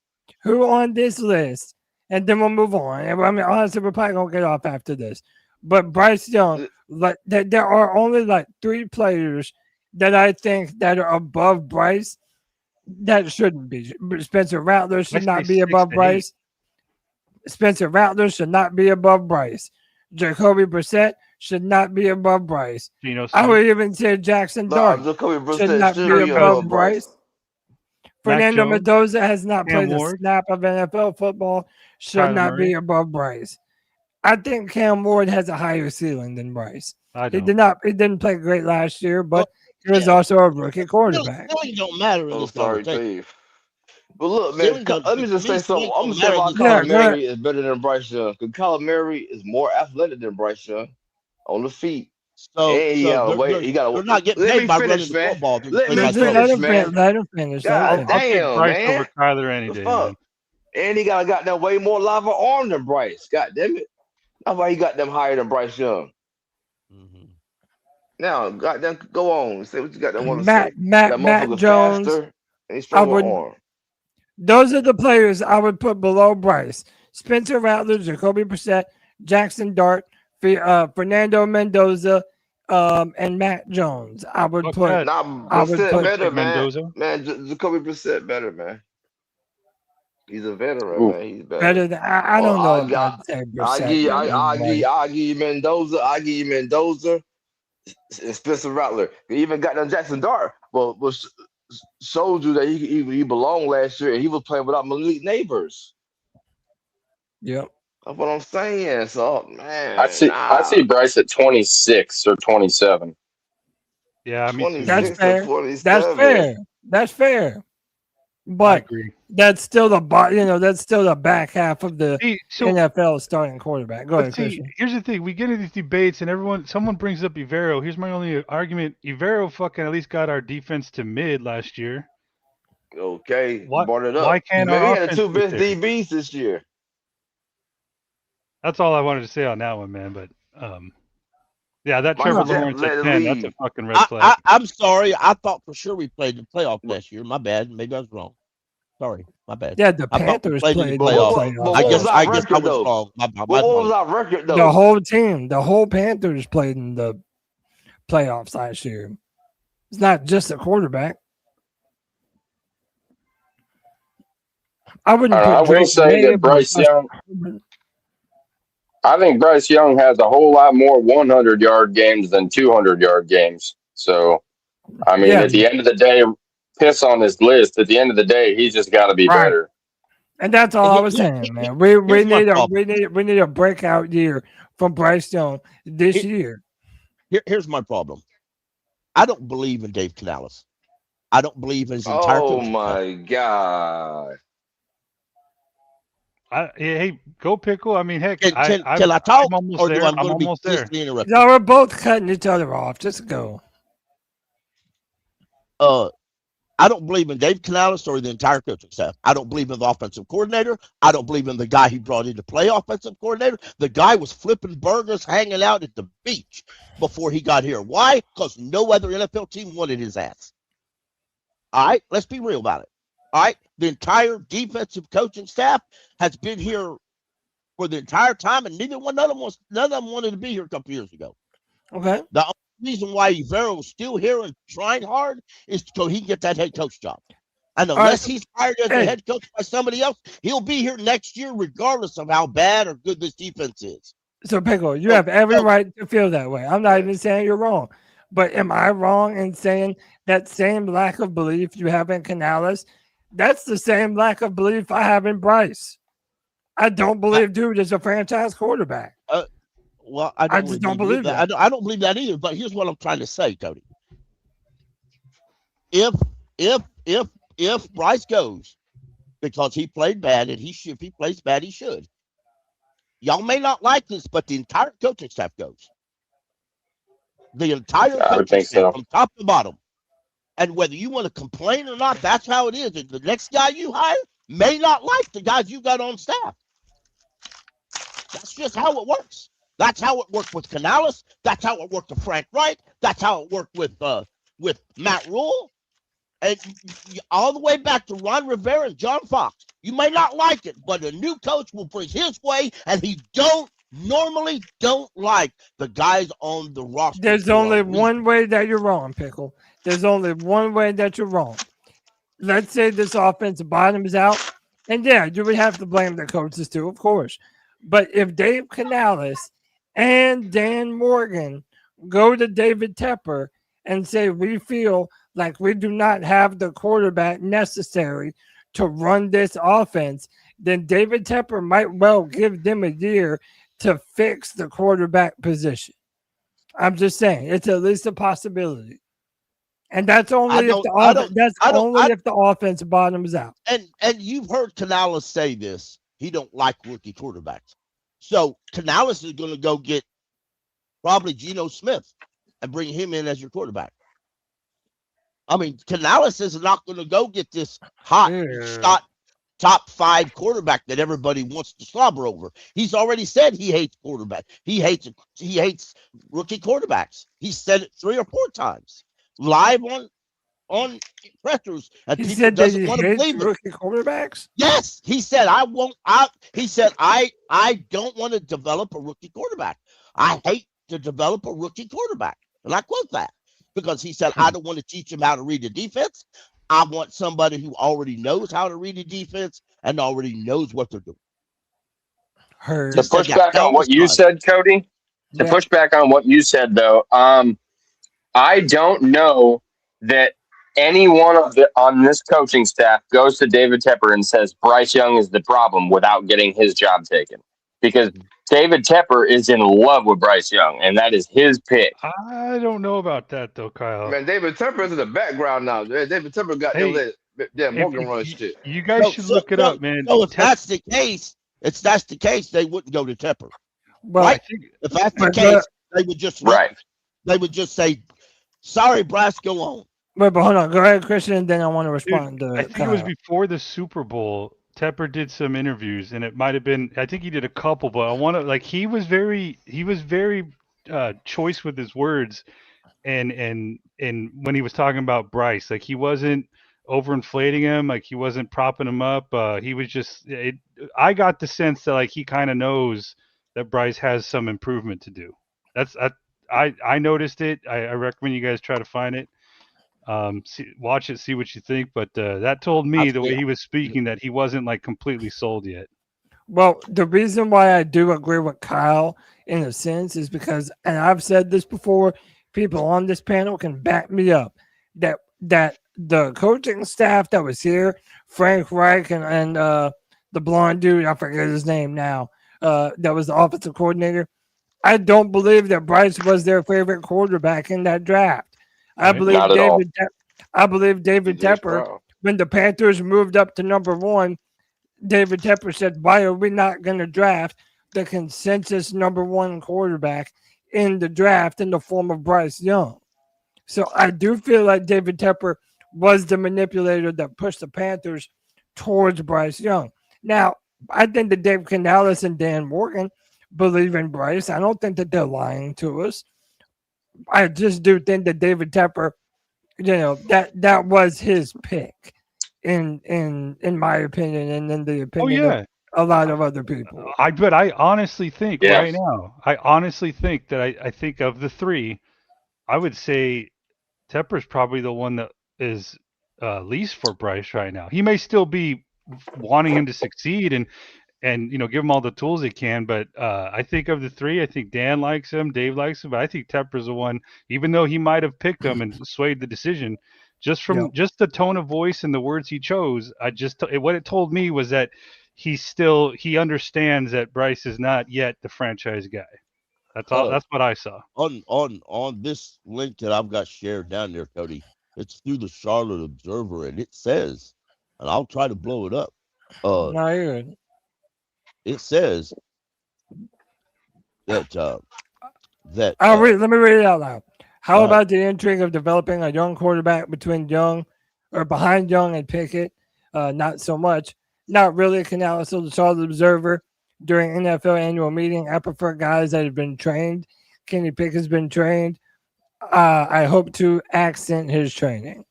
who on this list, and then we'll move on. And I mean, honestly, we're probably gonna get off after this. But Bryce Young, like there are only like 3 players that I think that are above Bryce that shouldn't be. Spencer Rattler should not be above Bryce. Spencer Rattler should not be above Bryce. Jacoby Brissett should not be above Bryce. I would even say Jackson Dart Jacoby should Brissett not should be be above above Bryce. Bryce. Fernando Jones, Mendoza has not Cam played a Ward, snap of NFL football, should Kyler not Murray. be above Bryce. I think Cam Ward has a higher ceiling than Bryce. I He don't. didn't play great last year, but he was also a rookie quarterback. Ceilings don't matter in Oh, this sorry, conversation. Dave. But look, man, Ceilings don't- let me to just me, say something. ceilings I'm gonna don't say matter why in this Kyler Yeah, go ahead. Murray is better than Bryce Young. Because Kyler Murray is more athletic than Bryce Young on the feet. So And he got they're not getting let paid me by finish, running the man. football. They're Let paid me by Let finish, him man. finish. Let him finish. God I'll take damn, Bryce man. over Kyler any The day, fuck? man. And he got them way more lava arm than Bryce. God damn it. That's why he got them higher than Bryce Young. Mhm. Now, goddamn, go on. Say what you got that want to say. Matt That motherfucker Jones. faster and he's I stronger would. arm. Those are the players I would put below Bryce. Spencer Rattler, Jacoby Brissett, Jackson Dart, Fernando Mendoza, and Matt Jones. I would Fuck put. that. Nah, I would Brissett put better, man. Mendoza. Man, Jacoby Brissett better, man. He's a veteran, Ooh. man. He's better. better than. I don't know if I'd say I Brissett give better than Bryce. I give you Mendoza. I give you Mendoza and Spencer Rattler. He even got them Jackson Dart. Well, showed you that he belonged last year and he was playing without Malik Neighbors. Yep. That's what I'm saying. So, man, I see Bryce at 26 or 27. Yeah, me too. That's 26 fair. to 27. That's fair. That's fair. I But agree. that's still that's still the back half of the So, NFL starting quarterback. Go but ahead, see, Christian. here's the thing: we get into these debates, and someone brings up Ivero. Here's my only argument: Ivero fucking at least got our defense to mid last year. Okay, Why- brought it up. why can't Maybe our he had the offense two be best there? DBs this year. That's all I wanted to say on that one, man. But yeah, that Michael Trevor Lawrence Jackson at led the 10, that's a league. fucking red flag. I'm sorry. I thought for sure we played the playoff last year. My bad. Maybe I was wrong. Sorry, my bad. Yeah, the I thought we Panthers played in the played But playoff. playoffs. what was I our guess I record, was though? wrong. My What was apologies. our record, The though? whole team, the whole Panthers played in the playoffs last year. It's not just a quarterback. I wouldn't put I will Drake say May that Bryce Young. I think Bryce Young has a whole lot more 100-yard games than 200-yard games. So, I mean, Yeah. at the end of the day, piss on his list. At the end of the day, he's just got to be Right. better. And that's all I was saying, man. We Here's my need problem. we need a breakout year from Bryce Young this year. Here's my problem. I don't believe in Dave Canales. I don't believe in his entire Oh, coaching staff. my God. Hey, go Pickle. I mean, heck, Can I talk, I'm almost or do there. I I'm going to be almost there. consistently interrupted? No, we're both cutting each other off. Just go. I don't believe in Dave Canales or the entire coaching staff. I don't believe in the offensive coordinator. I don't believe in the guy he brought in to play offensive coordinator. The guy was flipping burgers, hanging out at the beach before he got here. Why? Because no other NFL team wanted his ass. All right, let's be real about it. All right, the entire defensive coaching staff has been here for the entire time, and none of them wanted to be here a couple years ago. Okay. The only reason why Ivero's still here and trying hard is so he can get that head coach job. And unless he's hired as a head coach by somebody else, he'll be here next year regardless of how bad or good this defense is. So, Pickle, you have every right to feel that way. I'm not even saying you're wrong. But am I wrong in saying that same lack of belief you have in Canales, that's the same lack of belief I have in Bryce? I don't believe dude is a franchise quarterback. Well, I just don't believe that. I don't believe that either. But here's what I'm trying to say, Cody. If Bryce goes because he played bad, and if he plays bad, he should. Y'all may not like this, but the entire coaching staff goes. The entire coaching staff from top to bottom. And whether you want to complain or not, that's how it is. And the next guy you hire may not like the guys you got on staff. That's just how it works. That's how it worked with Canales. That's how it worked with Frank Wright. That's how it worked with Matt Rule. And all the way back to Ron Rivera and John Fox. You may not like it, but a new coach will bring his way, and he normally don't like the guys on the roster. There's only one way that you're wrong, Pickle. There's only one way that you're wrong. Let's say this offense bottoms out, and yeah, you would have to blame the coaches too, of course. But if Dave Canales and Dan Morgan go to David Tepper and say, we feel like we do not have the quarterback necessary to run this offense, then David Tepper might well give them a year to fix the quarterback position. I'm just saying, it's at least a possibility. And that's only if the offense bottoms out. And you've heard Canales say this. He don't like rookie quarterbacks. So Canales is going to go get probably Geno Smith and bring him in as your quarterback. I mean, Canales is not going to go get this hot top 5 quarterback that everybody wants to slobber over. He's already said he hates quarterback. He hates rookie quarterbacks. He said it 3 or 4 times live on pressers, and he people said that doesn't want to believe it. Rookie quarterbacks. Yes, he said I don't want to develop a rookie quarterback. I hate to develop a rookie quarterback, and I quote that because he said I don't want to teach him how to read the defense. I want somebody who already knows how to read the defense and already knows what they're doing. To push back on what you said, Cody. To push back on what you said, though, I don't know that any one of on this coaching staff goes to David Tepper and says Bryce Young is the problem without getting his job taken, because David Tepper is in love with Bryce Young, and that is his pick. I don't know about that though, Kyle. Man, David Tepper is in the background now. David Tepper got them Morgan run shit. You guys should look it up, man. So if that's the case, they wouldn't go to Tepper. Well, right? If that's the case, they would just They would just say, "Sorry, Bryce, go on." Wait, but hold on. Go ahead, Christian, and then I want to respond to I think it was before the Super Bowl. Tepper did some interviews, and it might have been. I think he did a couple, but I want to he was very choice with his words, and when he was talking about Bryce, like he wasn't overinflating him, like he wasn't propping him up. He was just. I got the sense that he kind of knows that Bryce has some improvement to do. I noticed it. I recommend you guys try to find it. Watch it, see what you think. But that told me the way he was speaking that he wasn't completely sold yet. Well, the reason why I do agree with Kyle in a sense is because, and I've said this before, people on this panel can back me up, that the coaching staff that was here, Frank Reich and the blonde dude, I forget his name now, that was the offensive coordinator. I don't believe that Bryce was their favorite quarterback in that draft. I believe David Tepper, when the Panthers moved up to number 1, David Tepper said, why are we not going to draft the consensus #1 quarterback in the draft in the form of Bryce Young? So I do feel like David Tepper was the manipulator that pushed the Panthers towards Bryce Young. Now, I think that Dave Canales and Dan Morgan believe in Bryce. I don't think that they're lying to us. I just do think that David Tepper, that was his pick in my opinion, and in the opinion of a lot of other people. But I honestly think Yes. right now, I think of the three, I would say Tepper's probably the one that is least for Bryce right now. He may still be wanting him to succeed and give him all the tools he can, but I think of the three, I think Dan likes him, Dave likes him, but I think Tepper's the one, even though he might have picked him and swayed the decision, just from just the tone of voice and the words he chose. What it told me was that he understands that Bryce is not yet the franchise guy. That's all. That's what I saw. On this link that I've got shared down there, Cody, it's through the Charlotte Observer, and it says, and I'll try to blow it up. No, you're good. It says that let me read it out loud. How about the intrigue of developing a young quarterback behind Young and Pickett? Not so much. Not really. Canales told the Charlotte Observer during NFL annual meeting, I prefer guys that have been trained. Kenny Pickett's been trained. I hope to accent his training.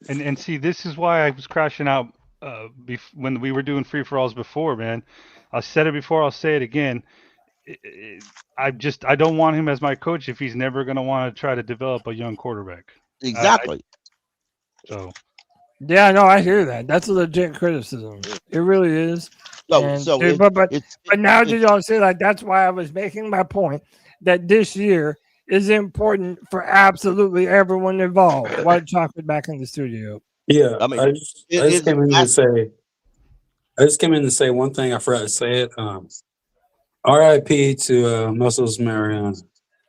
And see, this is why I was crashing out when we were doing free-for-alls before, man. I said it before, I'll say it again. I don't want him as my coach if he's never going to want to try to develop a young quarterback. Exactly. Yeah, no, I hear that. That's a legit criticism. It really is. But now that y'all say, like, that's why I was making my point that this year is important for absolutely everyone involved. White chocolate back in the studio. Yeah, I just came in to say one thing. I forgot to say it. R.I.P. to Muscles Marion.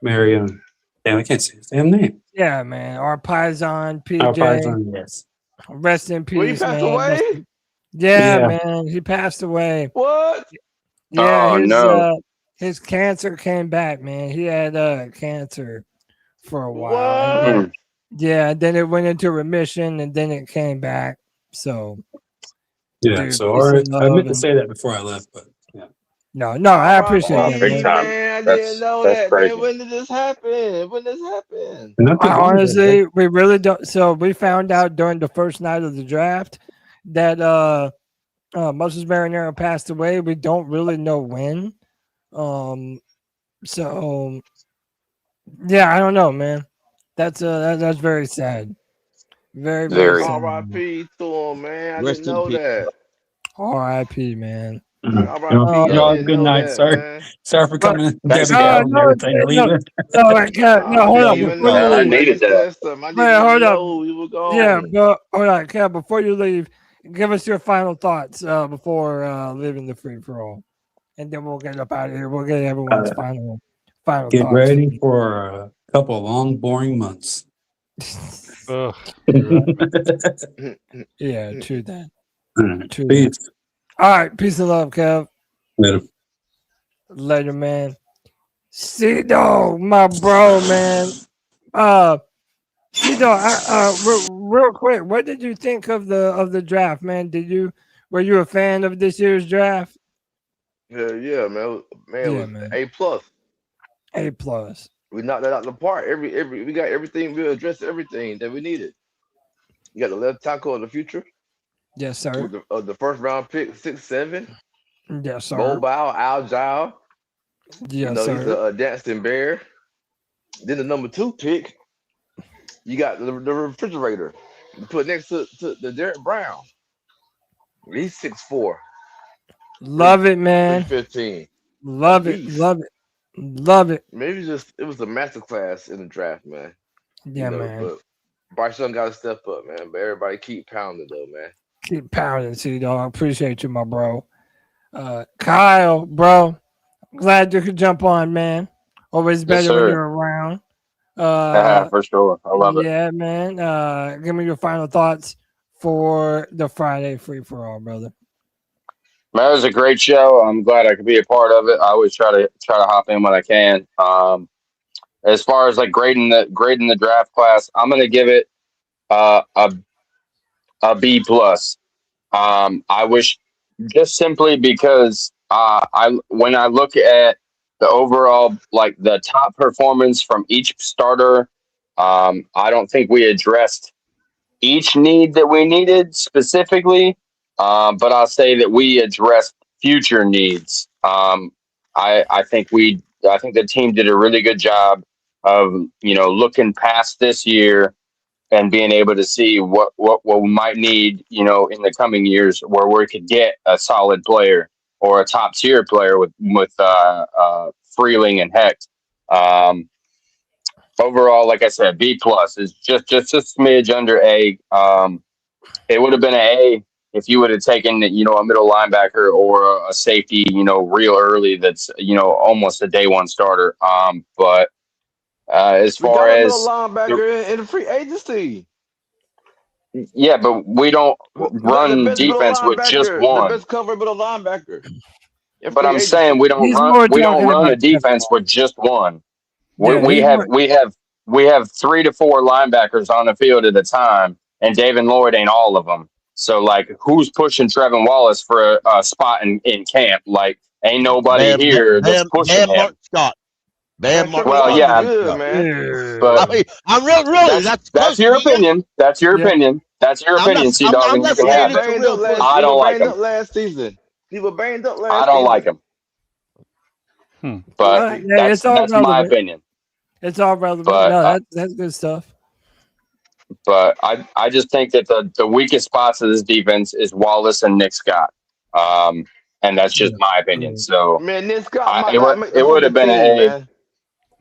Damn, I can't say his damn name. Yeah, man. Our Paisan, PJ. Our Paisan, yes. Rest in peace, Well, he passed man. away? Yeah, man. He passed away. What? Yeah, his cancer came back, man. He had cancer for a while. What? Yeah, then it went into remission, and then it came back. So, yeah. dude, So I meant to say that before I left, but yeah. No, I appreciate that. Big time. Man, I didn't know That's that. crazy. Man, when did this happen? When this happened? Honestly, we really don't. So we found out during the first night of the draft that Moses Marinero passed away. We don't really know when. So yeah, I don't know, man. That's very sad. Very, very sad. R.I.P. to him, man. I didn't know that. R.I.P. man. Y'all, good night. Sorry for coming in. Hold on. I needed that. Hold up. Yeah, but hold on, Kev. Before you leave, give us your final thoughts before leaving the free for all, and then we'll get up out of here. We'll get everyone's final Get thoughts. ready for a couple of long, boring months. Yeah, true that. True Peace. that. All right, peace and love, Kev. Later, man. C-Dog, my bro, man. C-Dog, real quick, what did you think of the draft, man? Were you a fan of this year's draft? Yeah, man. Man, A+. A+. We knocked that out of the park. We got everything. We addressed everything that we needed. You got the left tackle of the future. Yes, sir. The first round pick, 6'7". Yes, sir. Mobile, agile. Yes, sir. He's a dancing bear. Then the number 2 pick, you got the refrigerator. You put next to the Derek Brown. He's 6'4". Love it, man. 15. Love it. Maybe it was a masterclass in the draft, man. Yeah, man. But Bryce Young got to step up, man. But everybody keep pounding, though, man. Keep pounding, C-Dog. Appreciate you, my bro. Kyle, bro. Glad you could jump on, man. Always better when you're around. For sure. I love it. Yeah, man. Give me your final thoughts for the Friday free for all, brother. Man, it was a great show. I'm glad I could be a part of it. I always try to hop in when I can. As far as like grading the draft class, I'm gonna give it uh, a a B plus. I wish just simply because I when I look at the overall like the top performance from each starter, I don't think we addressed each need that we needed specifically, but I'll say that we addressed future needs. I think the team did a really good job of looking past this year and being able to see what we might need, in the coming years where we could get a solid player or a top tier player with Freeling and Hecht. Overall, like I said, B plus is just a smidge under A. It would have been an A if you would have taken, a middle linebacker or a safety, real early. That's almost a day one starter. But as We far got a middle as linebacker in the free agency. yeah, but we don't We got the run best middle defense with just linebacker, the one. best cover middle linebacker in But free I'm saying agency. He's more we don't talking run a about defense with just one. We, yeah. we He's have more we have 3 to 4 linebackers on the field at a time, and David Lloyd ain't all of them. So like, who's pushing Trevin Wallace for a spot in camp? Like, ain't nobody here that's pushing him. Martin Scott. Man, Martin Trevor Well, Wallace yeah, is good, man. I but mean, I'm really that's close your to you. opinion. That's your yeah. opinion. That's your opinion, Sea Dog, I'm and you not can He saying was have it's it. a banged real up last. push. I He don't was like banged him. up last season. He was banged up I last don't like season. him. But Yeah, it's all that's my relevant. opinion. It's all relevant. But No, that's good stuff. but I just think that the weakest spots of this defense is Wallace and Nick Scott. And that's just my opinion. So Man, Nick Scott might it not would make it the would have fucking been an team, A. man.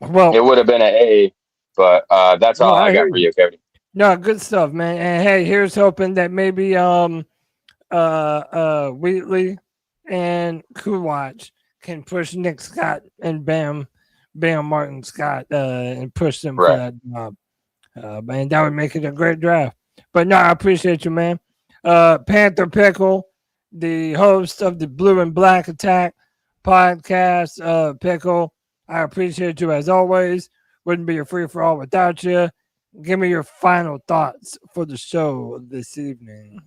Well, It would have been an A. But that's all I I hear got for you. you, Cody. No, good stuff, man. And hey, here's hoping that maybe Wheatley and Kuwatch can push Nick Scott and Bam Martin Scott and push them for Right. that job. Man, that would make it a great draft. But no, I appreciate you, man. Panther Pickle, the host of the Blue and Black Attack podcast. Pickle, I appreciate you as always. Wouldn't be a free for all without you. Give me your final thoughts for the show this evening.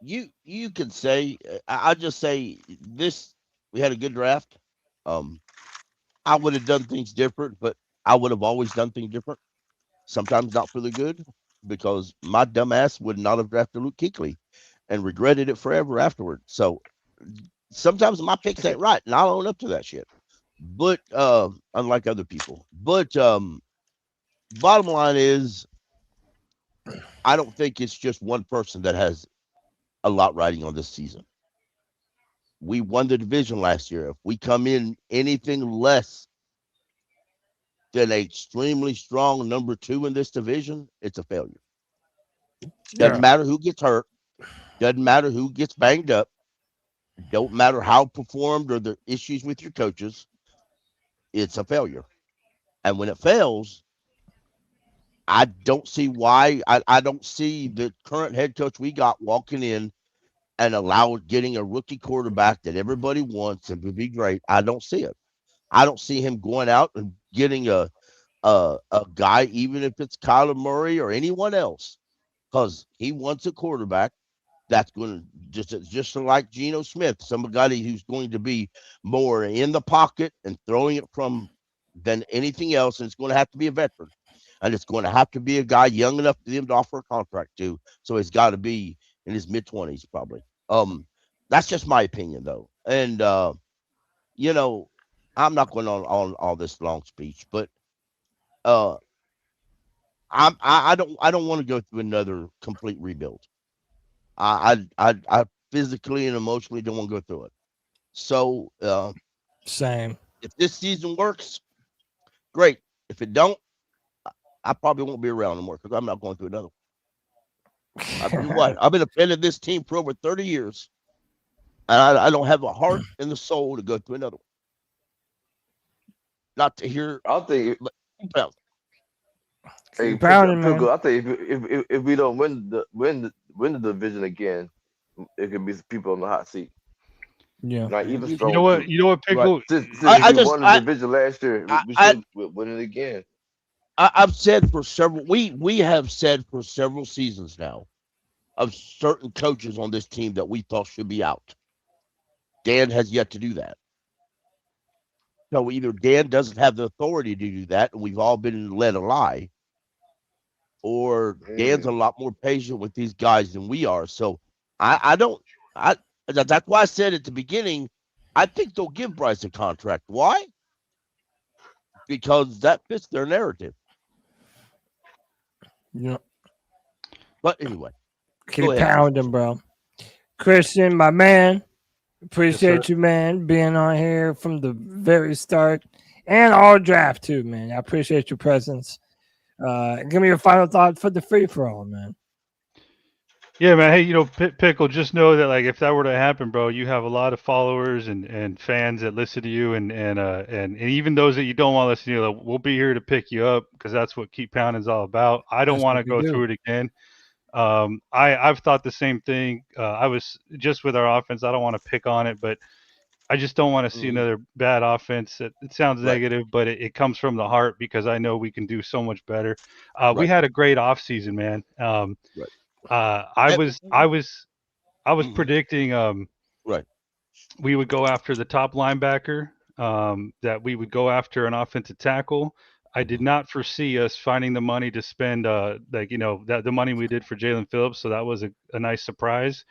You could say I just say this. We had a good draft. I would have done things different, but I would have always done things different. Sometimes not for the good, because my dumb ass would not have drafted Luke Kuechly and regretted it forever afterward. So sometimes my picks ain't right, and I'll own up to that shit. But unlike other people. But bottom line is, I don't think it's just one person that has a lot riding on this season. We won the division last year. If we come in anything less than an extremely strong number 2 in this division, it's a failure. Doesn't matter who gets hurt. Doesn't matter who gets banged up. Don't matter how performed or the issues with your coaches. It's a failure. And when it fails, I don't see why. I don't see the current head coach we got walking in and getting a rookie quarterback that everybody wants and would be great. I don't see it. I don't see him going out and getting a guy, even if it's Kyler Murray or anyone else, because he wants a quarterback that's going to just like Geno Smith, somebody who's going to be more in the pocket and throwing it from than anything else, and it's going to have to be a veteran, and it's going to have to be a guy young enough for them to offer a contract to. So it's got to be in his mid-20s, probably. That's just my opinion, though, and I'm not going on all this long speech, but I don't want to go through another complete rebuild. I physically and emotionally don't want to go through it. So same. If this season works, great. If it don't, I probably won't be around anymore because I'm not going through another one. I tell you what, I've been a fan of this team for over 30 years, and I don't have a heart and the soul to go through another one. Not to hear. I'll think. Hey, pounding, man. Pickle, I think if we don't win the division again, it could be people on the hot seat. Yeah. Not even You strong. You know what? too. You know what, Pickle? Since I we won the division last year, we should win it again. I've said for several we have said for several seasons now of certain coaches on this team that we thought should be out. Dan has yet to do that. So either Dan doesn't have the authority to do that, and we've all been led a lie, or Dan's a lot more patient with these guys than we are. So that's why I said at the beginning, I think they'll give Bryce a contract. Why? Because that fits their narrative. Yeah. But anyway, Keep pounding, bro. Christian, my man, appreciate you, man, being on here from the very start and all draft too, man. I appreciate your presence. Give me your final thought for the free for all, man. Yeah, man. Hey, you know, Pickle, just know that like if that were to happen, bro, you have a lot of followers and fans that listen to you, and even those that you don't want to listen to you, like, we'll be here to pick you up because that's what Keep Pounding is all about. I don't want to go through it again. I've thought the same thing. I was just with our offense. I don't want to pick on it, but I just don't want to see another bad offense. It sounds negative, but it comes from the heart because I know we can do so much better. We had a great offseason, man. I was predicting we would go after the top linebacker, that we would go after an offensive tackle. I did not foresee us finding the money to spend the money we did for Jalen Phillips, so that was a nice surprise.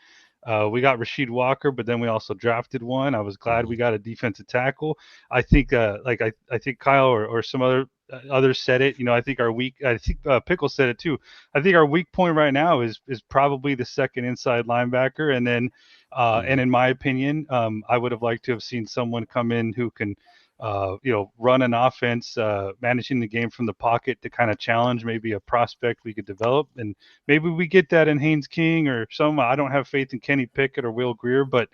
We got Rasheed Walker, but then we also drafted one. I was glad we got a defensive tackle. I think I think Kyle or some others said it. You know, I think Pickle said it too. I think our weak point right now is probably the second inside linebacker, and then and in my opinion, I would have liked to have seen someone come in who can run an offense, managing the game from the pocket to kind of challenge maybe a prospect we could develop. And maybe we get that in Haynes King or some. I don't have faith in Kenny Pickett or Will Grier, but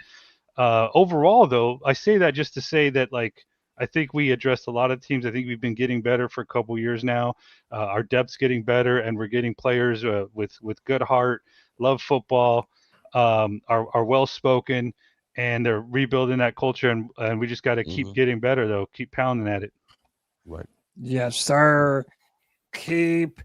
overall, though, I say that just to say that, like, I think we addressed a lot of teams. I think we've been getting better for a couple years now. Our depth's getting better, and we're getting players with good heart, love football, are well-spoken, and they're rebuilding that culture, and we just got to keep getting better, though. Keep pounding at it. Right. Yes, sir. Keep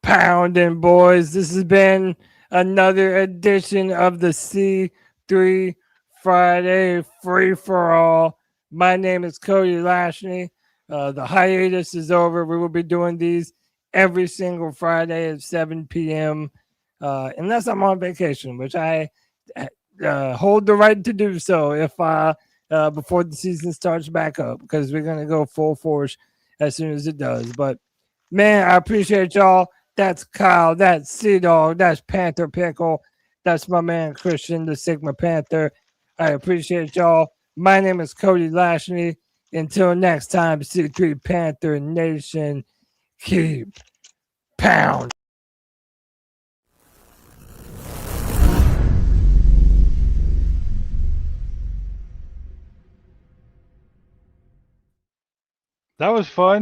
pounding, boys. This has been another edition of the C3 Friday Free-for-All. My name is Cody Lashney. The hiatus is over. We will be doing these every single Friday at 7 p.m. Unless I'm on vacation, which I hold the right to do so if before the season starts back up, because we're going to go full force as soon as it does. But, man, I appreciate y'all. That's Kyle. That's Sea-Dog. That's Panther Pickle. That's my man Christian, the Sigma Panther. I appreciate y'all. My name is Cody Lashney. Until next time, C3 Panther Nation, keep pound. That was fun.